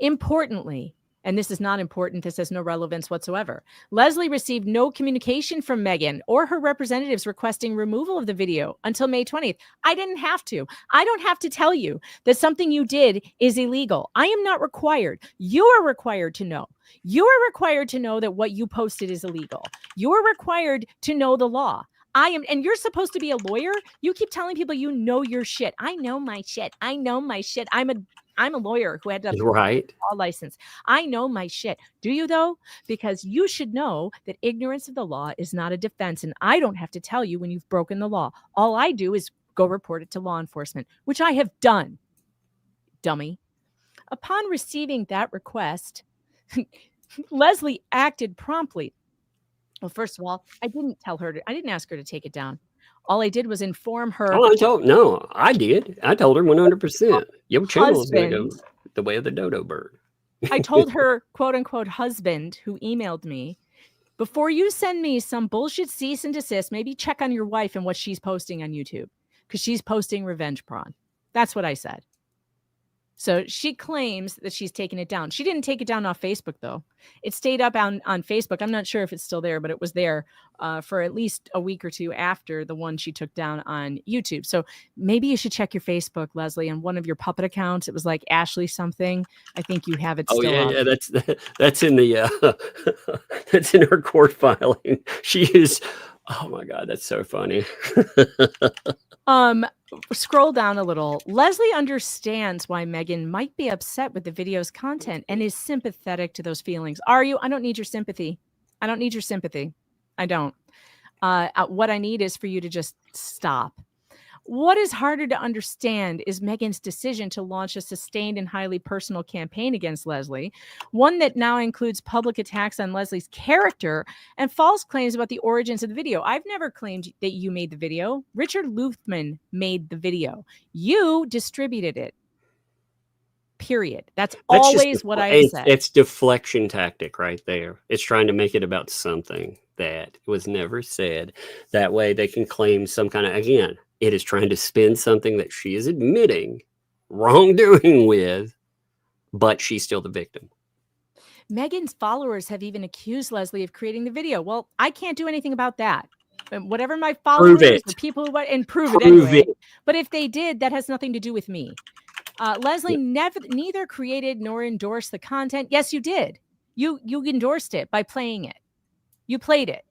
Importantly, and this is not important, this has no relevance whatsoever, Leslie received no communication from Megan or her representatives requesting removal of the video until May 20th. I didn't have to. I don't have to tell you that something you did is illegal. I am not required. You are required to know. You are required to know that what you posted is illegal. You are required to know the law. I am, and you're supposed to be a lawyer. You keep telling people you know your shit. I know my shit. I know my shit. I'm a lawyer who had a Right. law license. I know my shit. Do you though? Because you should know that ignorance of the law is not a defense, and I don't have to tell you when you've broken the law. All I do is go report it to law enforcement, which I have done. Dummy. Upon receiving that request, Leslie acted promptly. Well, first of all, I didn't ask her to take it down. All I did was inform her. Oh, I did. I told her 100%. Your channel is going to go the way of the dodo bird. I told her, quote unquote, husband who emailed me, before you send me some bullshit cease and desist, maybe check on your wife and what she's posting on YouTube, because she's posting revenge porn. That's what I said. So she claims that she's taken it down. She didn't take it down off Facebook, though. It stayed up on Facebook. I'm not sure if it's still there, but it was there for at least a week or two after the one she took down on YouTube. So maybe you should check your Facebook, Leslie, and one of your puppet accounts. It was like Ashley something. I think you have it still up. Yeah, that's in the that's in her court filing. She is, oh my God, that's so funny. Scroll down a little. Leslie understands why Megan might be upset with the video's content and is sympathetic to those feelings. Are you? I don't need your sympathy. I don't need your sympathy. I don't. What I need is for you to just stop. What is harder to understand is Megan's decision to launch a sustained and highly personal campaign against Leslie, one that now includes public attacks on Leslie's character and false claims about the origins of the video. I've never claimed that you made the video. Richard Luthman made the video. You distributed it. Period. That's always what I said. It's deflection tactic right there. It's trying to make it about something that was never said. That way they can claim some kind of, again, it is trying to spin something that she is admitting wrongdoing with, but she's still the victim. Megan's followers have even accused Leslie of creating the video. Well, I can't do anything about that. Whatever my followers, the people who prove it anyway. But if they did, that has nothing to do with me. Leslie neither created nor endorsed the content. Yes, you did. You endorsed it by playing it. You played it.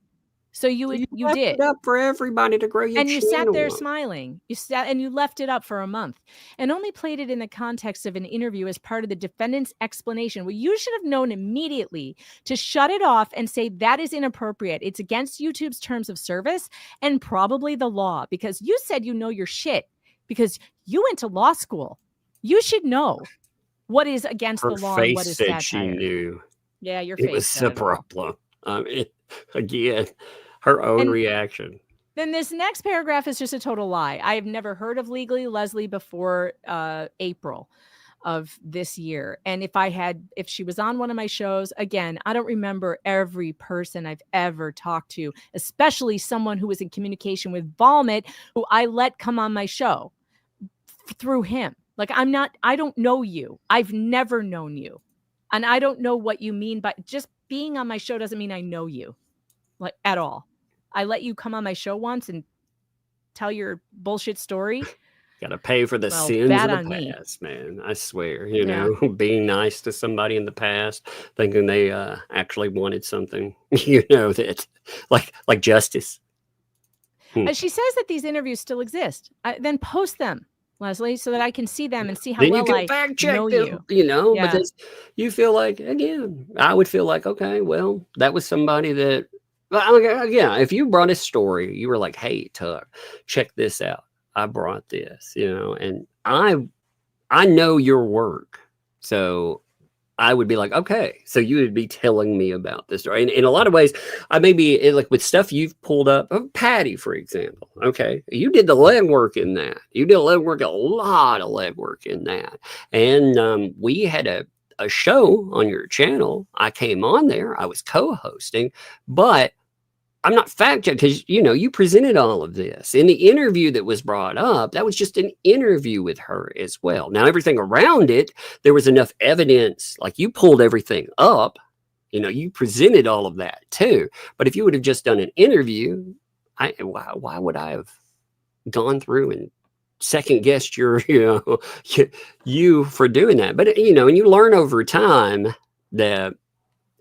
So you left did it up for everybody to grow your and you channel. sat there smiling. You sat and you left it up for a month and only played it in the context of an interview as part of the defendant's explanation. Well, you should have known immediately to shut it off and say that is inappropriate. It's against YouTube's terms of service and probably the law, because you said you know your shit because you went to law school. You should know what is against the law and what is satire. She knew. Yeah, your it face was a problem. Again, her own reaction. Then this next paragraph is just a total lie. I have never heard of Legally Leslie before April of this year. And if she was on one of my shows, again, I don't remember every person I've ever talked to, especially someone who was in communication with Vomit, who I let come on my show through him. Like, I don't know you. I've never known you. And I don't know what you mean by just being on my show doesn't mean I know you, like, at all. I let you come on my show once and tell your bullshit story. Got to pay for the Well, sins bad of on the me. past, man. I swear, you know, being nice to somebody in the past, thinking they actually wanted something, you know, that like justice. She says that these interviews still exist. Then post them, Leslie, so that I can see them and see how Then well you can I fact check know them, you. you know, Yeah. because you feel like, again, I would feel like, okay, well, that was somebody that, yeah, if you brought a story, you were like, hey, Tuck, check this out. I brought this, you know, and I know your work. So I would be like, okay, so you would be telling me about this story. And in a lot of ways, I may be like with stuff you've pulled up, Patty, for example. Okay, you did the legwork in that. You did a lot of legwork in that. And we had a show on your channel. I came on there. I was co-hosting, but I'm not fact checking because, you know, you presented all of this in the interview that was brought up. That was just an interview with her as well. Now, everything around it, there was enough evidence, like you pulled everything up, you know, you presented all of that too. But if you would have just done an interview, why would I have gone through and second guessed your, you know, you for doing that? But, you know, and you learn over time that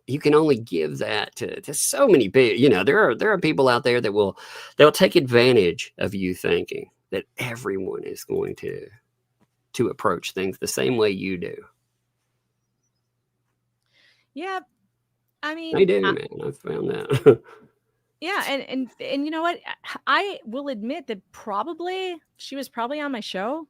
you can only give that to so many people. You know, there are people out there that they'll take advantage of you thinking that everyone is going to approach things the same way you do. Yeah. I mean, They do, man. I've found that. yeah, and you know what? I will admit that she was probably on my show.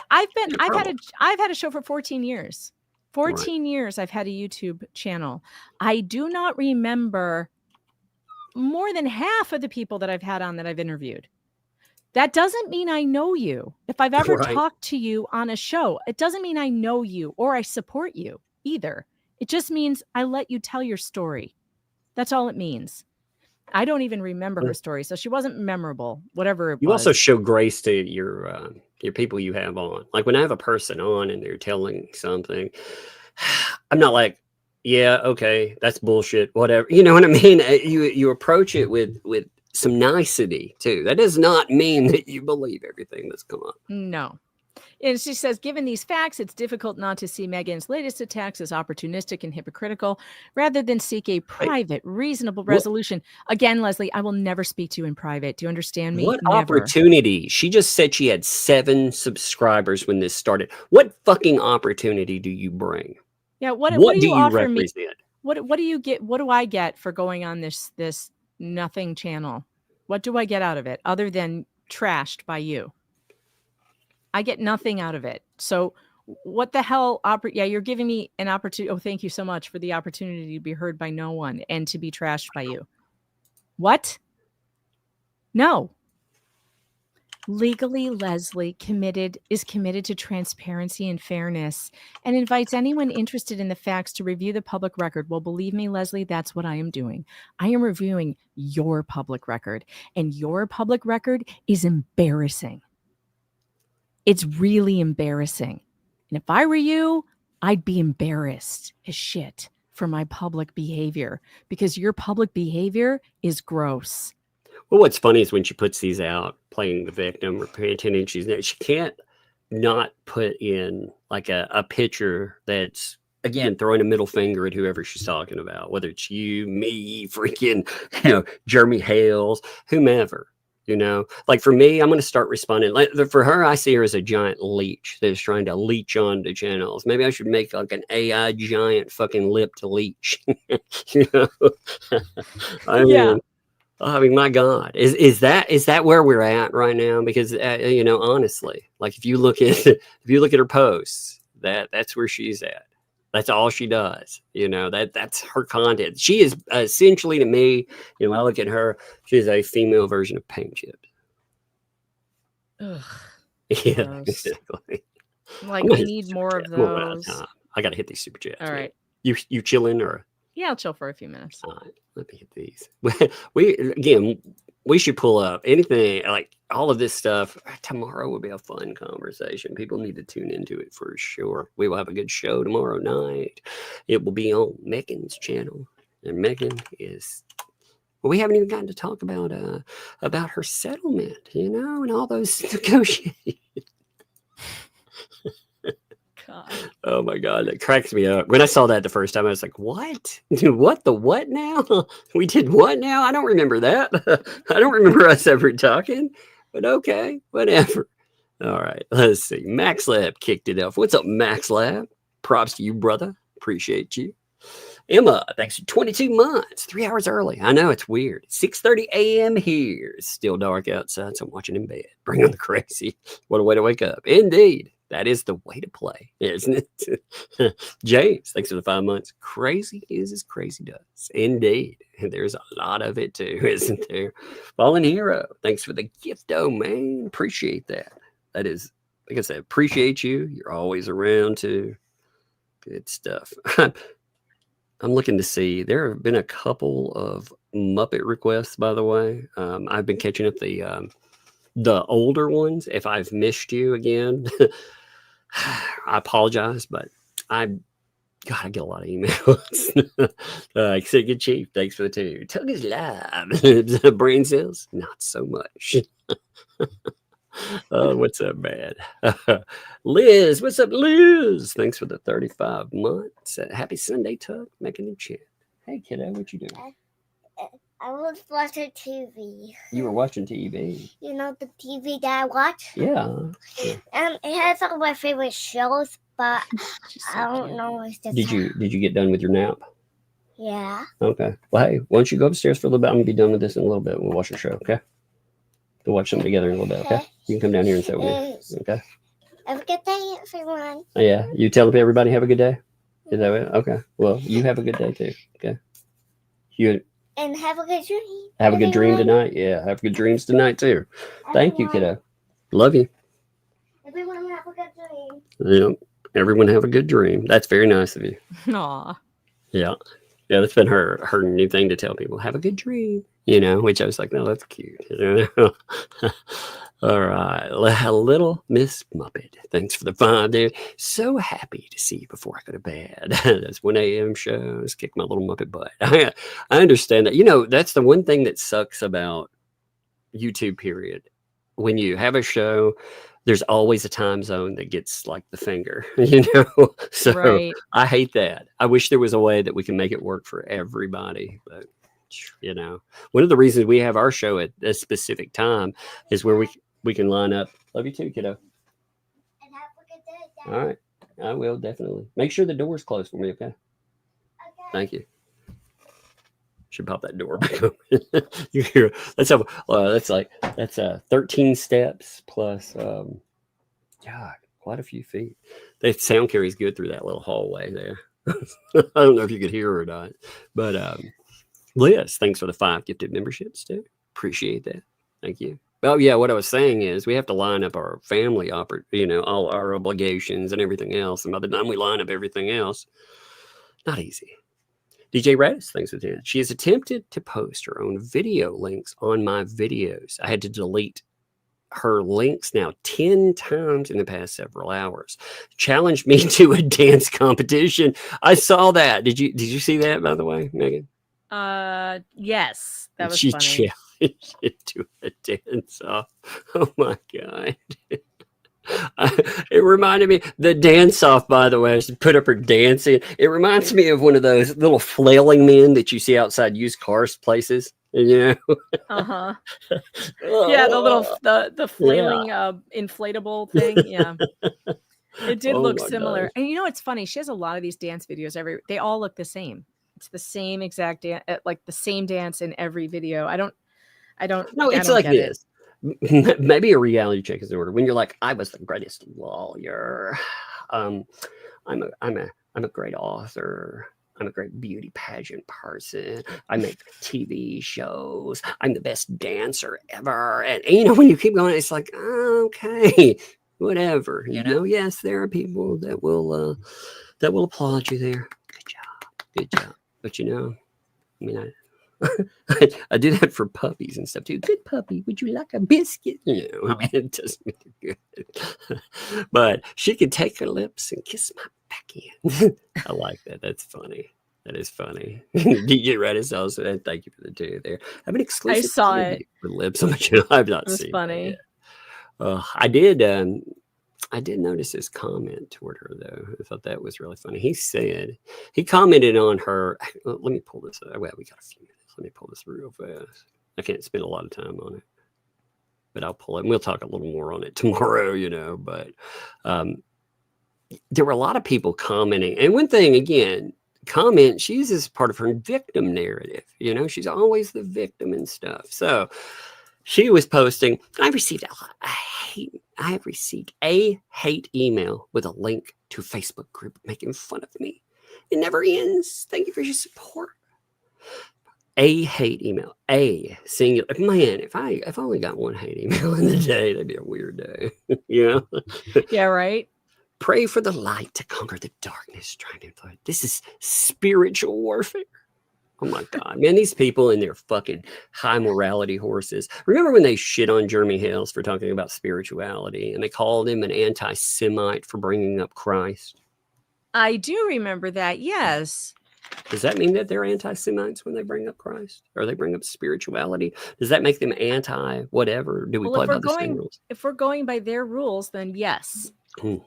I've had a show for 14 years. 14 years I've had a YouTube channel. I do not remember more than half of the people that I've had on that I've interviewed. That doesn't mean I know you. If I've ever talked to you on a show, it doesn't mean I know you or I support you either. It just means I let you tell your story. That's all it means. I don't even remember her story, so she wasn't memorable, whatever it was. You also show grace to your people you have on. Like when I have a person on and they're telling something, I'm not like, yeah, okay, that's bullshit, whatever. You know what I mean? You approach it with some nicety too. That does not mean that you believe everything that's come up. No. And she says, given these facts, it's difficult not to see Meghan's latest attacks as opportunistic and hypocritical rather than seek a private, reasonable resolution. Again, Leslie, I will never speak to you in private. Do you understand me? What Never. opportunity? She just said she had 7 subscribers when this started. What fucking opportunity do you bring? Yeah, what do do you offer represent? me? What do you get? What do I get for going on this nothing channel? What do I get out of it other than trashed by you? I get nothing out of it. So what the hell? Yeah, you're giving me an opportunity. Oh, thank you so much for the opportunity to be heard by no one and to be trashed by you. What? No. Legally, Leslie is committed to transparency and fairness and invites anyone interested in the facts to review the public record. Well, believe me, Leslie, that's what I am doing. I am reviewing your public record, and your public record is embarrassing. It's really embarrassing. And if I were you, I'd be embarrassed as shit for my public behavior because your public behavior is gross. Well, what's funny is when she puts these out, playing the victim or pretending she can't not put in like a picture that's, again, throwing a middle finger at whoever she's talking about, whether it's you, me, freaking, you know, Jeremy Hales, whomever. You know, like for me, I'm going to start responding. Like for her, I see her as a giant leech that is trying to leech onto channels. Maybe I should make like an AI giant fucking lip to leech. You know, I mean, my God, is that where we're at right now? Because you know, honestly, like if you look at her posts, that's where she's at. That's all she does. You know, that's her content. She is essentially, to me, you know, when I look at her, she is a female version of Paint Chips. Ugh, yeah, gross. exactly. Like we need more of those. I got to hit these super chats. All right. You chilling or? Yeah, I'll chill for a few minutes. All right, let me hit these. We should pull up anything like all of this stuff. Tomorrow will be a fun conversation. People need to tune into it for sure. We will have a good show tomorrow night. It will be on Megan's channel, and Megan is We haven't even gotten to talk about her settlement, and all those negotiations. God. Oh my God, that cracks me up. When I saw that the first time, I was like, what? What the what now? We did what now? I don't remember that. I don't remember us ever talking, but okay, whatever. All right, let's see. Max Lab kicked it off. What's up, Max Lab? Props to you, brother. Appreciate you. Emma, thanks for 22 months, 3 hours early. I know it's weird. 6:30 a.m. here. It's still dark outside, so I'm watching in bed. Bring on the crazy. What a way to wake up. Indeed. That is the way to play, isn't it? James, thanks for the 5 months. Crazy is as crazy does. Indeed. And there's a lot of it too, isn't there? Fallen Hero, thanks for the gift, man. Appreciate that. That is, like I said, appreciate you. You're always around too. Good stuff. I'm looking to see. There have been a couple of Muppet requests, by the way. I've been catching up the older ones. If I've missed you again, I apologize, but I get a lot of emails. Good Chief, thanks for the 2. Tug is live. Brain cells, not so much. What's up, man? Liz, what's up, Liz? Thanks for the 35 months. Happy Sunday, Tug. Make a new chat. Hey, kiddo, what you doing? I was watching TV. You were watching TV. You know the TV that I watch? Yeah. It has all my favorite shows, but I don't know if it's Did you get done with your nap? Yeah. Okay. Well, hey, why don't you go upstairs for a little bit? I'm gonna be done with this in a little bit. We'll watch a show, okay? We'll watch something together in a little bit, okay? You can come down here and sit with me, okay? Have a good day, everyone. Oh, yeah. You tell everybody have a good day? Is that it? Okay. Well, you have a good day too, okay? And have a good dream. Have a good dream tonight. Yeah, have good dreams tonight too. Thank you, kiddo. Love you. Everyone have a good dream. Yeah, everyone have a good dream. That's very nice of you. Aw. Yeah. Yeah, that's been her new thing to tell people. Have a good dream. Which I was like, no, that's cute. All right. Little Miss Muppet. Thanks for the 5, dude. So happy to see you before I go to bed. That's 1 a.m. shows. Kick my little Muppet butt. I understand that. That's the one thing that sucks about YouTube, period. When you have a show, there's always a time zone that gets like the finger, So Right. I hate that. I wish there was a way that we can make it work for everybody, but one of the reasons we have our show at a specific time is where we can line up. Love you too, kiddo. And have a good day, Dad. All right. I will definitely. Make sure the door's closed for me, okay? Okay. Thank you. Should pop that door back open. You hear that's 13 steps plus God, quite a few feet. The sound carries good through that little hallway there. I don't know if you could hear her or not. But Liz, thanks for the 5 gifted memberships too. Appreciate that. Thank you. Oh yeah, what I was saying is we have to line up our family, all our obligations and everything else. And by the time we line up everything else, not easy. DJ Radis, thanks for that. She has attempted to post her own video links on my videos. I had to delete her links now 10 times in the past several hours. Challenged me to a dance competition. I saw that. Did you see that, by the way, Megan? Yes, that was She funny. challenged it to a dance off. Oh my God. It reminded me, the dance off, by the way, she put up her dancing. It reminds me of one of those little flailing men that you see outside used cars places. Uh-huh. Yeah, the flailing inflatable thing. Yeah. It did look similar. Gosh. And it's funny, she has a lot of these dance videos they all look the same. It's the same exact dance, like the same dance in every video. I don't No, it's like this. Maybe a reality check is in order. When you're like, I was the greatest lawyer. I'm a great author. I'm a great beauty pageant person. I make TV shows. I'm the best dancer ever. And when you keep going, it's like, okay, whatever. Yes, there are people that will applaud you there. Good job. But I do that for puppies and stuff too. Good puppy, would you like a biscuit? It does make it good. But she could take her lips and kiss my back end. I like that. That's funny. That is funny. Did you get Reddit also? Thank you for the 2 there. I have an exclusive saw preview it. for Lips on my channel. I've not It was seen funny. that yet. I did notice his comment toward her though. I thought that was really funny. He commented on her. Let me pull this up. Well, we got a few minutes. Let me pull this real fast. I can't spend a lot of time on it, but I'll pull it and we'll talk a little more on it tomorrow, but there were a lot of people commenting. And one thing again, she uses part of her victim narrative. She's always the victim and stuff. So she was posting, I have received a hate email with a link to a Facebook group making fun of me. It never ends. Thank you for your support. A hate email. A singular. Man, if I only got one hate email in the day, that'd be a weird day. Yeah, right. Pray for the light to conquer the darkness trying to influence. This is spiritual warfare. Oh my God, man, these people and their fucking high morality horses. Remember when they shit on Jeremy Hales for talking about spirituality and they called him an anti-Semite for bringing up Christ? I do remember that. Yes. Does that mean that they're anti-Semites when they bring up Christ or they bring up spirituality? Does that make them anti whatever? Do we play by the same rules? If we're going by their rules, then yes. Okay.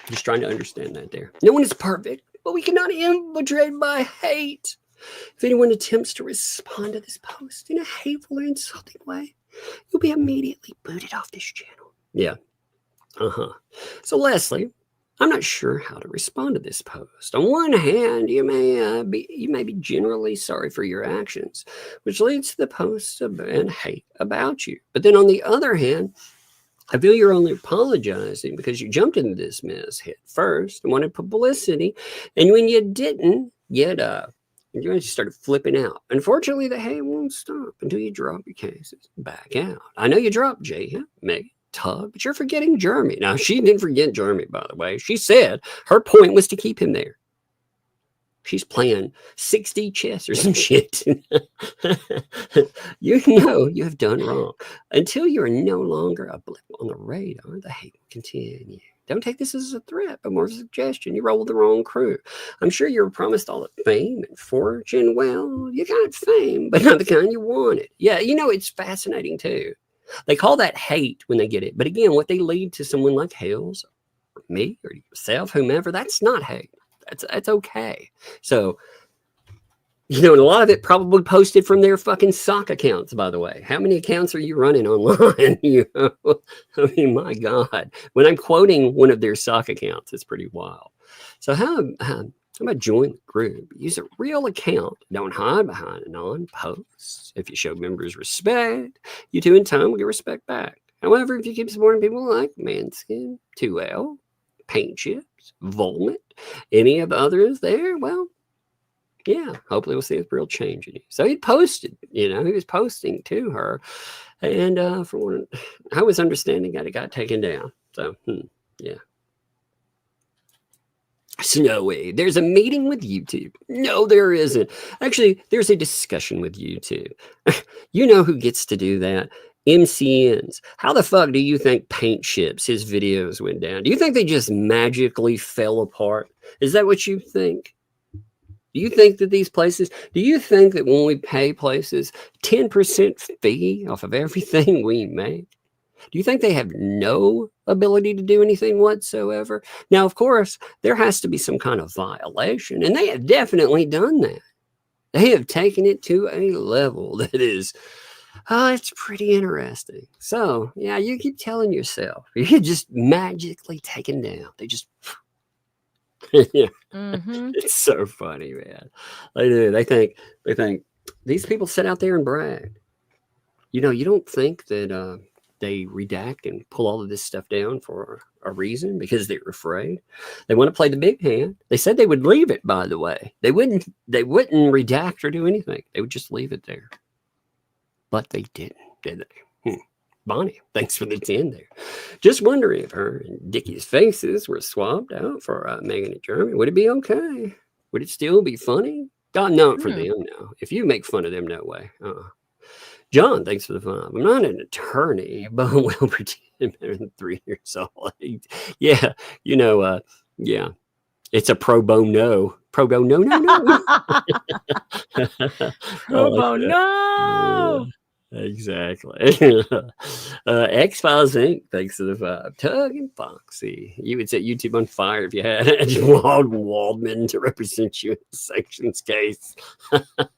Just trying to understand that there. No one is perfect, but we cannot infiltrate by hate. If anyone attempts to respond to this post in a hateful or insulting way, you'll be immediately booted off this channel. Yeah. So Leslie, I'm not sure how to respond to this post. On one hand, you may be generally sorry for your actions, which leads to the posts and hate about you. But then on the other hand, I feel you're only apologizing because you jumped into this mess head first and wanted publicity, and when you didn't, you started flipping out. Unfortunately, the hate won't stop until you drop your cases back out. I know you dropped Jay, Meg, Tug, but you're forgetting Jeremy. Now, she didn't forget Jeremy, by the way. She said her point was to keep him there. She's playing 6D chess or some shit. You have done wrong. Until you are no longer a blip on the radar, the hate will continue. Don't take this as a threat, but more of a suggestion. You rolled the wrong crew. I'm sure you were promised all the fame and fortune. Well, you got fame, but not the kind you wanted. Yeah, it's fascinating too. They call that hate when they get it. But again, what they lead to someone like Hales or me or yourself, whomever, that's not hate. That's okay. So, and a lot of it probably posted from their fucking sock accounts, by the way. How many accounts are you running online? I mean, my God. When I'm quoting one of their sock accounts, it's pretty wild. So how about join the group? Use a real account. Don't hide behind a non-post. If you show members respect, you too in time will get respect back. However, if you keep supporting people like Manskin, 2L, Paint Chips, Volmit, any of the others there, well, yeah, hopefully we'll see a real change in you. So he posted, he was posting to her. And from what I was understanding, it got taken down. So, yeah. Snowy, there's a meeting with YouTube. No, there isn't. Actually, there's a discussion with YouTube. You know who gets to do that? MCNs. How the fuck do you think Paint Chips, his videos went down? Do you think they just magically fell apart? Is that what you think? Do you think that do you think that when we pay places 10% fee off of everything we make, do you think they have no ability to do anything whatsoever? Now, of course, there has to be some kind of violation, and they have definitely done that. They have taken it to a level that is, it's pretty interesting. So, yeah, you keep telling yourself, you're just magically taken down. They just... Yeah. It's so funny, man. They do. They think these people sit out there and brag. You don't think that they redact and pull all of this stuff down for a reason because they're afraid. They want to play the big hand. They said they would leave it, by the way. They wouldn't redact or do anything. They would just leave it there. But they didn't, did they? Bonnie, thanks for the 10 there. Just wondering if her and Dickie's faces were swapped out for Megan and Jeremy. Would it be okay? Would it still be funny? God, not for them, no. If you make fun of them, no way. John, thanks for the 5. I'm not an attorney, but I'm well pretend better than 3 years old. Yeah, yeah. It's a pro bono. Pro bono, no. Pro bono. Exactly. X-Files Inc. Thanks to the 5. Tug and Foxy. You would set YouTube on fire if you had Waldman to represent you in a sanctions case. That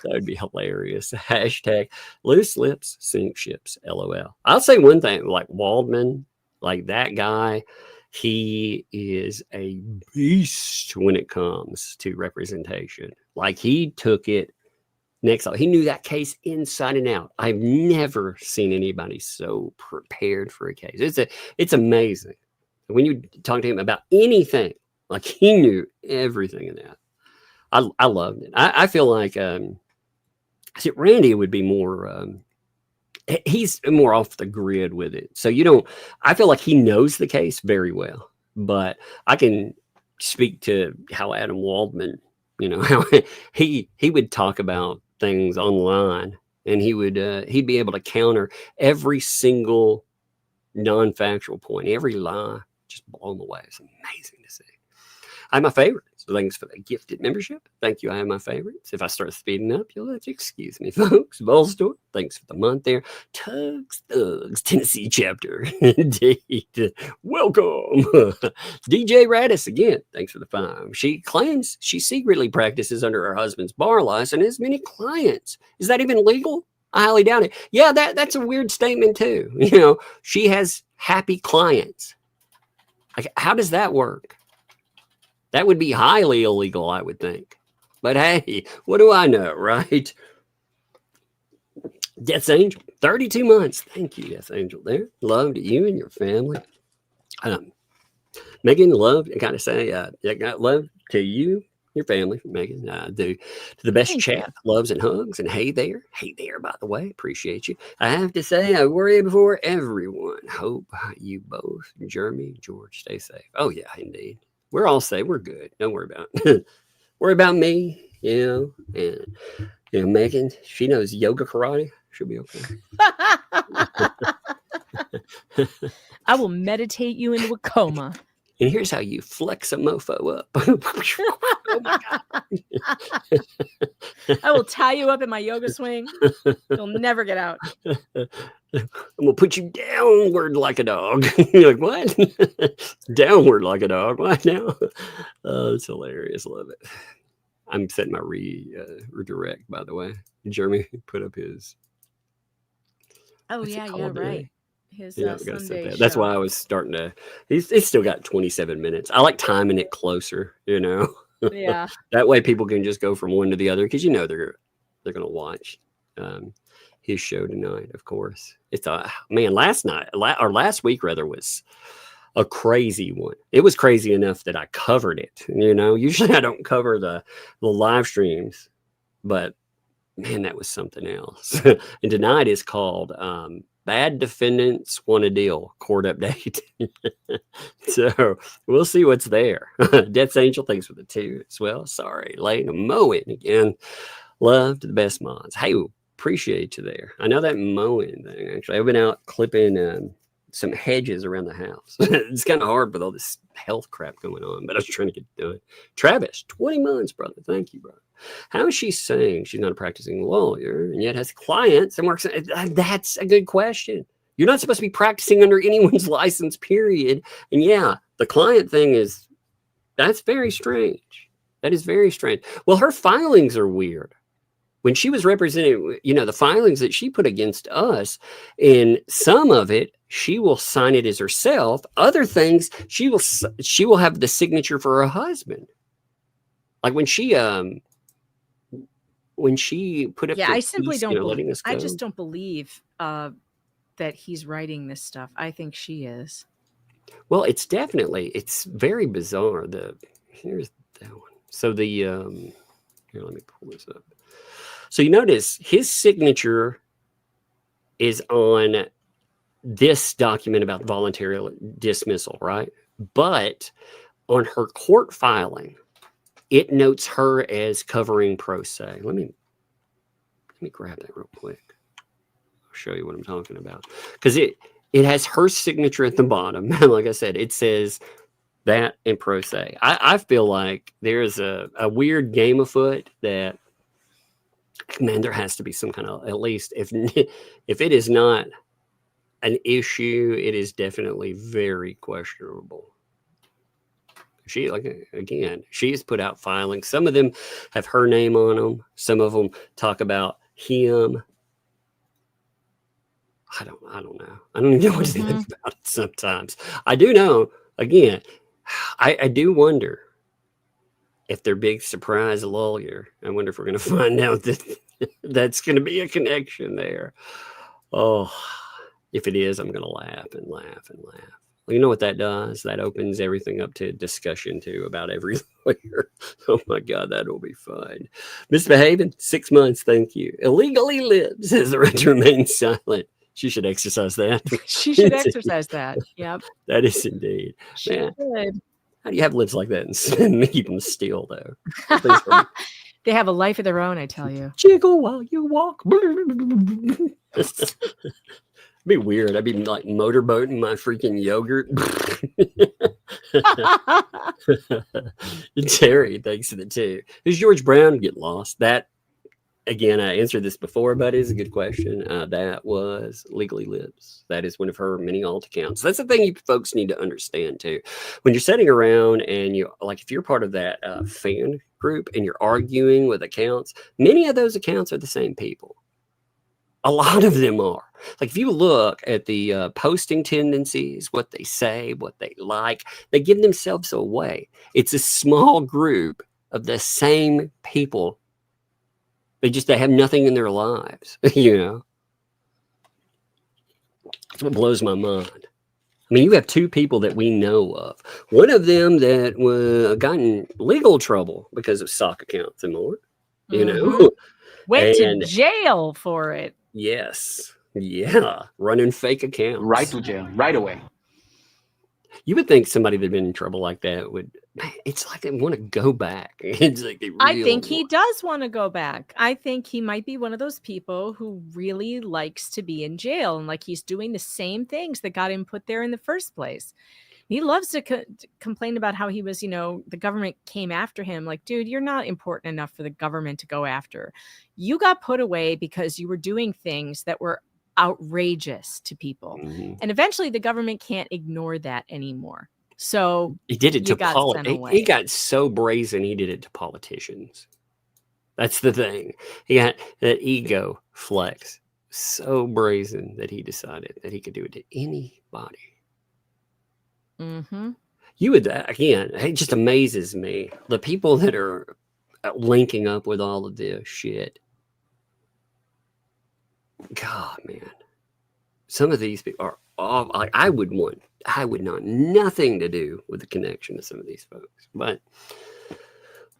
would be hilarious. Hashtag loose lips sink ships. LOL. I'll say one thing, like Waldman, like that guy, he is a beast when it comes to representation. Like he took it next level. He knew that case inside and out. I've never seen anybody so prepared for a case. It's amazing. When you talk to him about anything, like he knew everything in that. I loved it. I feel like Randy would be more he's more off the grid with it. So I feel like he knows the case very well, but I can speak to how Adam Waldman, how he would talk about things online, and he'd be able to counter every single non-factual point, every lie, just blow them away. It's amazing to see. I have my favorites. Thanks for the gifted membership. Thank you. I have my favorites. If I start speeding up, you'll have to excuse me, folks. Bullstore, thanks for the month there. Tugs, Thugs, Tennessee chapter. Indeed. Welcome. DJ Radis again. Thanks for the 5. She claims she secretly practices under her husband's bar license and has many clients. Is that even legal? I highly doubt it. Yeah, that's a weird statement too. She has happy clients. Like, how does that work? That would be highly illegal, I would think. But hey, what do I know, right? Death Angel, 32 months. Thank you, Death Angel there. Love to you and your family. Megan, love, I gotta say, love to you, your family, Megan. To the best chat, loves and hugs. And hey there, by the way, appreciate you. I have to say, I worry before everyone. Hope you both, Jeremy, George, stay safe. Oh, yeah, indeed. We're all safe. We're good. Don't worry about me, and Megan, she knows yoga karate. She'll be okay. I will meditate you into a coma. And here's how you flex a mofo up. Oh my God. I will tie you up in my yoga swing. You'll never get out. I'm gonna put you downward like a dog. You're like, what? Downward like a dog. What now? Oh, it's hilarious. Love it. I'm setting my redirect, by the way. Jeremy put up his. Oh, yeah, right. His Sunday show. That's why I was starting to. He's still got 27 minutes. I like timing it closer, Yeah. That way people can just go from one to the other, because they're gonna watch his show tonight. Of course, it's last week rather was a crazy one. It was crazy enough that I covered it. Usually I don't cover the live streams, but man, that was something else. And tonight is called Bad Defendants Want a Deal, court update. So we'll see what's there. Death's Angel, thanks for the 2 as well. Sorry, late mowing again. Love to the best mods. Hey, appreciate you there. I know that mowing thing, actually. I've been out clipping some hedges around the house. It's kind of hard with all this health crap going on, but I was trying to get it done. Travis, 20 months, brother. Thank you, brother. How is she saying she's not a practicing lawyer and yet has clients and works? That's a good question. You're not supposed to be practicing under anyone's license, period. And yeah, the client thing that's very strange. That is very strange. Well, her filings are weird. When she was representing, the filings that she put against us, in some of it, she will sign it as herself. Other things, she will have the signature for her husband. Like when she put up, I simply don't believe. I just don't believe that he's writing this stuff. I think she is. Well, it's very bizarre. Here's that one. So here, let me pull this up. So you notice his signature is on this document about voluntary dismissal, right? But on her court filing, it notes her as covering pro se. Let me grab that real quick. I'll show you what I'm talking about. Because it has her signature at the bottom. Like I said, it says That and pro se. I feel like there's a weird game afoot that, man, there has to be some kind of, at least if it is not an issue, it is definitely very questionable. She, like, again, she's put out filings. Some of them have her name on them. Some of them talk about him. I don't know. I don't even know what to think about it sometimes. I do know, again, I do wonder if their big surprise lawyer, I wonder if we're going to find out that that's going to be a connection there. Oh, if it is, I'm going to laugh and laugh and laugh. Well, you know what that does? That opens everything up to discussion, too, about every lawyer. Oh, my God, that'll be fun. Misbehaving, 6 months, thank you. Illegally lives, has the right to remain silent. She should exercise that. She should exercise that. Yep. That is indeed. She should. How do you have lips like that and keep them still, though? They have a life of their own, I tell you. Jiggle while you walk. It'd be weird. I'd be like motorboating my freaking yogurt. Terry, thanks to the two. Who's George Brown? Get lost. That, again, I answered this before, but it's a good question. That was Legally Lives. That is one of her many alt accounts. That's the thing you folks need to understand, too. When you're sitting around and you, like, if you're part of that fan group and you're arguing with accounts, many of those accounts are the same people. A lot of them are. Like, if you look at the posting tendencies, what they say, what they like, they give themselves away. It's a small group of the same people. They have nothing in their lives, you know. That's what blows my mind. I mean, you have two people that we know of. One of them that got in legal trouble because of sock accounts and more, you know. Went to jail for it. Yes. Yeah. Running fake accounts. Right to jail, right away. You would think somebody that'd been in trouble like that would, it's like they want to go back. It's like they I think he does want to go back. I think he might be one of those people who really likes to be in jail, and like he's doing the same things that got him put there in the first place. He loves to complain about how he was, you know, the government came after him. Like, dude, you're not important enough for the government to go after. You got put away because you were doing things that were outrageous to people. And eventually the government can't ignore that anymore. So he did it to politics. He got so brazen, he did it to politicians. That's the thing. He got that ego flex so brazen that he decided that he could do it to anybody. You would, again, it just amazes me. The people that are linking up with all of this shit. God, man. Some of these people are all, like, I would want nothing to do with the connection to some of these folks. But,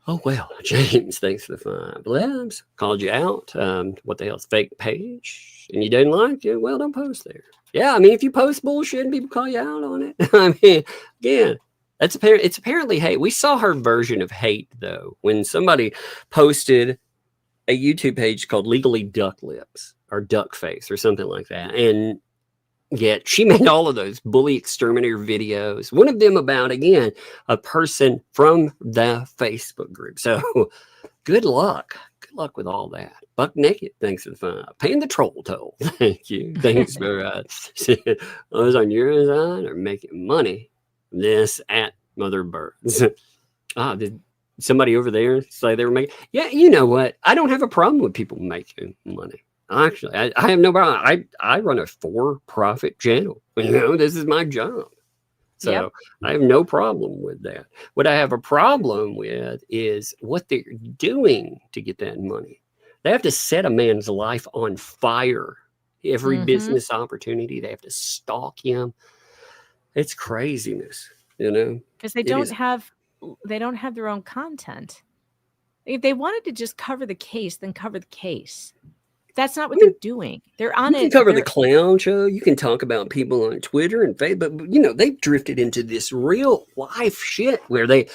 oh well. James, thanks for the 5 labs. Called you out. What the hell's fake page? And you didn't like it? Well, don't post there. Yeah, I mean, if you post bullshit and people call you out on it, I mean, again, it's apparently hate. We saw her version of hate, though, when somebody posted a YouTube page called Legally Duck Lips or Duck Face or something like that. And yet she made all of those bully exterminator videos. One of them about, again, a person from the Facebook group. So good luck. Good luck with all that. Buck Naked, thanks for the 5. Paying the troll toll. Thank you. Thanks for those on your side are making money. This at Mother Birds. Did somebody over there say they were making? Yeah, you know what? I don't have a problem with people making money. Actually, I have no problem. I run a for-profit channel. You know, this is my job. So I have no problem with that. What I have a problem with is what they're doing to get that money. They have to set a man's life on fire. Every business opportunity, they have to stalk him. It's craziness, you know, because they don't have their own content. If they wanted to just cover the case, then cover the case. That's not what they're doing. They're on it. You can cover the clown show. You can talk about people on Twitter and Facebook. But, you know, they've drifted into this real life shit where they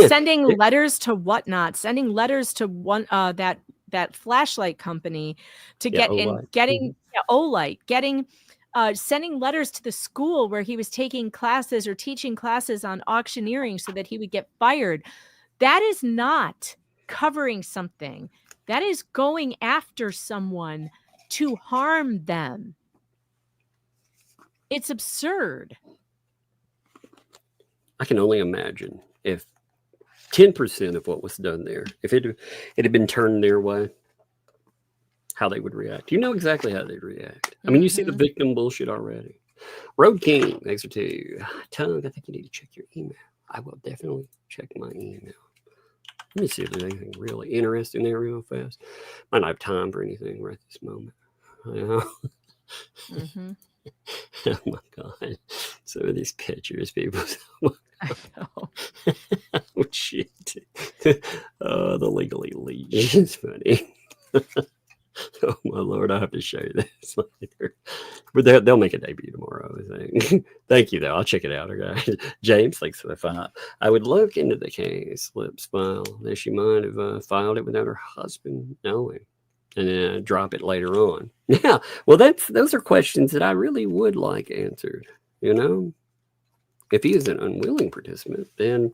sending letters to whatnot, sending letters to one that flashlight company to get in, getting Olight, getting sending letters to the school where he was taking classes or teaching classes on auctioneering so that he would get fired. That is not covering something. That is going after someone to harm them. It's absurd. I can only imagine if 10% of what was done there, if it had been turned their way, how they would react. You know exactly how they'd react. I mean, you see the victim bullshit already. Road King, thanks for 2. Tongue, I think you need to check your email. I will definitely check my email. Let me see if there's anything really interesting there real fast. Might not have time for anything right this moment. Oh my God. Some of these pictures, people. I know. Oh, shit. The legally leash is funny. Oh my Lord, I have to show you this later. But they'll make a debut tomorrow, I think. Thank you, though. I'll check it out, okay? James, thanks for the file. I would look into the case. Lips file. That she might have filed it without her husband knowing, and then drop it later on. Yeah, well, those are questions that I really would like answered. You know, if he is an unwilling participant, then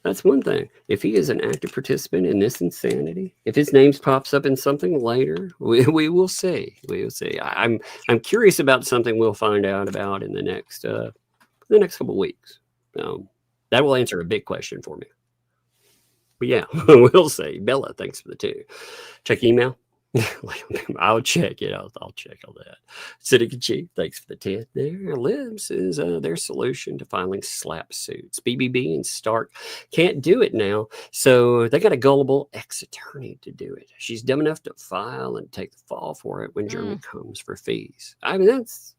that's one thing. If he is an active participant in this insanity, if his name pops up in something later, we will see. We will see. I'm curious about something we'll find out about in the next couple of weeks. That will answer a big question for me. But yeah, we'll see. Bella, thanks for the 2. Check email. I'll check it. I'll check all that. City Chief, thanks for the 10 there. Libs is their solution to filing slap suits. BBB and Stark can't do it now, so they got a gullible ex-attorney to do it. She's dumb enough to file and take the fall for it when Jeremy comes for fees. I mean, that's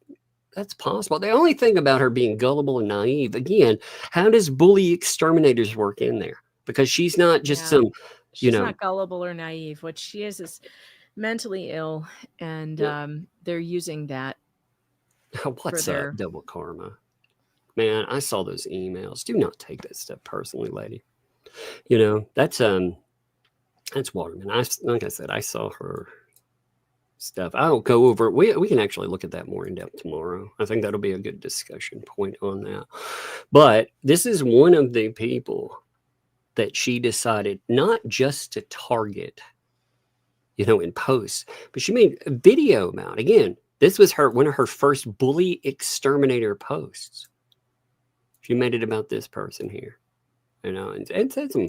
possible. The only thing about her being gullible and naive, again, how does bully exterminators work in there? Because she's not just she's not gullible or naive. What she is mentally ill, and they're using that. What's up, double karma? Man, I saw those emails. Do not take that stuff personally, lady. You know, that's Waterman. Like I said, I saw her stuff. I'll go over it. We can actually look at that more in depth tomorrow. I think that'll be a good discussion point on that. But this is one of the people that she decided not just to target, in posts, but she made a video about. Again, this was one of her first bully exterminator posts. She made it about this person here, and said some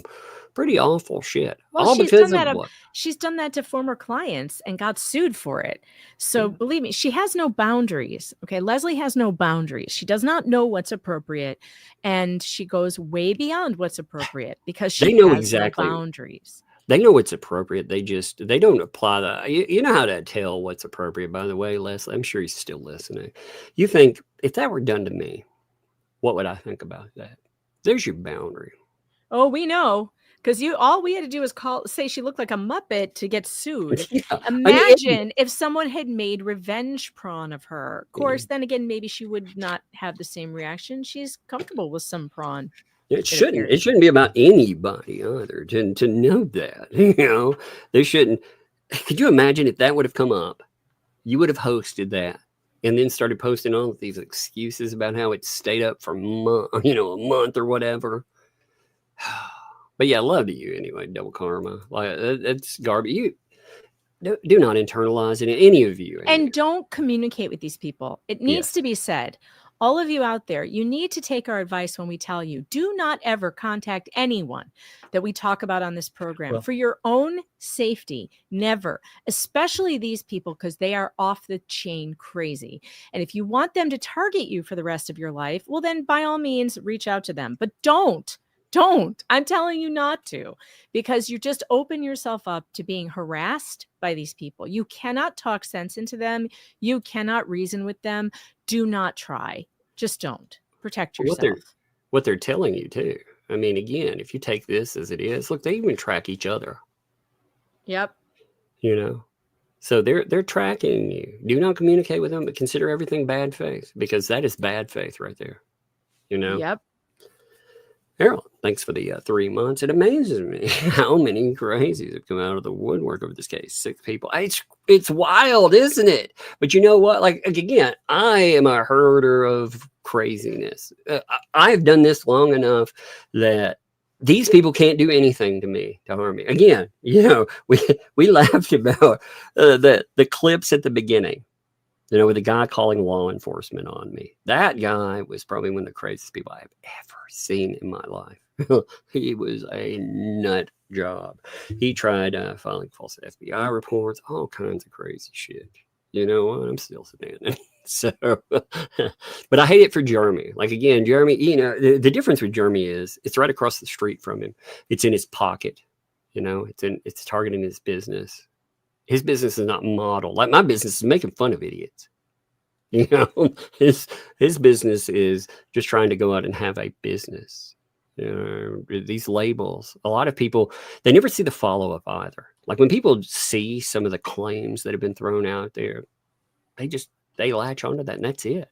pretty awful shit. Well, all because of what? She's done that to former clients and got sued for it. So believe me, she has no boundaries. Okay. Leslie has no boundaries. She does not know what's appropriate. And she goes way beyond what's appropriate because she has exactly no boundaries. They know what's appropriate. They don't apply that. You know how to tell what's appropriate, by the way, Leslie. I'm sure he's still listening. You think, if that were done to me, what would I think about that? There's your boundary. Oh, we know. Because all we had to do was say she looked like a Muppet to get sued. Yeah. Imagine if someone had made revenge prawn of her. Of course, then again, maybe she would not have the same reaction. She's comfortable with some prawn. It shouldn't be about anybody either to know that. They shouldn't. Could you imagine if that would have come up? You would have hosted that and then started posting all of these excuses about how it stayed up for a month or whatever. But yeah, love to you anyway, double karma. Like it's garbage. You do not internalize it, any of you. And don't communicate with these people. It needs to be said. All of you out there, you need to take our advice when we tell you, do not ever contact anyone that we talk about on this program for your own safety. Never, especially these people, because they are off the chain crazy. And if you want them to target you for the rest of your life, well, then by all means, reach out to them. But don't. I'm telling you not to, because you just open yourself up to being harassed by these people. You cannot talk sense into them. You cannot reason with them. Do not try. Just don't. Protect yourself. What they're telling you too. I mean, again, if you take this as it is, look, they even track each other. Yep. So they're tracking you. Do not communicate with them, but consider everything bad faith, because that is bad faith right there. Yep. Harold, thanks for the 3 months. It amazes me how many crazies have come out of the woodwork over this case. 6 people. It's wild, isn't it? But you know what? Like, again, I am a herder of craziness. I've done this long enough that these people can't do anything to me to harm me. Again, we laughed about the clips at the beginning. With the guy calling law enforcement on me. That guy was probably one of the craziest people I've ever seen in my life. He was a nut job. He tried filing false FBI reports, all kinds of crazy shit. You know what? I'm still standing. So, but I hate it for Jeremy. Like, again, Jeremy, the difference with Jeremy is it's right across the street from him. It's in his pocket. It's targeting his business. His business is not modeled. Like my business is making fun of idiots. His business is just trying to go out and have a business. These labels, a lot of people, they never see the follow-up either. Like when people see some of the claims that have been thrown out there, they latch onto that and that's it.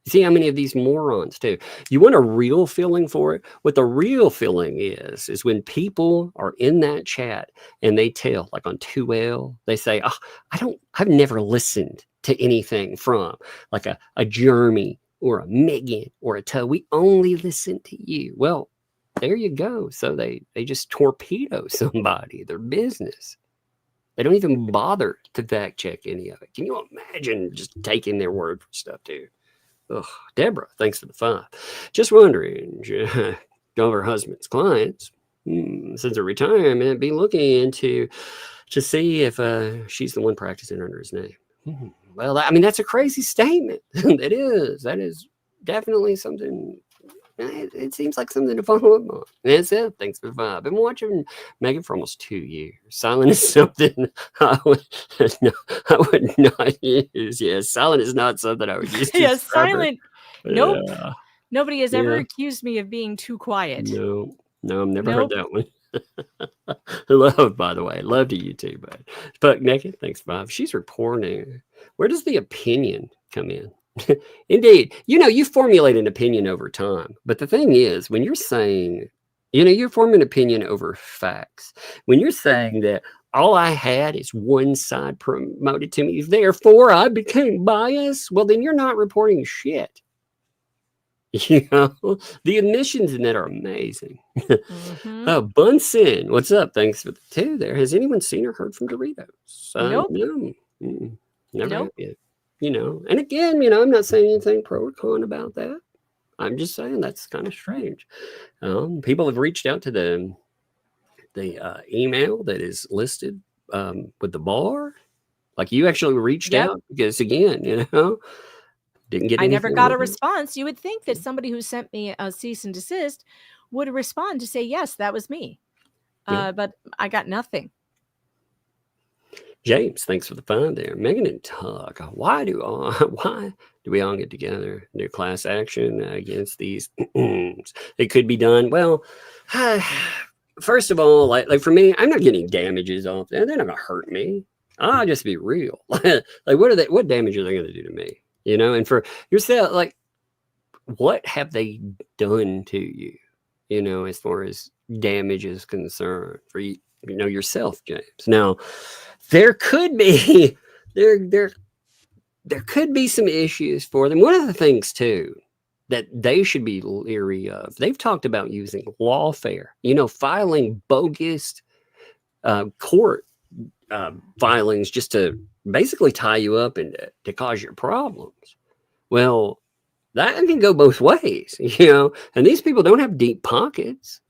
You see how many of these morons too. You want a real feeling for it? What the real feeling is when people are in that chat and they tell, like on 2L, they say, I've never listened to anything from like a Jeremy or a Megan or a Toe. We only listen to you. Well, there you go. So they just torpedo somebody, their business. They don't even bother to fact check any of it. Can you imagine just taking their word for stuff too? Oh, Deborah, thanks for the 5. Just wondering, all of her husband's clients, since her retirement, be looking to see if she's the one practicing under his name. Well, I mean, that's a crazy statement. That is definitely something. It seems like something to follow up on. That's it. Thanks for the 5. I've been watching Megan for almost 2 years. Silent is something I would not use. Yeah, silent is not something I would use. Yeah, silent. Nope. Yeah. Nobody has ever accused me of being too quiet. No, I've never heard that one. Love, by the way. Love to you too, bud. But Naked, thanks, Bob. She's reporting. Where does the opinion come in? Indeed. You formulate an opinion over time. But the thing is, when you're saying, you're forming an opinion over facts. When you're saying that all I had is one side promoted to me, therefore I became biased, well, then you're not reporting shit. The admissions in that are amazing. Oh, Bunsen, what's up? Thanks for the 2 there. Has anyone seen or heard from Doritos? Nope. No. Never have yet. And again, I'm not saying anything pro or con about that. I'm just saying that's kind of strange. People have reached out to the email that is listed with the bar. Like you actually reached out because again, didn't get. I never got a response. You would think that somebody who sent me a cease and desist would respond to say, yes, that was me. But I got nothing. James, thanks for the 5 there. Megan and Tug, why do we all get together and do class action against these? It could be done. Well, first of all, like for me, I'm not getting damages off there. They're not gonna hurt me. I'll just be real. Like what damage are they gonna do to me? And for yourself, like what have they done to you? As far as damage is concerned for you, yourself, James. Now, there could be there could be some issues for them. One of the things too that they should be leery of, they've talked about using lawfare, filing bogus court filings just to basically tie you up and to cause your problems. Well, that can go both ways, and these people don't have deep pockets.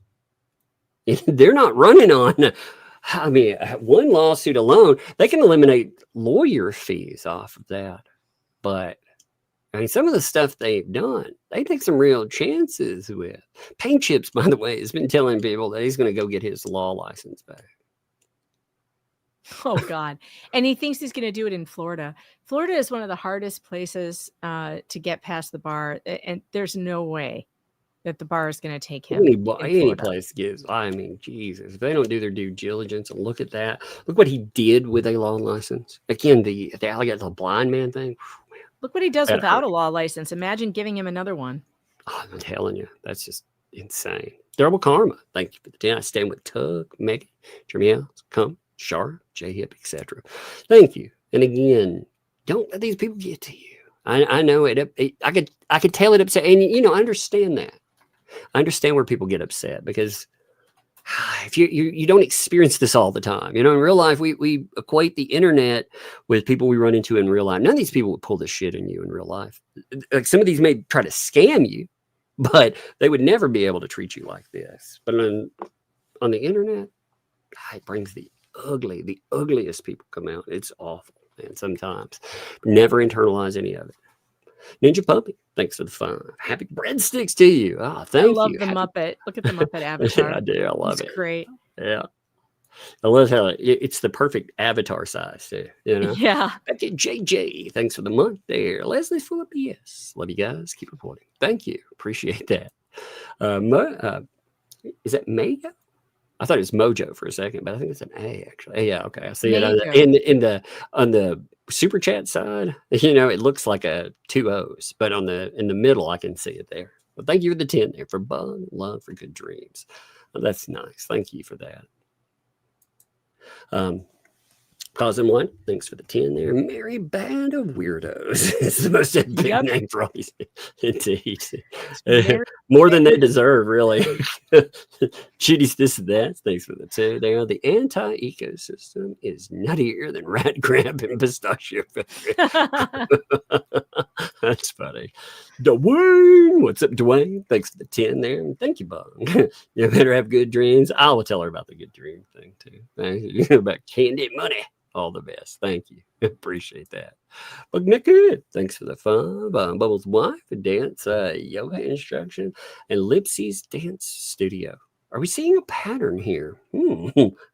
They're not running on, one lawsuit alone, they can eliminate lawyer fees off of that. But some of the stuff they've done, they take some real chances with. Paint Chips, by the way, has been telling people that he's going to go get his law license back. Oh, God. And he thinks he's going to do it in Florida. Florida is one of the hardest places to get past the bar. And there's no way that the bar is going to take him. Any place gives. Jesus, if they don't do their due diligence and look at that, look what he did with a law license. Again, the alligator, the blind man thing. Look what he does without a law license. Imagine giving him another one. Oh, I'm telling you, that's just insane. Double karma. Thank you for the 10. I stand with Tug, Megan, Jermiel, Come, Shar, J-Hip, etc. Thank you. And again, don't let these people get to you. I know it. I could tell it upset, and I understand that. I understand where people get upset because if you don't experience this all the time, in real life, we equate the internet with people we run into in real life. None of these people would pull this shit on you in real life. Like some of these may try to scam you, but they would never be able to treat you like this. But on the internet, it brings the ugliest people come out. It's awful, man. Sometimes never internalize any of it. Ninja Puppy, thanks for the fun. Happy breadsticks to you. Oh, thank you. I love the Muppet. Look at the Muppet avatar. Yeah, I do. I love it. Great. Yeah. I love how it's the perfect avatar size too. Yeah. Okay, JJ, thanks for the month there. Leslie's full of BS. Love you guys. Keep reporting. Thank you. Appreciate that. Is that Mega? I thought it was Mojo for a second, but I think it's an A actually. Yeah, okay. I see it on the super chat side. It looks like a 2 O's, but in the middle I can see it there. Well, thank you for the 10 there for Bug, Love for Good Dreams. Well, that's nice. Thank you for that. Cousin One, thanks for the 10 there. Merry Band of Weirdos. It's the most epic name for all these. Indeed. More than they deserve, really. Shitty's this and that. Thanks for the 2 there. The anti-ecosystem is nuttier than rat crap and pistachio. That's funny. Dwayne, what's up, Dwayne? Thanks for the 10 there. Thank you, Bug. You better have good dreams. I will tell her about the good dream thing, too. About candy money. All the best. Thank you. Appreciate that. But Nick, good. Thanks for the fun. Bubbles' wife, a dance, yoga instruction, and Lipsy's dance studio. Are we seeing a pattern here?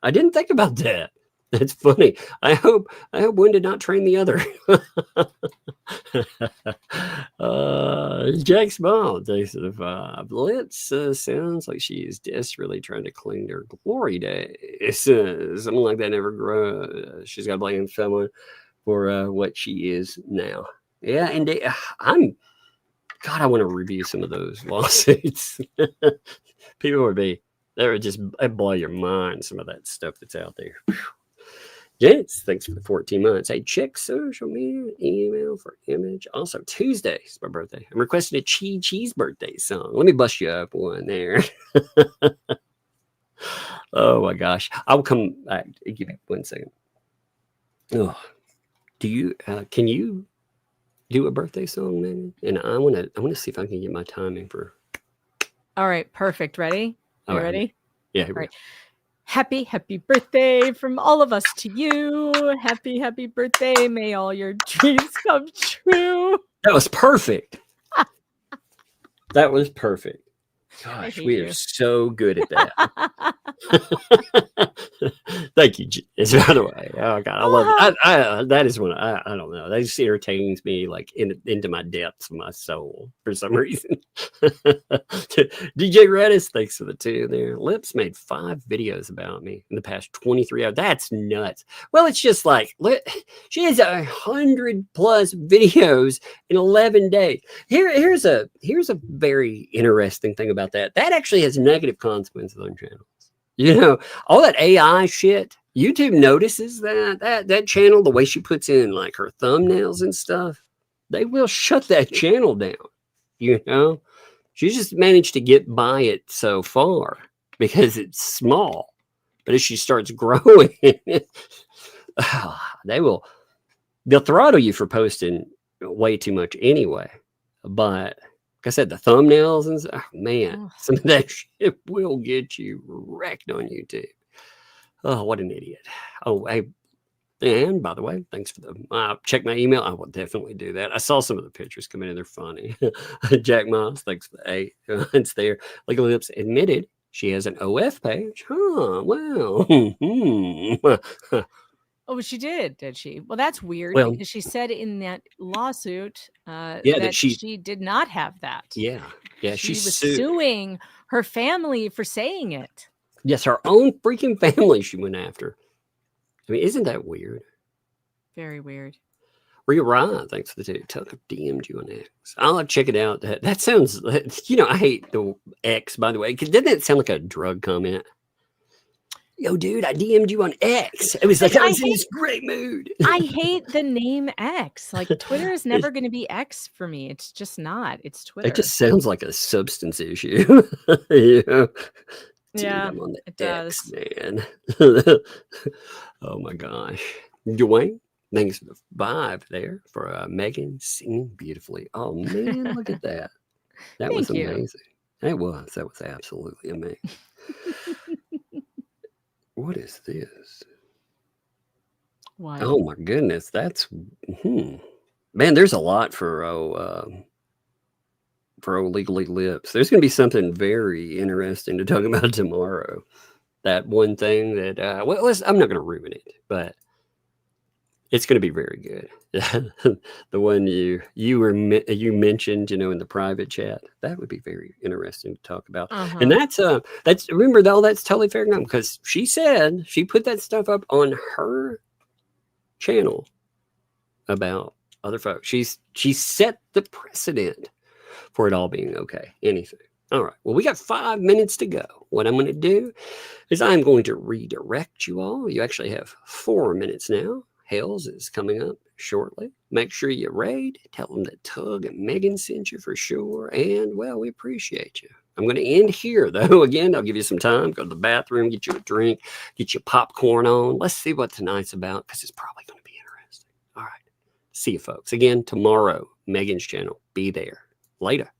I didn't think about that. That's funny. I hope one did not train the other. Jack's mom, thanks for the 5. Lips sounds like she is desperately trying to cling her glory days. Something like that never grow. She's got to blame someone for what she is now. Yeah, and I want to review some of those lawsuits. People it'd blow your mind, some of that stuff that's out there. Yes, thanks for the 14 months. Hey, check social media, email for image. Also, Tuesday's my birthday. I'm requesting a Cheese birthday song. Let me bust you up one there. Oh my gosh. I will come back. Give me 1 second. Oh, can you do a birthday song, man? And I want to see if I can get my timing for. All right, perfect. Ready? You ready? Yeah. All right. Happy birthday from all of us to you. Happy birthday. May all your dreams come true. That was perfect. That was perfect. Gosh, we are so good at that. Thank you. By the way, oh God, I love it. That is one I don't know. That just entertains me like into my depths of my soul for some reason. DJ Redis, thanks for the 2 there. Lips made 5 videos about me in the past 23 hours. That's nuts. Well, it's just like she has 100+ videos in 11 days. Here's a very interesting thing about that. That actually has negative consequences on channels. All that AI shit, YouTube notices that channel, the way she puts in like her thumbnails and stuff, they will shut that channel down. She just managed to get by it so far because it's small. But as she starts growing, they'll throttle you for posting way too much anyway. But like I said, the thumbnails and stuff, man, some of that shit will get you wrecked on YouTube. Oh, what an idiot. Oh, hey, and by the way, thanks for check my email. I will definitely do that. I saw some of the pictures come in and they're funny. Jack Moss, thanks for the 8. It's there. Legal Lips admitted she has an OF page. Huh, well. Oh, she did she? Well, that's weird because she said in that lawsuit that she did not have that. Yeah. She was suing her family for saying it. Yes, her own freaking family she went after. I mean, isn't that weird? Very weird. Real Ryan, thanks for the two. Tug DM'd you on X. I'll check it out. That sounds, I hate the X, by the way. Doesn't that sound like a drug comment? Yo, dude, I DM'd you on X. It was like, I was in this great mood. I hate the name X. Like, Twitter is never going to be X for me. It's just not. It's Twitter. It just sounds like a substance issue. Yeah. Dude, Yeah, I'm on the it X, does. man. Oh, my gosh. Dwayne, thanks for the 5 there for Megan singing beautifully. Oh, man, look at that. That was Thank you. amazing. That was absolutely amazing. What is this? What? Oh my goodness, that's man. There's a lot for Legally Lips. There's going to be something very interesting to talk about tomorrow. That one thing that I'm not going to ruin it, but it's going to be very good. The one you mentioned, in the private chat, that would be very interesting to talk about. And that's remember though, that's totally fair enough, because she said she put that stuff up on her channel about other folks. She set the precedent for it all being okay. Anything. All right. Well, we got 5 minutes to go. What I'm going to do is I'm going to redirect you all. You actually have 4 minutes now. Hales is coming up shortly. Make sure you raid. Tell them that Tug and Megan sent you for sure. And, well, we appreciate you. I'm going to end here, though. Again, I'll give you some time. Go to the bathroom, get you a drink, get your popcorn on. Let's see what tonight's about, because it's probably going to be interesting. All right. See you, folks. Again, tomorrow, Megan's channel. Be there. Later.